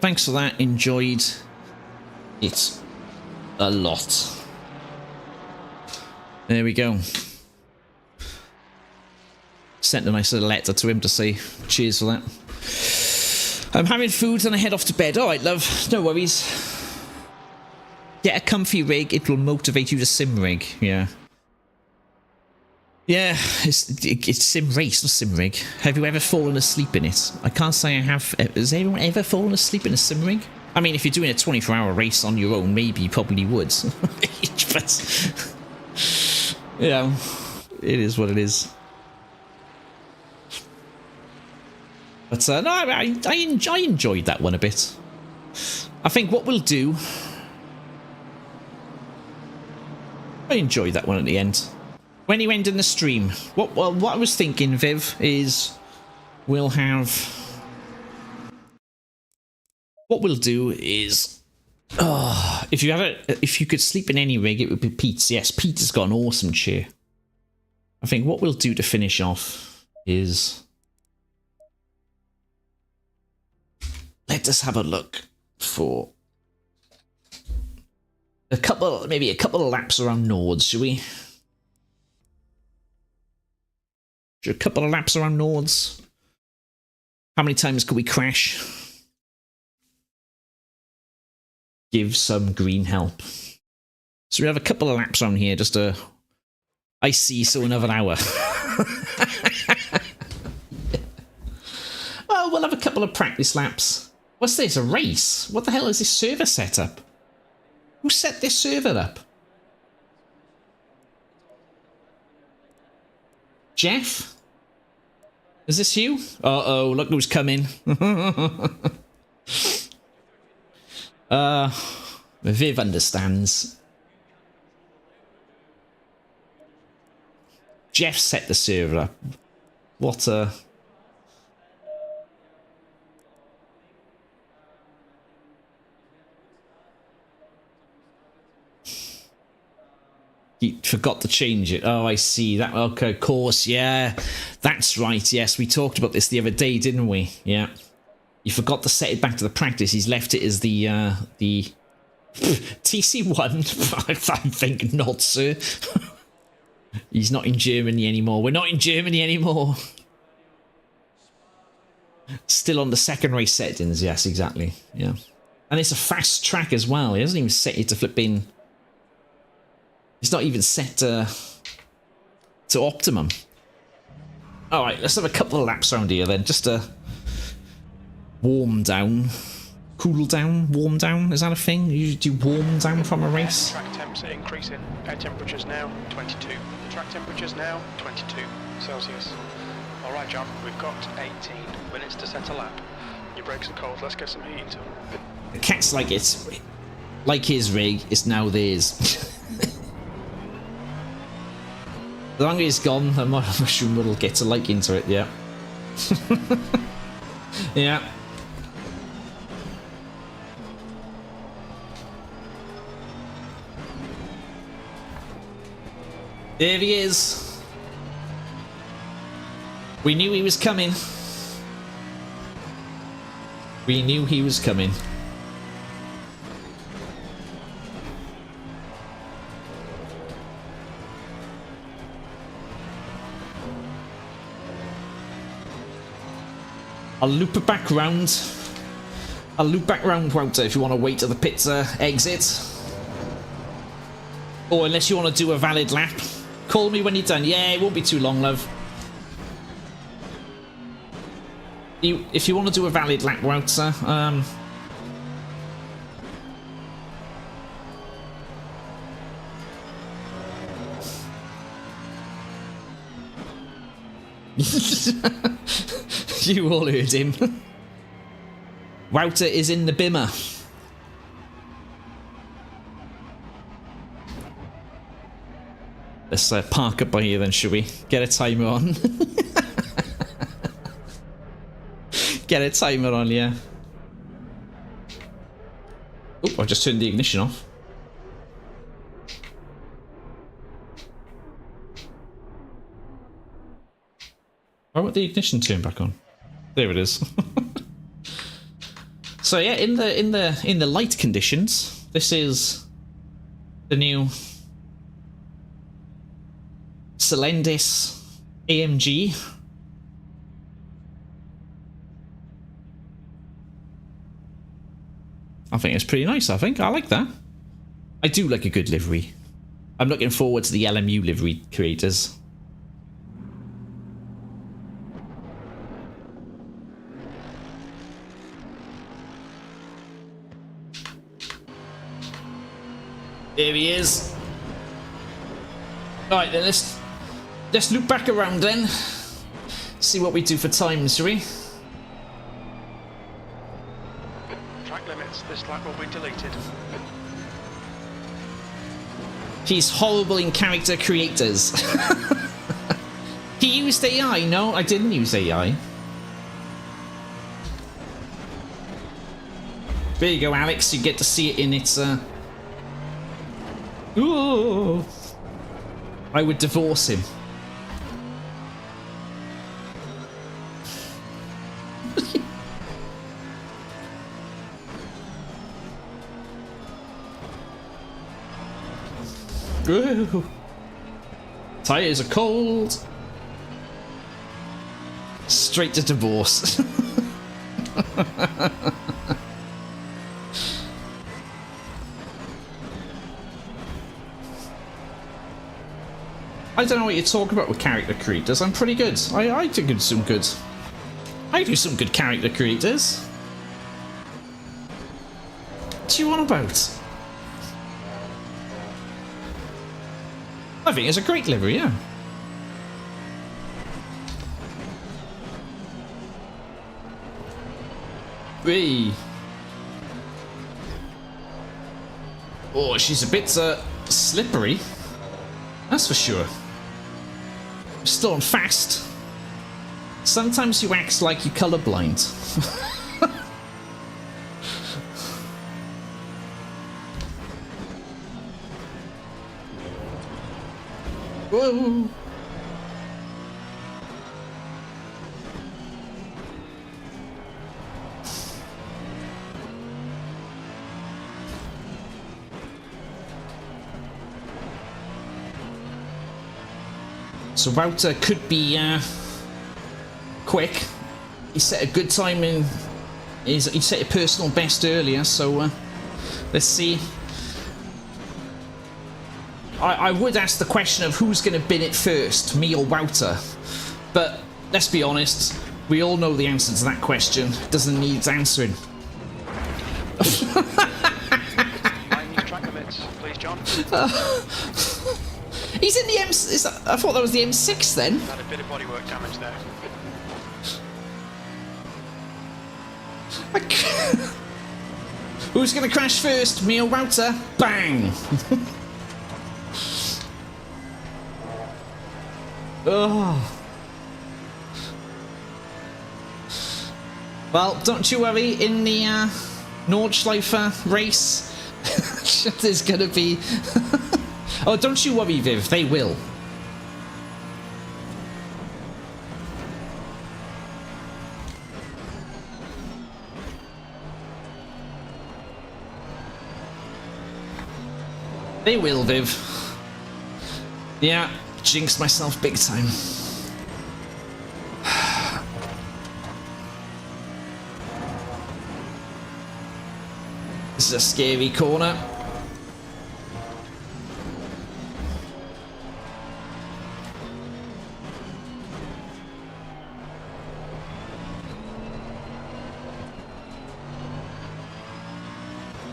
Thanks for that. Enjoyed it a lot. There we go. Sent a nice little letter to him to say cheers for that. I'm having food and I head off to bed. Alright, love. No worries. Get a comfy rig. It will motivate you to sim rig. Yeah. Yeah, it's sim race, not sim rig. Have you ever fallen asleep in it? I can't say I have. Has anyone ever fallen asleep in a sim rig? I mean, if you're doing a 24-hour race on your own, maybe you probably would. But, yeah, it is what it is. But no, I enjoyed that one a bit. I think what we'll do... I enjoyed that one at the end. When you end in the stream, what I was thinking, Viv, is we'll have... What we'll do is... if you could sleep in any rig, it would be Pete's. Yes, Pete's got an awesome chair. I think what we'll do to finish off is... Let us have a look for... maybe a couple of laps around Nords, shall we? A couple of laps around Nords. How many times could we crash? Give some green help. So we have a couple of laps around here, just a... I see, so another hour. Well, we'll have a couple of practice laps. What's this, a race? What the hell is this server set up? Who set this server up? Jeff? Is this you? Uh-oh, look who's coming. Viv understands. Jeff set the server up. What a... He forgot to change it. Oh, I see. That, okay, of course, yeah. That's right, yes. We talked about this the other day, didn't we? Yeah. He forgot to set it back to the practice. He's left it as the TC1. I think not, sir. He's not in Germany anymore. We're not in Germany anymore. Still on the second race settings. Yes, exactly. Yeah. And it's a fast track as well. He hasn't even set it to flip in. It's not even set to optimum. Alright, let's have a couple of laps around here then. Just to warm down. Cool down? Warm down? Is that a thing? You do warm down from a race? Track temps are increasing. Air temperatures now 22. Track temperatures now 22 Celsius. Alright, John, we've got 18 minutes to set a lap. Your brakes are cold, let's get some heat into them. The cat's like it's... Like his rig, it's now theirs. The longer it's gone, the more mushroom will get to like into it, yeah. Yeah. There he is. We knew he was coming. We knew he was coming. I'll loop it back round. I'll loop back round, Walter, if you want to wait till the pits exit. Or unless you want to do a valid lap. Call me when you're done. Yeah, it won't be too long, love. If you want to do a valid lap, Walter, You all heard him. Wouter is in the bimmer. Let's park up by here then, shall we? Get a timer on. Get a timer on, yeah. Oh, I just turned the ignition off. Why won't the ignition turn back on? There it is. So yeah, in the light conditions, this is the new Celendis AMG. I think it's pretty nice, I think. I like that. I do like a good livery. I'm looking forward to the LMU livery creators. There he is. Alright then, let's loop back around then. See what we do for time, shall we? Track limits, this lap will be deleted. He's horrible in character creators. He used AI. No, I didn't use AI. There you go, Alex. You get to see it in its Ooh. I would divorce him. Ooh. Tires are cold. Straight to divorce. I don't know what you're talking about with character creators. I'm pretty good. I do some good. I do some good character creators. What are you on about? I think it's a great livery, yeah. Whee. Oh, she's a bit slippery. That's for sure. Still on fast. Sometimes you act like you're colourblind. Whoa. So Wouter could be quick. He set a good time in. He set a personal best earlier, so let's see. I would ask the question of who's going to bin it first, me or Wouter. But let's be honest, we all know the answer to that question. Doesn't need answering. Track limits, please, John. He's in the M. I thought that was the M6 then. Had a bit of bodywork damage there. Who's going to crash first, me or Wouter? Bang! Oh. Well, don't you worry. In the Nordschleifer race, there's going to be. Oh, don't you worry, Viv. They will. They will, Viv. Yeah, jinxed myself big time. This is a scary corner.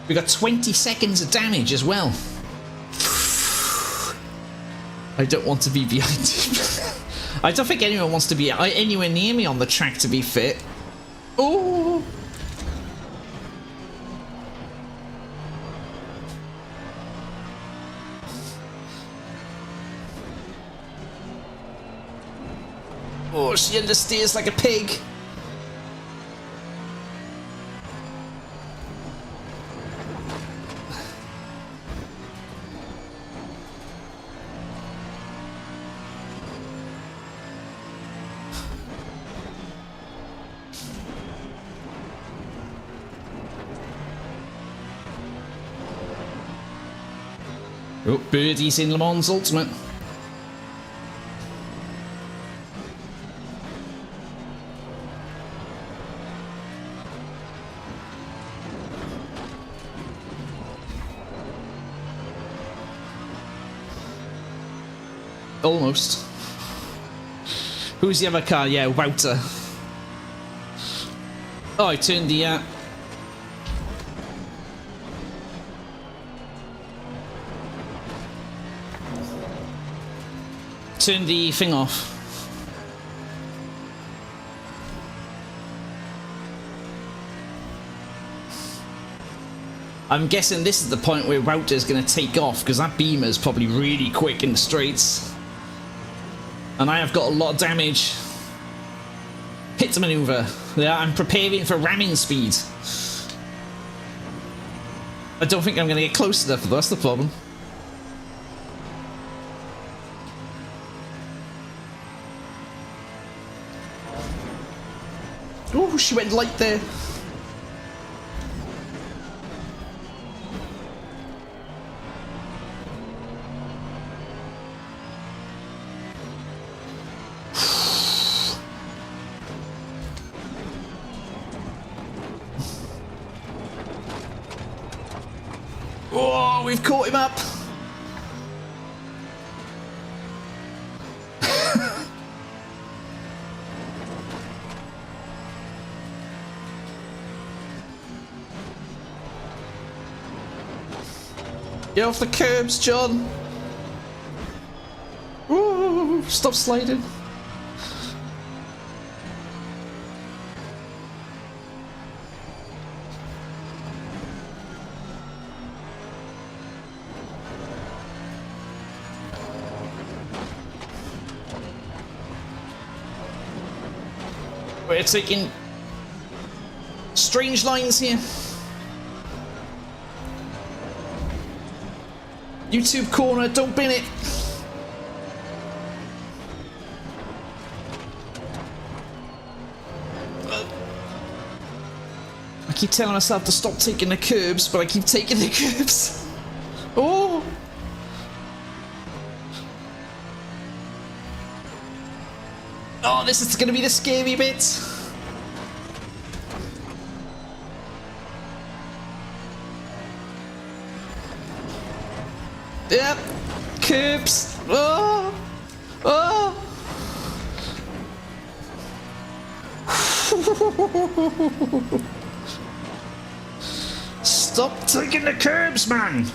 We got 20 seconds of damage as well. I don't want to be behind him. I don't think anyone wants to be anywhere near me on the track to be fit. Oh! Oh, she understeers like a pig. Oh, Birdie's in Le Mans Ultimate. Almost. Who's the other car? Yeah, Wouter. Oh, I turned the turn the thing off. I'm guessing this is the point where Wouter's going to take off because that Beamer's probably really quick in the straights. And I have got a lot of damage. Pit maneuver. Yeah, I'm preparing for ramming speed. I don't think I'm going to get close enough, that's the problem. Oh, she went light there. Oh, we've caught him up. Get off the curbs, John. Ooh, stop sliding. We're taking strange lines here. YouTube corner, don't bin it. I keep telling myself to stop taking the curbs, but I keep taking the curbs. Oh! Oh, this is going to be the scary bit. Yep, curbs. Oh, oh. Stop taking the curbs, man.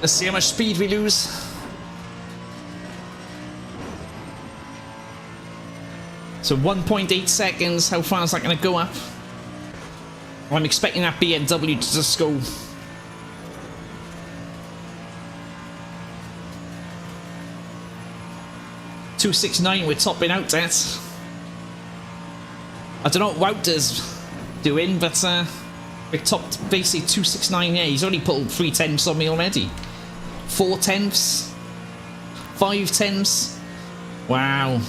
Let's see how much speed we lose. So 1.8 seconds, how far is that going to go up? Well, I'm expecting that BMW to just go... .269 we're topping out at. I don't know what Wouter's doing, but we topped basically 269. Yeah, he's already pulled 3 tenths on me already. 4 tenths, 5 tenths. Wow.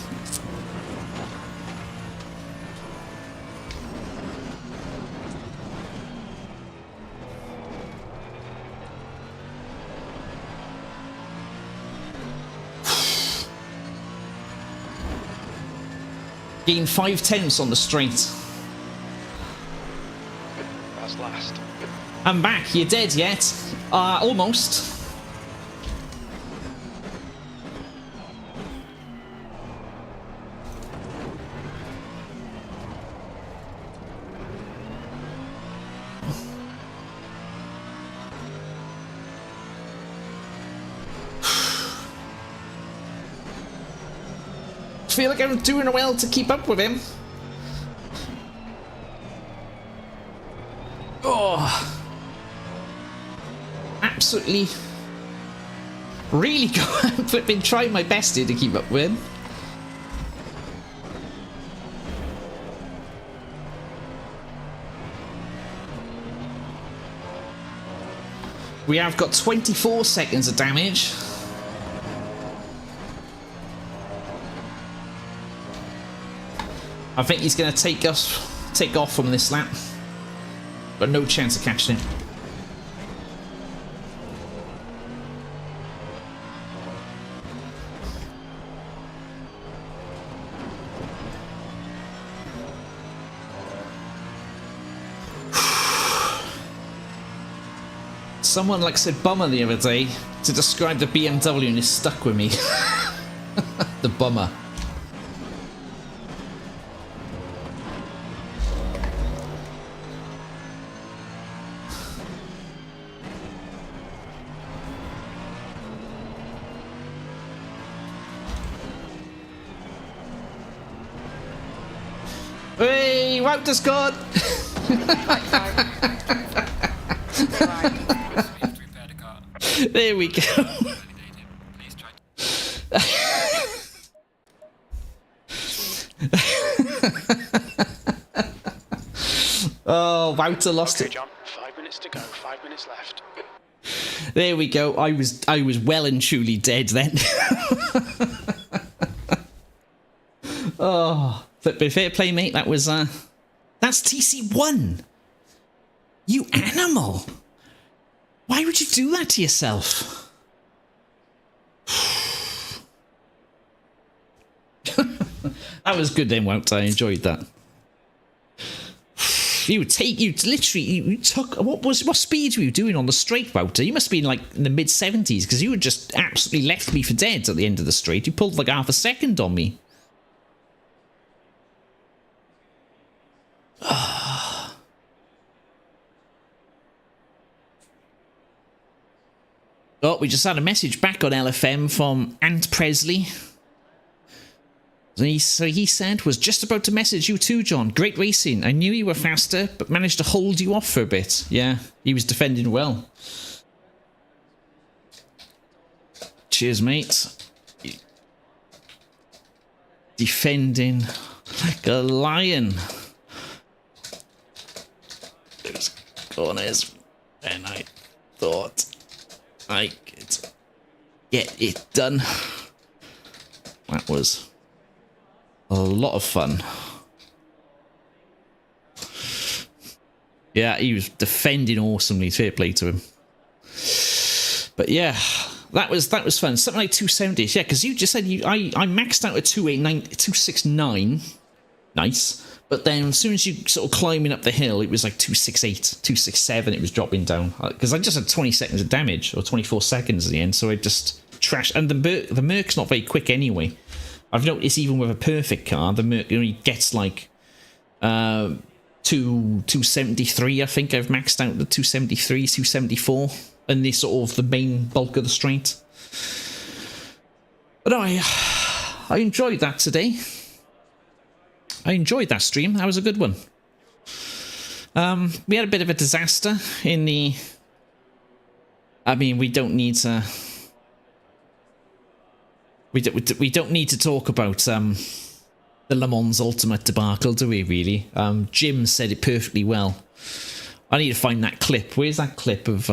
Gained 5/10 on the straight. That's last. I'm back. You dead yet? Almost. Feel like I'm doing well to keep up with him. Oh, absolutely, really been trying my best here to keep up with him. We have got 24 seconds of damage. I think he's going to take off from this lap, but no chance of catching him. Someone like said bummer the other day to describe the BMW, and it's stuck with me. The bummer. Hey, Wouter's gone! There we go. Oh, Wouter lost it. John, 5 minutes to go, 5 minutes left. There we go. I was well and truly dead then. Oh, but fair play, mate. That was that's TC1. You animal. Why would you do that to yourself? That was good then, Wout. I enjoyed that. You took what speed were you doing on the straight, Wouter? You must have been like in the mid-70s, because you had just absolutely left me for dead at the end of the straight. You pulled like half a second on me. Oh, we just had a message back on LFM from Ant Presley. So he said, was just about to message you too, John. Great racing. I knew you were faster, but managed to hold you off for a bit. Yeah, he was defending well. Cheers, mate. Defending like a lion. Those corners. And I thought I could get it done. That was a lot of fun. Yeah, he was defending awesomely. Fair play to him. But yeah, that was fun. Something like 270s. Yeah, because you just said I maxed out at 269. Nice. But then as soon as you sort of climbing up the hill, it was like 268, 267. It was dropping down because I just had 20 seconds of damage, or 24 seconds at the end. So I just trashed. And the Merc's not very quick anyway. I've noticed even with a perfect car, the Merc only gets like 273. I think I've maxed out the 273, 274, and the sort of the main bulk of the straight. But I enjoyed that today. I enjoyed that stream. That was a good one. We had a bit of a disaster in the... I mean, we don't need to... We don't need to talk about the Le Mans Ultimate debacle, do we, really? Jim said it perfectly well. I need to find that clip. Where's that clip of...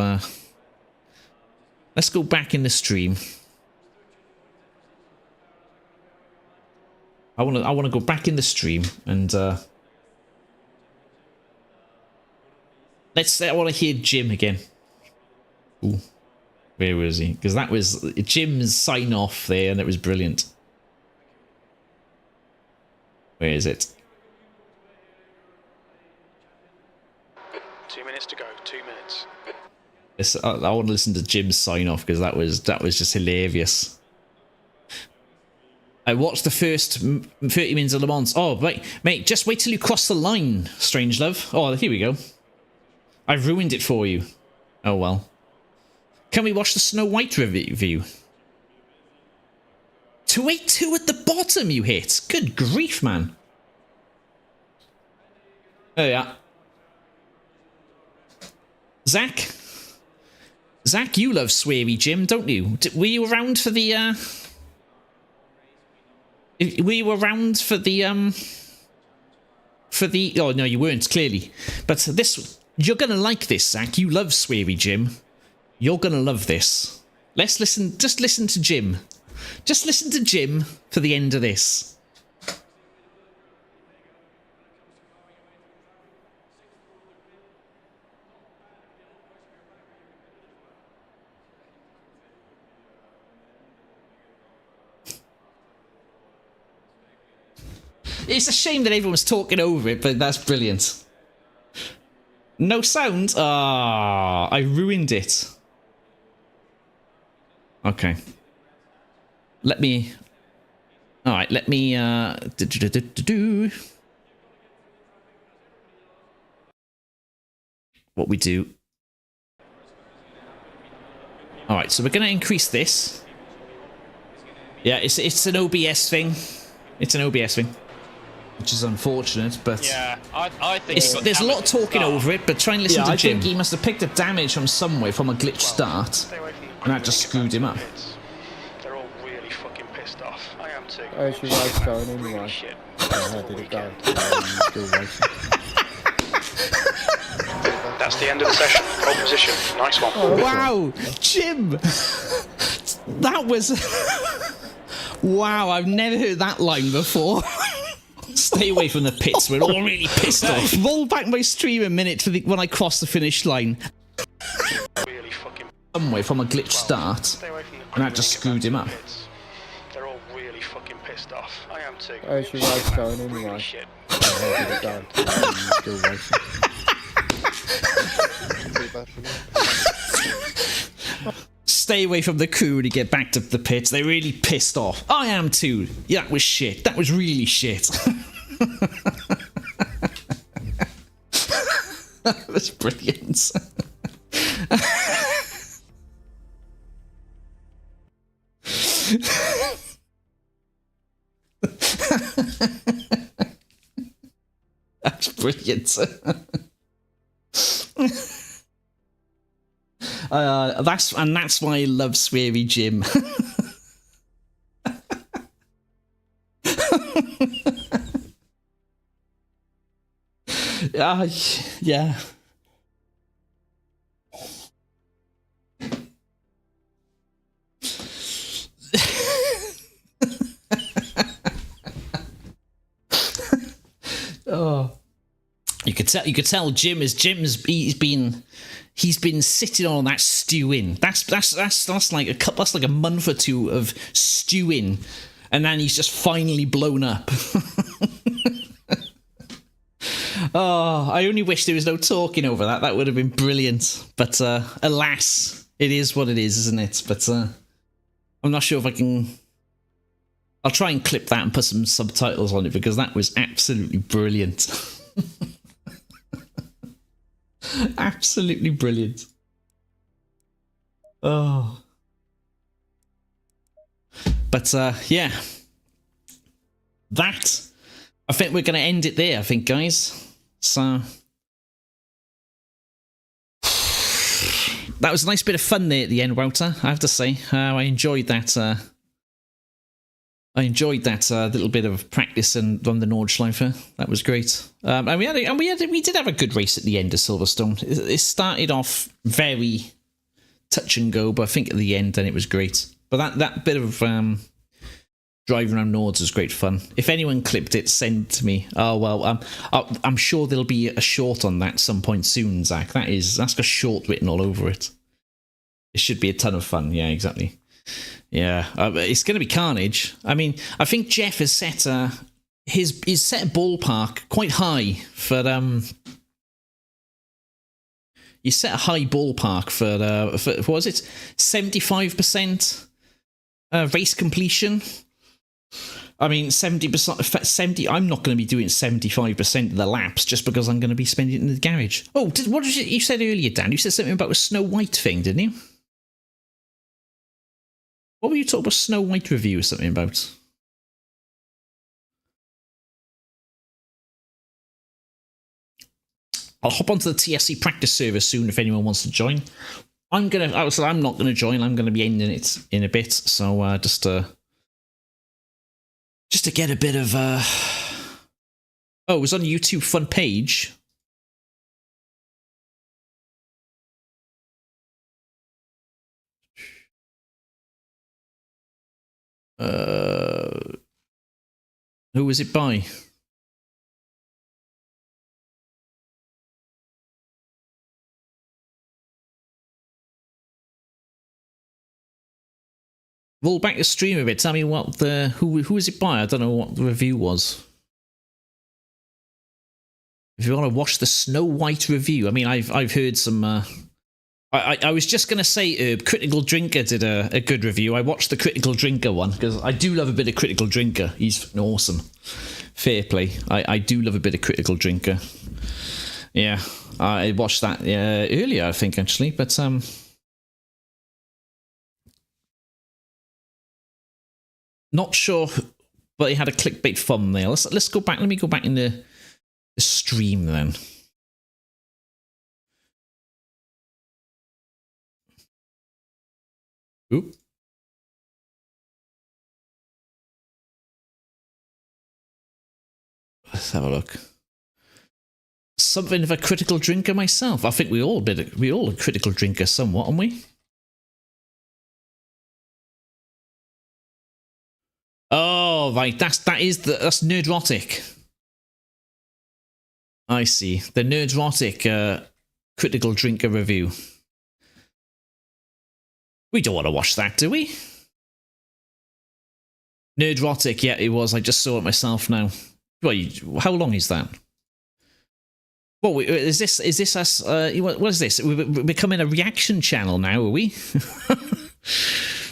Let's go back in the stream. I want to go back in the stream and I want to hear Jim again. Ooh, where was he? Because that was Jim's sign off there, and it was brilliant. Where is it? 2 minutes to go. 2 minutes. I want to listen to Jim's sign off because that was just hilarious. I watched the first 30 minutes of Le Mans. Oh, wait, mate, just wait till you cross the line, Strangelove. Oh, here we go. I've ruined it for you. Oh, well. Can we watch the Snow White review? 282 at the bottom you hit. Good grief, man. Oh, yeah. Zach, you love sweary Jim, don't you? Were you around for the, oh no, you weren't, clearly. But you're gonna like this, Zach. You love sweary Jim. You're gonna love this. Just listen to Jim. Just listen to Jim for the end of this. It's a shame that everyone's talking over it, but that's brilliant. No sound? Ah, I ruined it. Okay. Let me... Alright, let me... What we do... Alright, so we're going to increase this. Yeah, it's an OBS thing. It's an OBS thing. Which is unfortunate, but... Yeah, I think... There's a lot of talking over it, but try and listen to Jim. I think he must have picked up damage from somewhere from a glitch start, and that just screwed him up. They're all really fucking pissed off. I am too. How's your race going anyway? How did it go? Still racing. That's the end of the session. Pole position. Nice one. Oh, wow! Jim! That was... Wow, I've never heard that line before. Stay away from the pits, we're all really pissed off. Roll back my stream a minute for when I cross the finish line. Really fucking... Somewhere from a glitch start, and that just screwed him up. They're all really fucking pissed off. I am too. How's your race going anyway? How did it go? Still racing. Stay away from the crew when you get back to the pits. They're really pissed off. I am too. Yeah, that was shit. That was really shit. That was brilliant. That's brilliant. That's why I love sweary Jim. Yeah. Oh, you could tell Jim's he's been sitting on that stewing. That's like a month or two of stewing, and then he's just finally blown up. Oh, I only wish there was no talking over that. That would have been brilliant. But alas, it is what it is, isn't it? But I'm not sure if I can... I'll try and clip that and put some subtitles on it, because that was absolutely brilliant. Absolutely brilliant. Oh. But yeah. That... I think we're going to end it there, I think, guys. So... That was a nice bit of fun there at the end, Wouter, I have to say. I enjoyed that... little bit of practice on the Nordschleife. That was great. And we did have a good race at the end of Silverstone. It started off very touch and go, but I think at the end then it was great. But that bit of driving around Nords was great fun. If anyone clipped it, send it to me. Oh well, I'm sure there'll be a short on that some point soon, Zach. That's got short written all over it. It should be a ton of fun. Yeah, exactly. Yeah, it's going to be carnage. I mean, I think Jeff has set his set a ballpark quite high for you set a high ballpark for what was it, 75% race completion. I mean, 70%. I'm not going to be doing 75% of the laps just because I'm going to be spending it in the garage. Oh, what did you said earlier, Dan? You said something about a Snow White thing, didn't you? What were you talking about? Snow White review or something about? I'll hop onto the TSC practice server soon if anyone wants to join. I'm not gonna join. I'm gonna be ending it in a bit. So just to get a bit of oh, it was on the YouTube front page. Who was it by? Roll back the stream a bit. Tell me what who was it by? I don't know what the review was. If you want to watch the Snow White review, I mean, I've heard some. I was just gonna say, Critical Drinker did a good review. I watched the Critical Drinker one because I do love a bit of Critical Drinker. He's awesome. Fair play. I do love a bit of Critical Drinker. Yeah, I watched that earlier, I think, actually, but not sure, but he had a clickbait thumbnail. Let's go back. Let me go back in the stream then. Oop. Let's have a look. Something of a critical drinker myself. I think we all a critical drinker somewhat, aren't we? Oh, right. That's Nerdrotic. I see. The Nerdrotic critical drinker review. We don't want to watch that, do we? Nerdrotic, yeah, it was. I just saw it myself now. Wait, how long is that? Well, is this us? What is this? We're becoming a reaction channel now, are we?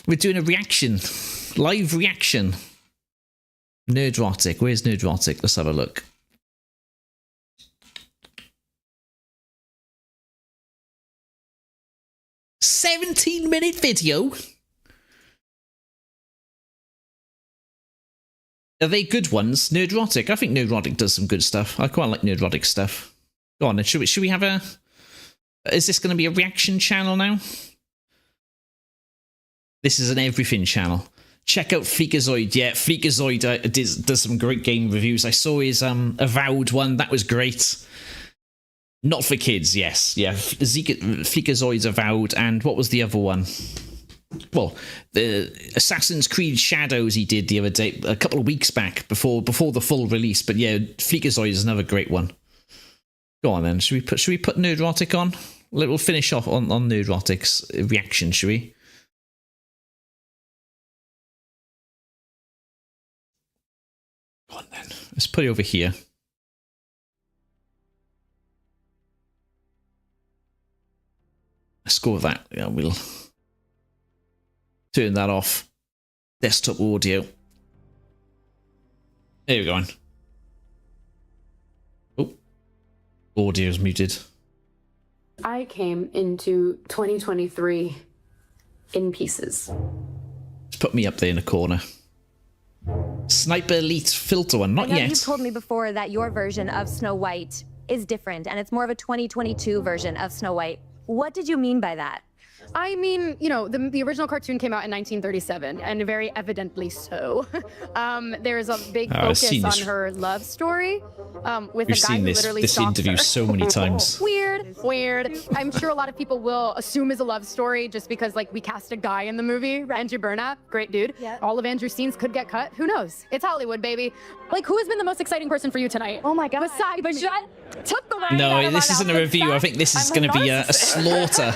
We're doing a reaction. Live reaction. Nerdrotic. Where's Nerdrotic? Let's have a look. "17-minute video? Are they good ones? Nerdrotic? I think Nerdrotic does some good stuff. I quite like Nerdrotic stuff. Go on then. Should we have a... Is this going to be a reaction channel now? This is an everything channel. Check out Freakazoid. Yeah, Freakazoid does some great game reviews. I saw his Avowed one. That was great. Not for kids, yes. Yeah, Freakazoid's Avowed. And what was the other one? Well, the Assassin's Creed Shadows he did the other day, a couple of weeks back, before the full release. But yeah, Freakazoid is another great one. Go on then. Should we put Nerdrotic on? We'll finish off on Nerdrotic's reaction, shall we? Go on then. Let's put it over here. Let's go with that. Yeah, we'll turn that off. Desktop audio. There we go. Oh, audio's muted. I came into 2023 in pieces. Just put me up there in a corner. Sniper Elite filter one, not yet. You told me before that your version of Snow White is different, and it's more of a 2022 version of Snow White. What did you mean by that? I mean, you know, the original cartoon came out in 1937, and very evidently so. There's a big focus on her love story with a guy who literally this interview her. So many times. Weird. I'm sure a lot of people will assume it's a love story just because, like, we cast a guy in the movie, Andrew Burnap, great dude. Yeah. All of Andrew's scenes could get cut. Who knows? It's Hollywood, baby. Like, who has been the most exciting person for you tonight? Oh my God. Besides took the line out No, of this my isn't a mouth. review. I think this is going to be a slaughter.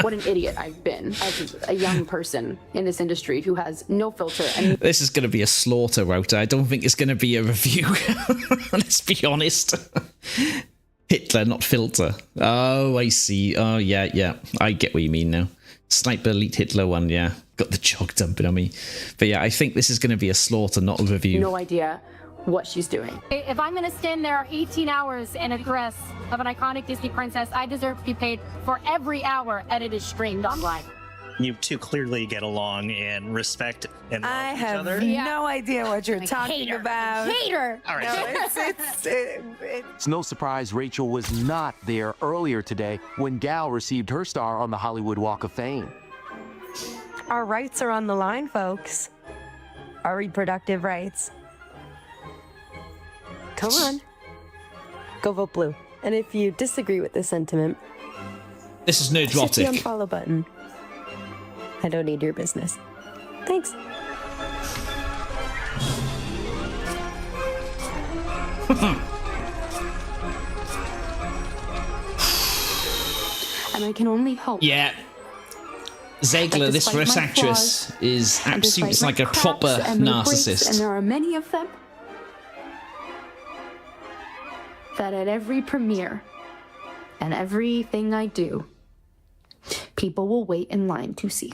What an idiot I've been as a young person in this industry who has no filter. And This is going to be a slaughter, Router. I don't think it's going to be a review. Let's be honest. Hitler, not filter. Oh, I see. Oh, yeah. I get what you mean now. Sniper Elite Hitler one, yeah. Got the jog dumping on me. But yeah, I think this is going to be a slaughter, not a review. no idea what she's doing. If I'm going to stand there 18 hours in a dress of an iconic Disney princess, I deserve to be paid for every hour that it is streamed online. You two clearly get along and respect and love I each have other. no idea what you're talking about. Hater. All right. No, It's no surprise Rachel was not there earlier today when Gal received her star on the Hollywood Walk of Fame. Our rights are on the line, folks. Our reproductive rights. Come on. Go vote blue. And if you disagree with this sentiment, This is hit the nerdrotic. unfollow button. I don't need your business. Thanks. And I can only hope. Yeah. Zegler, That this despite first my actress flaws, is and absolutely despite like my a cracks proper and my breaks, and narcissist. there are many of them, that at every premiere and everything I do, people will wait in line to see.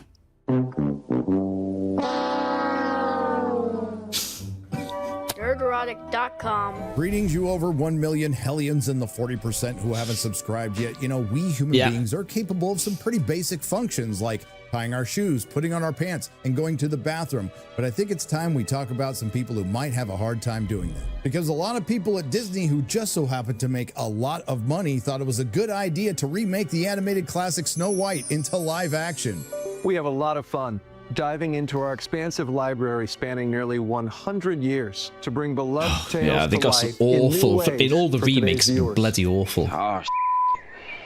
Nerdrotic.com. Greetings, you over 1 million hellions and the 40% who haven't subscribed yet. You know, we human beings are capable of some pretty basic functions like tying our shoes, putting on our pants, and going to the bathroom. But I think it's time we talk about some people who might have a hard time doing that. Because a lot of people at Disney who just so happen to make a lot of money thought it was a good idea to remake the animated classic Snow White into live action. We have a lot of fun diving into our expansive library spanning nearly 100 years to bring beloved tales Yeah, they to got some life in new awful. ways In all the for today's remakes, have been viewers. bloody awful. Ah,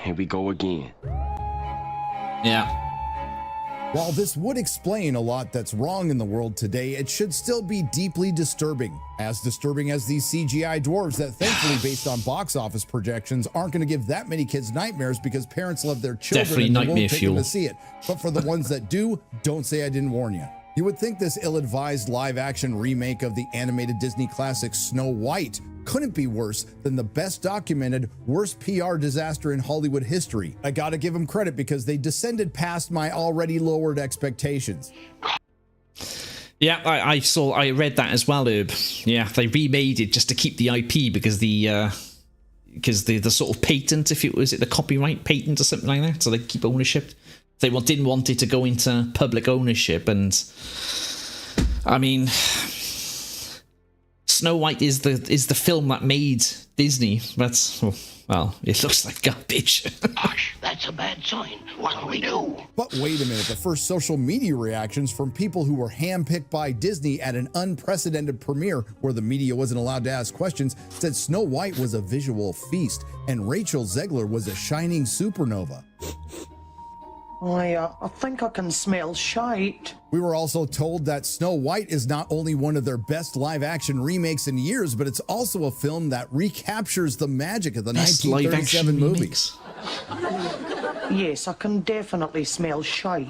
here we go again. Yeah. While this would explain a lot that's wrong in the world today, it should still be deeply disturbing. As disturbing as these CGI dwarves that thankfully based on box office projections aren't going to give that many kids nightmares because parents love their children Definitely and they nightmare won't take fuel. them to see it. But for the ones that do, don't say I didn't warn you. You would think this ill-advised live-action remake of the animated Disney classic Snow White couldn't be worse than the best documented, worst PR disaster in Hollywood history. I gotta give them credit because they descended past my already lowered expectations. Yeah, I read that as well, Herb. Yeah, they remade it just to keep the IP because the sort of patent, if it was the copyright patent or something like that, so they keep ownership. They didn't want it to go into public ownership, and I mean, Snow White is the film that made Disney. That's well, it looks like garbage. Gosh, that's a bad sign. What do we do? But wait a minute, the first social media reactions from people who were handpicked by Disney at an unprecedented premiere where the media wasn't allowed to ask questions said Snow White was a visual feast and Rachel Zegler was a shining supernova. I think I can smell shite. We were also told that Snow White is not only one of their best live-action remakes in years, but it's also a film that recaptures the magic of the Best 1937 live-action movie. Yes, I can definitely smell shite.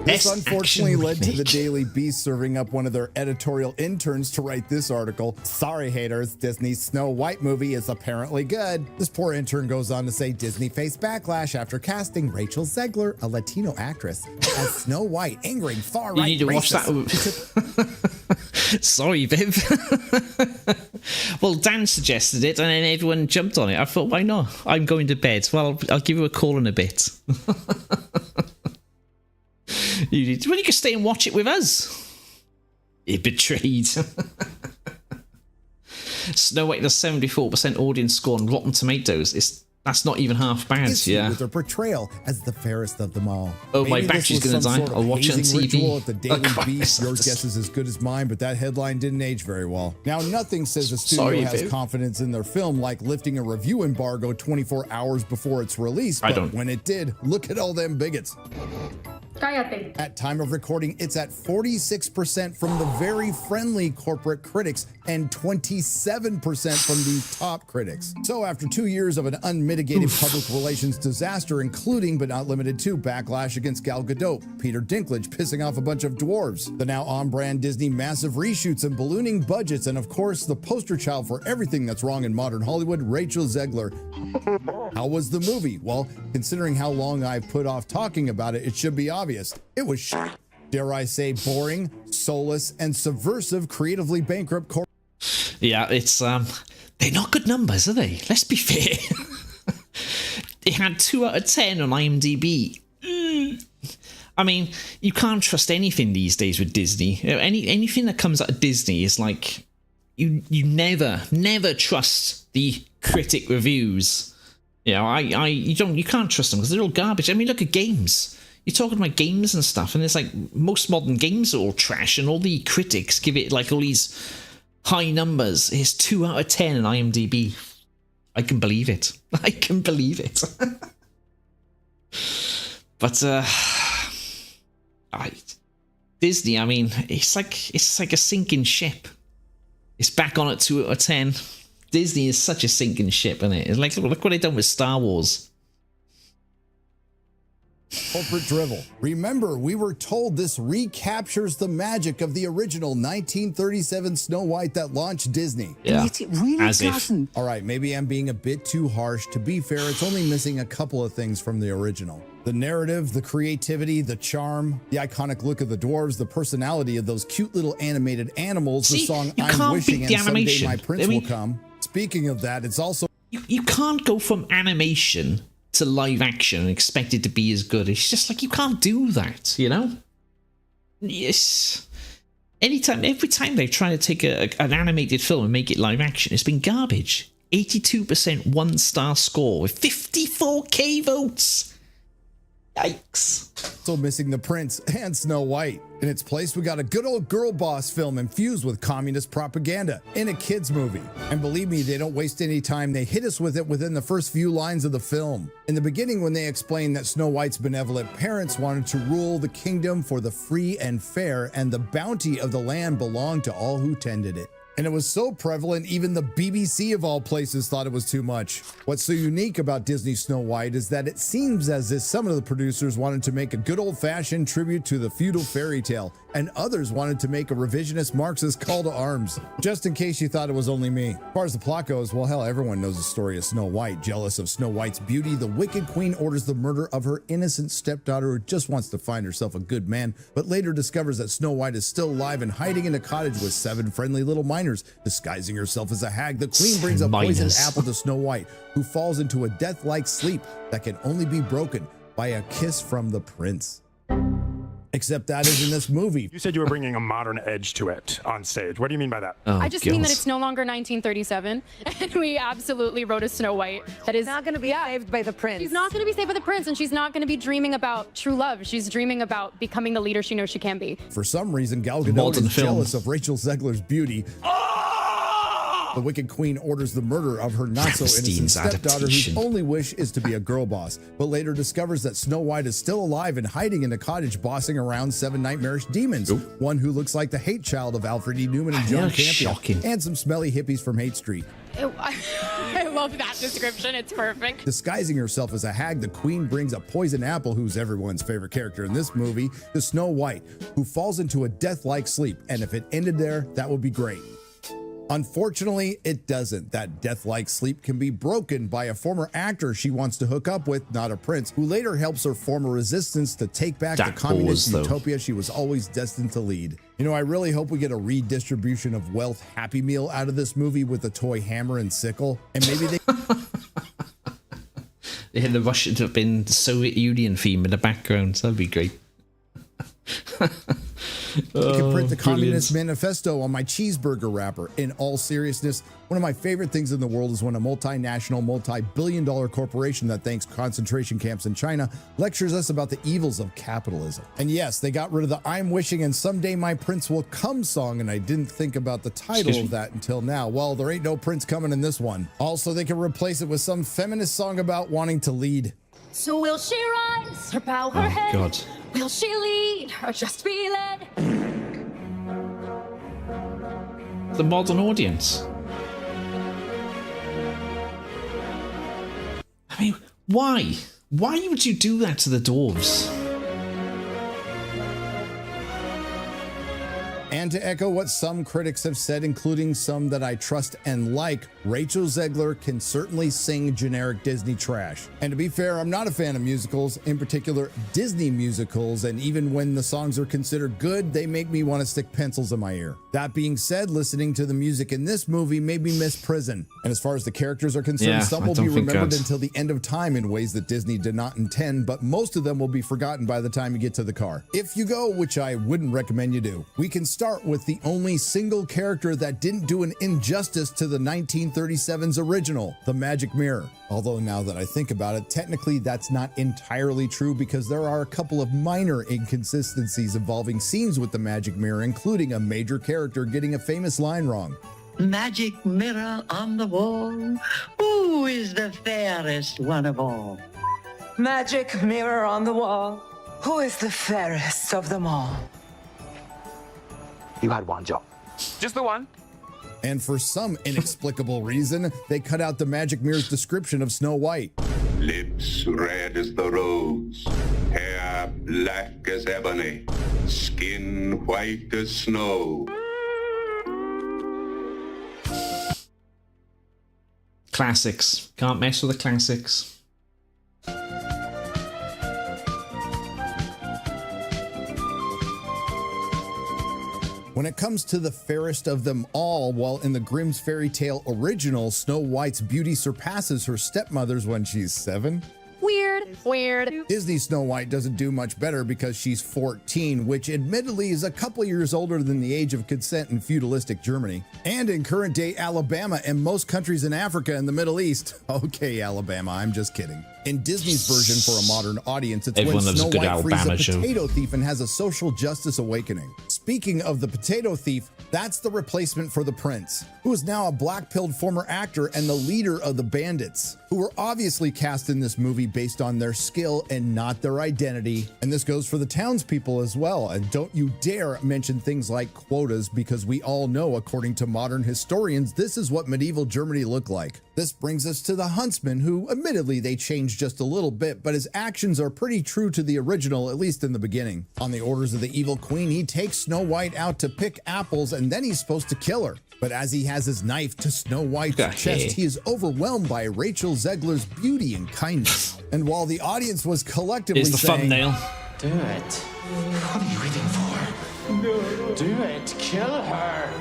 This unfortunately led to the remake. Daily Beast serving up one of their editorial interns to write this article. Sorry, haters, Disney's Snow White movie is apparently good. This poor intern goes on to say Disney faced backlash after casting Rachel Zegler, a Latino actress, as Snow White, angering far-right You need to watch that. Sorry, Viv. Well, Dan suggested it, and then everyone jumped on it. I thought, why not? I'm going to bed. Well, I'll give you a call in a bit. You can stay and watch it with us. You're betrayed. Snow White has 74% audience score on Rotten Tomatoes. That's not even half bad. Yeah. With their portrayal as the fairest of them all. Oh, my Maybe battery's this was gonna some die. sort of I'll watch it on hazing TV. ritual at the Daily Oh, Beast. Your Christ. guess is as good as mine, but that headline didn't age very well. Now, nothing says a studio Sorry, has Viv. confidence in their film like lifting a review embargo 24 hours before its release. I But don't. when it did, look at all them bigots. Cállate. At time of recording, it's at 46% from the very friendly corporate critics and 27% from the top critics. So after 2 years of an unmitigated public relations disaster, including but not limited to backlash against Gal Gadot, Peter Dinklage pissing off a bunch of dwarves, the now on-brand Disney massive reshoots and ballooning budgets, and of course the poster child for everything that's wrong in modern Hollywood, Rachel Zegler. How was the movie? Well, considering how long I've put off talking about it, it should be obvious. It was dare I say, boring, soulless, and subversive, creatively bankrupt corp. Yeah, it's they're not good numbers, are they? Let's be fair. It had 2 out of 10 on IMDb. I mean, you can't trust anything these days with Disney. Anything that comes out of Disney is like you never trust the critic reviews. You know, you can't trust them because they're all garbage. I mean, look at games. You're talking about games and stuff, and it's like most modern games are all trash, and all the critics give it like all these high numbers. It's 2 out of 10 on IMDb. I can believe it. I can believe it. But Disney, I mean, it's like a sinking ship. It's back on at 2 out of 10. Disney is such a sinking ship, isn't it? It's like, look what they've done with Star Wars. Corporate drivel. Remember, we were told this recaptures the magic of the original 1937 Snow White that launched Disney. Yeah, yet it really doesn't. All right, maybe I'm being a bit too harsh. To be fair, it's only missing a couple of things from the original. The narrative, the creativity, the charm, the iconic look of the dwarves, the personality of those cute little animated animals, the song I'm Wishing and Someday My Prince Will Come. Speaking of that, it's also... You can't go from animation to live action and expect it to be as good. It's just like, you can't do that, you know? Yes. Every time they've tried to take an animated film and make it live action, it's been garbage. 82% 1-star score with 54k votes. Yikes. Still missing the prince and Snow White. In its place, we got a good old girl boss film infused with communist propaganda in a kids movie. And believe me, they don't waste any time. They hit us with it within the first few lines of the film. In the beginning, when they explain that Snow White's benevolent parents wanted to rule the kingdom for the free and fair, and the bounty of the land belonged to all who tended it. And it was so prevalent, even the BBC of all places thought it was too much. What's so unique about Disney's Snow White is that it seems as if some of the producers wanted to make a good old-fashioned tribute to the feudal fairy tale, and others wanted to make a revisionist Marxist call to arms. Just in case you thought it was only me. As far as the plot goes, well, hell, everyone knows the story of Snow White. Jealous of Snow White's beauty, the wicked queen orders the murder of her innocent stepdaughter who just wants to find herself a good man, but later discovers that Snow White is still alive and hiding in a cottage with 7 friendly little miners. Disguising herself as a hag, the queen brings a poisoned apple to Snow White, who falls into a death-like sleep that can only be broken by a kiss from the prince. Except that is in this movie. You said you were bringing a modern edge to it on stage. What do you mean by that? Oh, I just mean that it's no longer 1937, and we absolutely wrote a Snow White that is not going to be saved by the prince. She's not going to be saved by the prince, and she's not going to be dreaming about true love. She's dreaming about becoming the leader she knows she can be. For some reason, Gal Gadot is jealous of Rachel Zegler's beauty. The wicked queen orders the murder of her not-so-innocent stepdaughter, whose only wish is to be a girl boss, but later discovers that Snow White is still alive and hiding in a cottage bossing around 7 nightmarish demons, one who looks like the hate child of Alfred E. Newman and Joan Campion, and some smelly hippies from Hate Street. I love that description. It's perfect. Disguising herself as a hag, the queen brings a poison apple, who's everyone's favorite character in this movie, to Snow White, who falls into a death-like sleep, and if it ended there, that would be great. Unfortunately, it doesn't. That death-like sleep can be broken by a former actor she wants to hook up with, not a prince, who later helps her form a resistance to take back the communist utopia she was always destined to lead. You know, I really hope we get a redistribution of wealth Happy Meal out of this movie with a toy hammer and sickle, and maybe they... They had the Russian up in the Soviet Union theme in the background, so that'd be great. You can print the Communist Manifesto on my cheeseburger wrapper. In all seriousness, one of my favorite things in the world is when a multinational, multi-billion-dollar corporation that thanks concentration camps in China lectures us about the evils of capitalism. And yes, they got rid of the I'm Wishing and Someday My Prince Will Come song, and I didn't think about the title of that until now. Well, there ain't no prince coming in this one. Also, they can replace it with some feminist song about wanting to lead. So will she rise or bow her head? God. Will she lead or just be led? The modern audience. I mean, why? Why would you do that to the dwarves? And to echo what some critics have said, including some that I trust and like, Rachel Zegler can certainly sing generic Disney trash. And to be fair, I'm not a fan of musicals, in particular Disney musicals, and even when the songs are considered good, they make me want to stick pencils in my ear. That being said, listening to the music in this movie made me miss Prison. And as far as the characters are concerned, some will be remembered until the end of time in ways that Disney did not intend, but most of them will be forgotten by the time you get to the car. If you go, which I wouldn't recommend you do, we can start with the only single character that didn't do an injustice to the 1937's original, the Magic Mirror. Although now that I think about it, technically that's not entirely true because there are a couple of minor inconsistencies involving scenes with the Magic Mirror, including a major character getting a famous line wrong. Magic mirror on the wall, who is the fairest one of all? Magic mirror on the wall, who is the fairest of them all? You had one job. Just the one. And for some inexplicable reason, they cut out the Magic Mirror's description of Snow White. Lips red as the rose, hair black as ebony, skin white as snow. Classics. Can't mess with the classics. When it comes to the fairest of them all, while in the Grimm's fairy tale original, Snow White's beauty surpasses her stepmother's when she's 7. Weird. Disney Snow White doesn't do much better because she's 14, which admittedly is a couple years older than the age of consent in feudalistic Germany. And in current day Alabama and most countries in Africa and the Middle East. Okay, Alabama, I'm just kidding. In Disney's version for a modern audience, it's when Snow White frees a potato thief and has a social justice awakening. Speaking of the potato thief, that's the replacement for the prince, who is now a black-pilled former actor and the leader of the bandits, who were obviously cast in this movie based on their skill and not their identity. And this goes for the townspeople as well. And don't you dare mention things like quotas, because we all know, according to modern historians, this is what medieval Germany looked like. This brings us to the huntsman, who admittedly they changed just a little bit, but his actions are pretty true to the original, at least in the beginning. On the orders of the evil queen, he takes Snow White out to pick apples and then he's supposed to kill her. But as he has his knife to Snow White's chest, he is overwhelmed by Rachel Zegler's beauty and kindness. And while the audience was collectively saying, thumbnail. Do it. What are you waiting for? No. Do it. Kill her.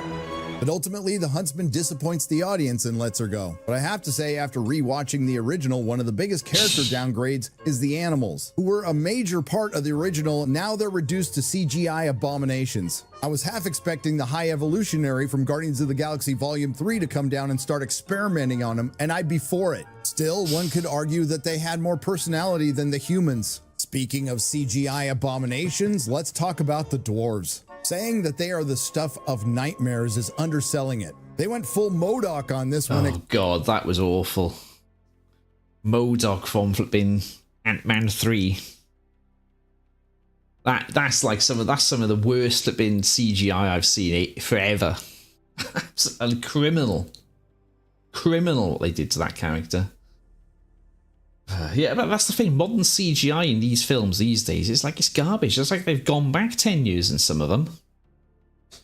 But ultimately, the huntsman disappoints the audience and lets her go. But I have to say, after rewatching the original, one of the biggest character downgrades is the animals, who were a major part of the original. Now they're reduced to CGI abominations. I was half expecting the High Evolutionary from Guardians of the Galaxy Volume 3 to come down and start experimenting on them, and I'd be for it. Still, one could argue that they had more personality than the humans. Speaking of CGI abominations, let's talk about the dwarves. Saying that they are the stuff of nightmares is underselling it. They went full MODOK on this one. Oh god, that was awful. MODOK from flipping Ant-Man 3. That's some of the worst flipping CGI I've seen forever. And criminal what they did to that character. Yeah, but that's the thing. Modern CGI in these films these days, it's garbage. It's like they've gone back 10 years in some of them.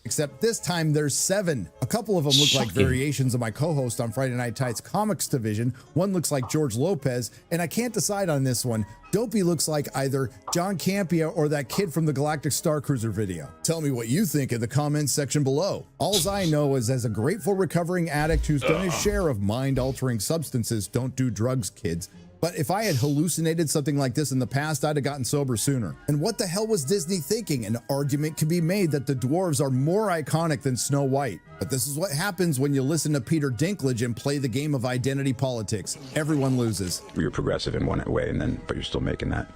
Except this time there's 7. A couple of them look like variations of my co-host on Friday Night Tights Comics Division. One looks like George Lopez, and I can't decide on this one. Dopey looks like either John Campea or that kid from the Galactic Star Cruiser video. Tell me what you think in the comments section below. Alls I know is, as a grateful recovering addict who's done his share of mind-altering substances, don't do drugs, kids. But if I had hallucinated something like this in the past, I'd have gotten sober sooner. And what the hell was Disney thinking? An argument can be made that the dwarves are more iconic than Snow White. But this is what happens when you listen to Peter Dinklage and play the game of identity politics. Everyone loses. You're progressive in one way, but you're still making that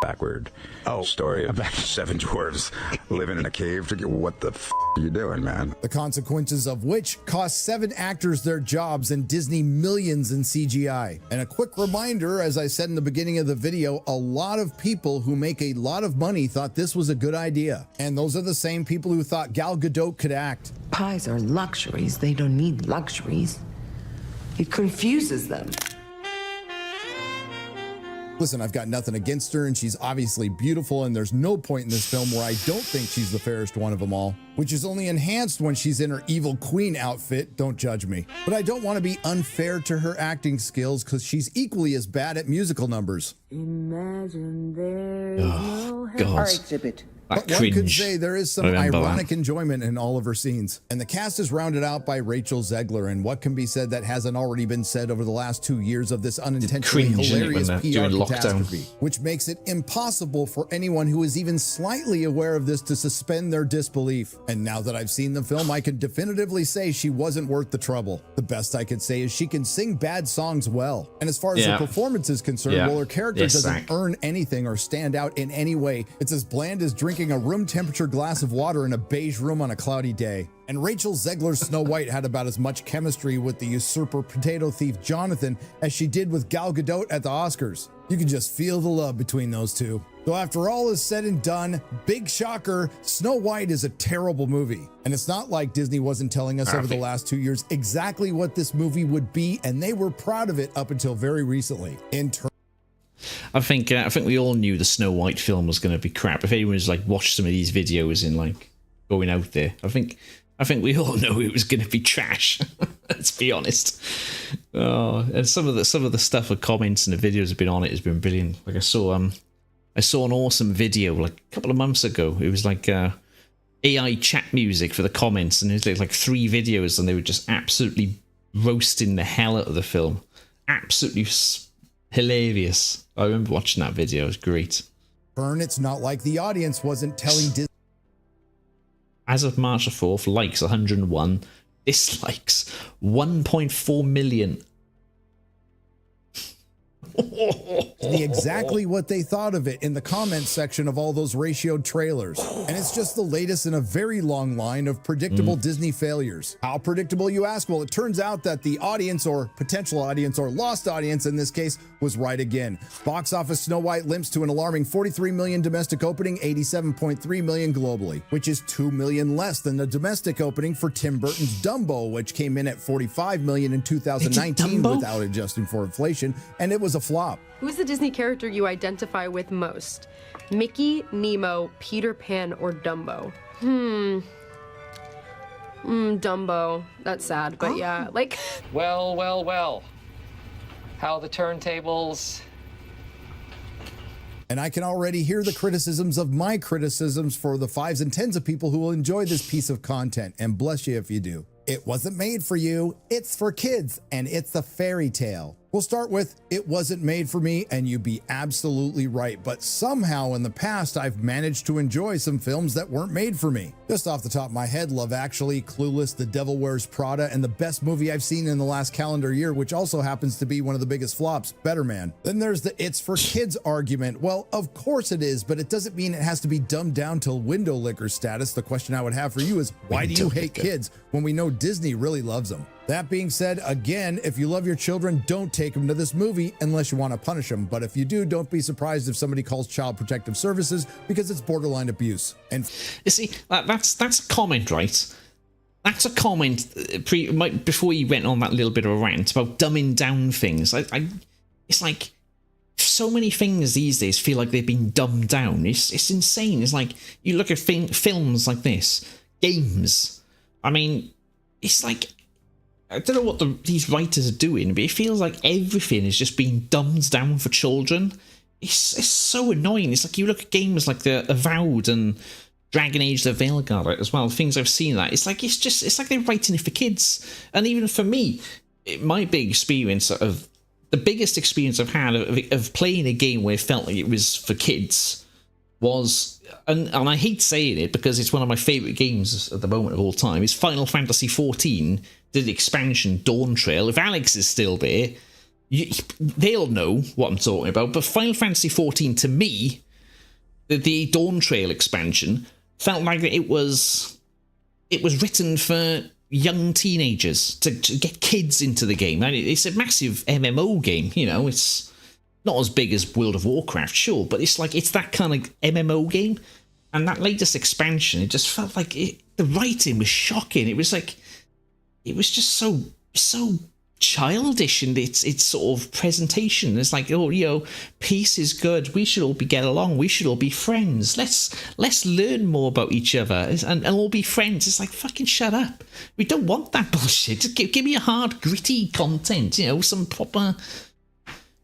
backward story of 7 dwarves living in a cave to get what the are you doing, man? The consequences of which cost 7 actors their jobs and Disney millions in CGI. And a quick reminder, as I said in the beginning of the video, a lot of people who make a lot of money thought this was a good idea. And those are the same people who thought Gal Gadot could act. Pies are luxuries. They don't need luxuries. It confuses them. Listen, I've got nothing against her, and she's obviously beautiful, and there's no point in this film where I don't think she's the fairest one of them all, which is only enhanced when she's in her evil queen outfit. Don't judge me. But I don't want to be unfair to her acting skills because she's equally as bad at musical numbers. Imagine there's no God. Our exhibit. But one could say there is some ironic enjoyment in all of her scenes. And the cast is rounded out by Rachel Zegler, and what can be said that hasn't already been said over the last 2 years of this unintentionally hilarious PR catastrophe, which makes it impossible for anyone who is even slightly aware of this to suspend their disbelief. And now that I've seen the film, I can definitively say she wasn't worth the trouble. The best I could say is she can sing bad songs well. And as far as her performance is concerned, well, her character doesn't earn anything or stand out in any way. It's as bland as drinking a room temperature glass of water in a beige room on a cloudy day. And Rachel Zegler's Snow White had about as much chemistry with the usurper potato thief Jonathan as she did with Gal Gadot at the Oscars. You can just feel the love between those two. So after all is said and done, big shocker, Snow White is a terrible movie. And it's not like Disney wasn't telling us over the last 2 years exactly what this movie would be, and they were proud of it up until very recently. I think we all knew the Snow White film was going to be crap. If anyone's like watched some of these videos and like going out there, I think we all know it was going to be trash. Let's be honest. Oh, and some of the stuff and comments and the videos have been on it has been brilliant. Like I saw an awesome video like a couple of months ago. It was like AI chat music for the comments, and it was like 3 videos, and they were just absolutely roasting the hell out of the film. Absolutely hilarious. I remember watching that video. It was great. It's not like the audience wasn't telling Disney. As of March the 4th, likes 101, dislikes 1.4 million. Exactly what they thought of it in the comments section of all those ratioed trailers. And it's just the latest in a very long line of predictable Disney failures. How predictable, you ask? Well, it turns out that the audience, or potential audience, or lost audience in this case, was right again. Box office Snow White limps to an alarming 43 million domestic opening, 87.3 million globally, which is 2 million less than the domestic opening for Tim Burton's Dumbo, which came in at 45 million in 2019 without adjusting for inflation, and it was a flop. Who's the Disney character you identify with most? Mickey, Nemo, Peter Pan, or Dumbo? Dumbo. That's sad, but yeah, like... Well. How the turntables... And I can already hear the criticisms of my criticisms for the 5s and 10s of people who will enjoy this piece of content, and bless you if you do. It wasn't made for you, it's for kids, and it's a fairy tale. We'll start with, it wasn't made for me, and you'd be absolutely right, but somehow in the past I've managed to enjoy some films that weren't made for me. Just off the top of my head, Love Actually, Clueless, The Devil Wears Prada, and the best movie I've seen in the last calendar year, which also happens to be one of the biggest flops, Better Man. Then there's the it's for kids argument. Well, of course it is, but it doesn't mean it has to be dumbed down to window licker status. The question I would have for you is, why do you hate kids when we know Disney really loves them? That being said, again, if you love your children, don't take them to this movie unless you want to punish them. But if you do, don't be surprised if somebody calls Child Protective Services, because it's borderline abuse. And you see, that's a comment, right? That's a comment before you went on that little bit of a rant about dumbing down things. It's like so many things these days feel like they've been dumbed down. It's insane. It's like you look at films like this, games. I mean, it's like, I don't know what these writers are doing, but it feels like everything is just being dumbed down for children. It's so annoying. It's like you look at games like the Avowed and Dragon Age: The Veilguard as well. Things I've seen that it's like they're writing it for kids. And even for me, my big experience of the biggest experience I've had of playing a game where it felt like it was for kids was, and I hate saying it because it's one of my favorite games at the moment of all time, is Final Fantasy XIV. The expansion Dawn Trail. If Alex is still there, they'll know what I'm talking about. But Final Fantasy XIV to me the Dawn Trail expansion felt like it was written for young teenagers to get kids into the game. I mean, it's a massive MMO game, you know. It's not as big as World of Warcraft, sure, but it's that kind of MMO game. And that latest expansion, it just felt like the writing was shocking. It was just so childish in its sort of presentation. It's like, oh, you know, peace is good. We should all get along. We should all be friends. Let's learn more about each other and all be friends. It's like, fucking shut up. We don't want that bullshit. Just give me a hard, gritty content. You know, some proper.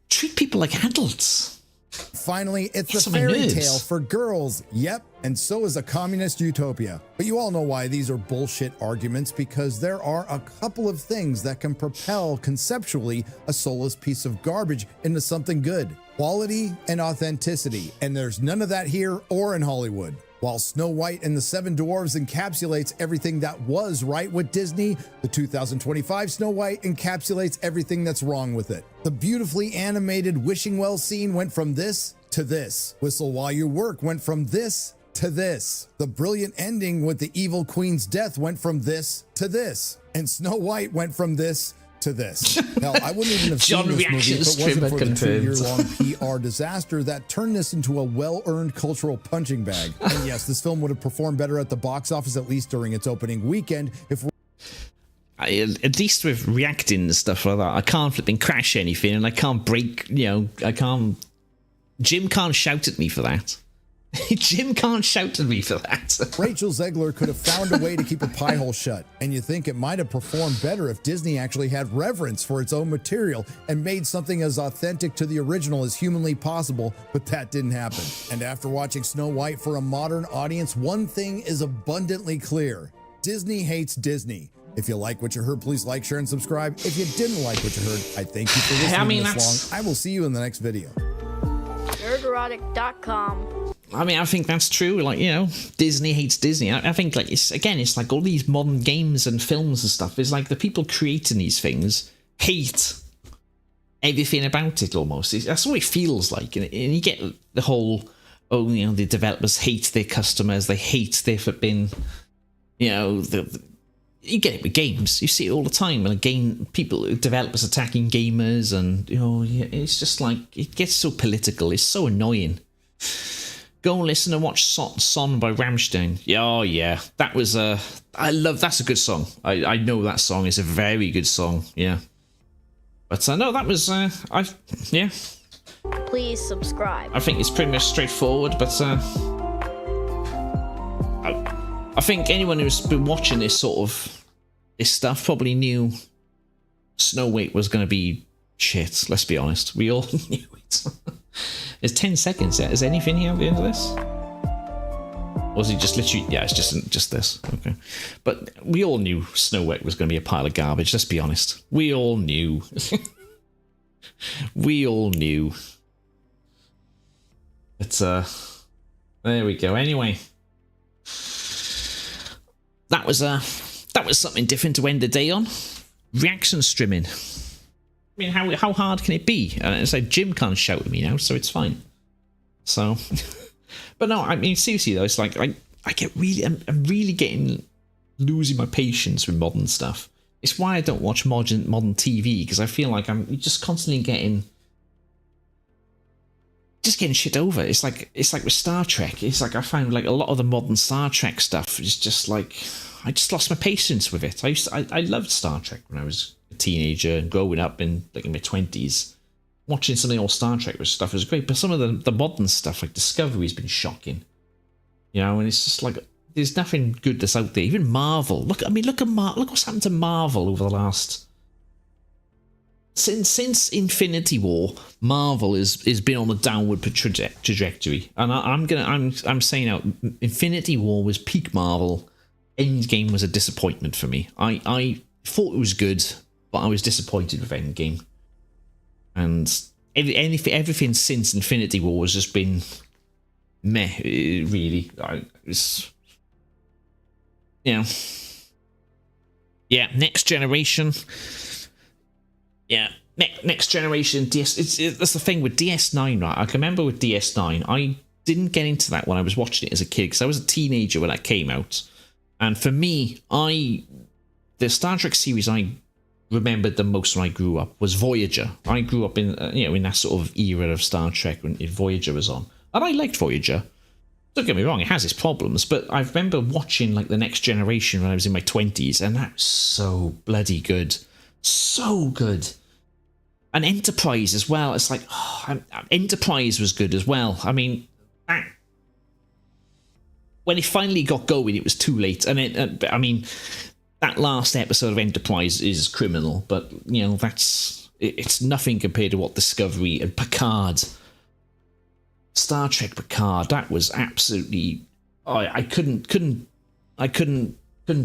Treat people like adults. Finally, it's a fairy tale for girls. Yep, and so is a communist utopia. But you all know why these are bullshit arguments, because there are a couple of things that can propel conceptually a soulless piece of garbage into something good. Quality and authenticity, and there's none of that here or in Hollywood. While Snow White and the Seven Dwarfs encapsulates everything that was right with Disney, the 2025 Snow White encapsulates everything that's wrong with it. The beautifully animated wishing well scene went from this to this. Whistle While You Work went from this to this. The brilliant ending with the evil queen's death went from this to this. And Snow White went from this to this. Hell, I wouldn't even have seen this movie if it wasn't for the 2-year-long PR disaster that turned this into a well-earned cultural punching bag. And yes, this film would have performed better at the box office, at least during its opening weekend, if at least with reacting and stuff like that, I can't flipping crash anything, and I can't break, you know, I can't. Jim can't shout at me for that. Jim can't shout at me for that. Rachel Zegler could have found a way to keep a pie hole shut, and you think it might have performed better if Disney actually had reverence for its own material and made something as authentic to the original as humanly possible, but that didn't happen. And after watching Snow White for a modern audience, one thing is abundantly clear. Disney hates Disney. If you like what you heard, please like, share, and subscribe. If you didn't like what you heard, I thank you for listening this long. I will see you in the next video. Nerderotic.com. I mean, I think that's true. Like, you know, Disney hates Disney. I think, like, it's like all these modern games and films and stuff. It's like the people creating these things hate everything about it almost. That's what it feels like. And you get the whole, oh, you know, the developers hate their customers. They hate their flipping, you know, you get it with games. You see it all the time. And developers attacking gamers, and, you know, it's just like, it gets so political. It's so annoying. Go and listen and watch Son by Rammstein. Oh yeah, that was that's a good song. I know that song is a very good song. Yeah, but no, that was yeah. Please subscribe. I think it's pretty much straightforward, but I think anyone who's been watching this stuff probably knew Snow White was going to be shit. Let's be honest, we all knew it. There's 10 seconds yet. Is anything here at the end of this? Or is it just literally... Yeah, it's just this. Okay. But we all knew Snow White was going to be a pile of garbage, let's be honest. We all knew. We all knew. But, there we go. Anyway. That was something different to end the day on. Reaction streaming. I mean, how hard can it be? It's like Jim can't shout at me now, so it's fine. So, but no, I mean, seriously though, it's like I'm really losing my patience with modern stuff. It's why I don't watch modern TV, because I feel like I'm just constantly getting shit over. It's like with Star Trek. It's like I find like a lot of the modern Star Trek stuff is just like I just lost my patience with it. I loved Star Trek when I was a teenager and growing up in my 20s. Watching some of the old Star Trek stuff was great, but some of the modern stuff like Discovery's been shocking. You know, and it's just like there's nothing good that's out there. Even Marvel. Look what's happened to Marvel over the last since Infinity War. Marvel has been on the downward trajectory, and I'm saying out. Infinity War was peak Marvel. Endgame was a disappointment for me. I thought it was good, but I was disappointed with Endgame. And everything since Infinity War has just been meh, really. It's, you know. Yeah, next generation. Yeah, next generation DS. That's the thing with DS9, right? I can remember with DS9, I didn't get into that when I was watching it as a kid, because I was a teenager when that came out. And for me, the Star Trek series I remembered the most when I grew up was Voyager. I grew up in in that sort of era of Star Trek when Voyager was on, and I liked Voyager. Don't get me wrong, it has its problems, but I remember watching like The Next Generation when I was in my 20s, and that was so bloody good. So good. And Enterprise as well. It's like, Enterprise was good as well. I mean, when it finally got going, it was too late. And I mean, that last episode of Enterprise is criminal, but it's nothing compared to what Discovery and Picard, Star Trek Picard, that was absolutely. I couldn't do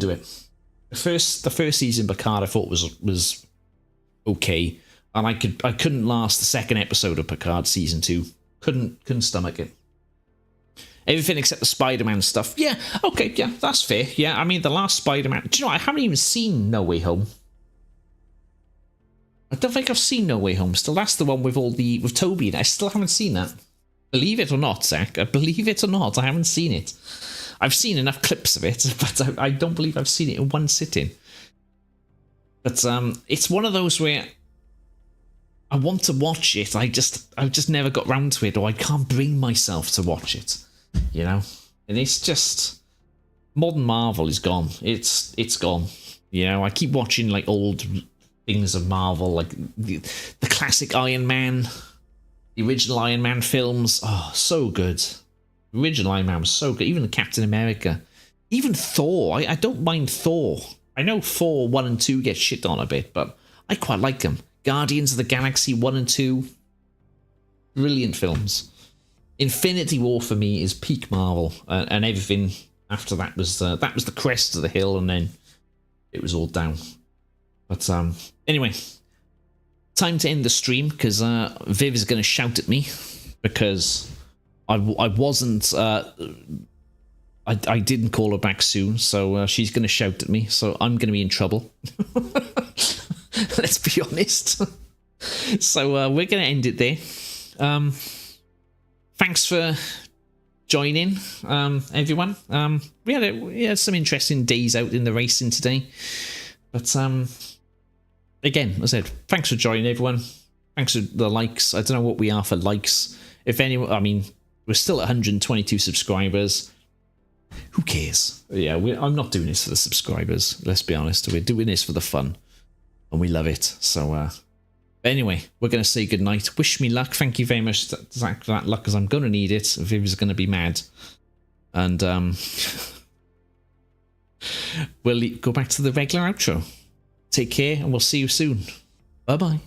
it. The first season Picard I thought was okay, and I couldn't last the second episode of Picard season 2. Couldn't stomach it. Everything except the Spider-Man stuff. Yeah, okay, yeah, that's fair. Yeah, I mean the last Spider-Man. Do you know I haven't even seen No Way Home. I don't think I've seen No Way Home. Still, that's the one with Toby. I still haven't seen that. Believe it or not, Zach. Believe it or not, I haven't seen it. I've seen enough clips of it, but I don't believe I've seen it in one sitting. But it's one of those where I want to watch it. I've just never got round to it, or I can't bring myself to watch it. And it's just modern Marvel is gone. It's gone. I keep watching like old things of Marvel, like the classic Iron Man. The original Iron Man films, so good. The original Iron Man was so good. Even the Captain America. Even Thor. I don't mind Thor. I know Thor 1 and 2 get shit on a bit, but I quite like them. Guardians of the Galaxy 1 and 2. Brilliant films. Infinity War for me is peak Marvel. And everything after that was the crest of the hill, and then it was all down. But anyway. Time to end the stream, because Viv is going to shout at me because I wasn't. I didn't call her back soon, so she's going to shout at me. So I'm going to be in trouble. Let's be honest. So we're going to end it there. Thanks for joining, everyone. We had some interesting days out in the racing today, but again, as I said, thanks for joining, everyone. Thanks for the likes. I don't know what we are for likes. If anyone, I mean, we're still at 122 subscribers. Who cares? Yeah, I'm not doing this for the subscribers. Let's be honest. We're doing this for the fun, and we love it. So, anyway, we're going to say goodnight. Wish me luck. Thank you very much, Zach, for that luck, because I'm going to need it. Viv is going to be mad. And we'll go back to the regular outro. Take care, and we'll see you soon. Bye-bye.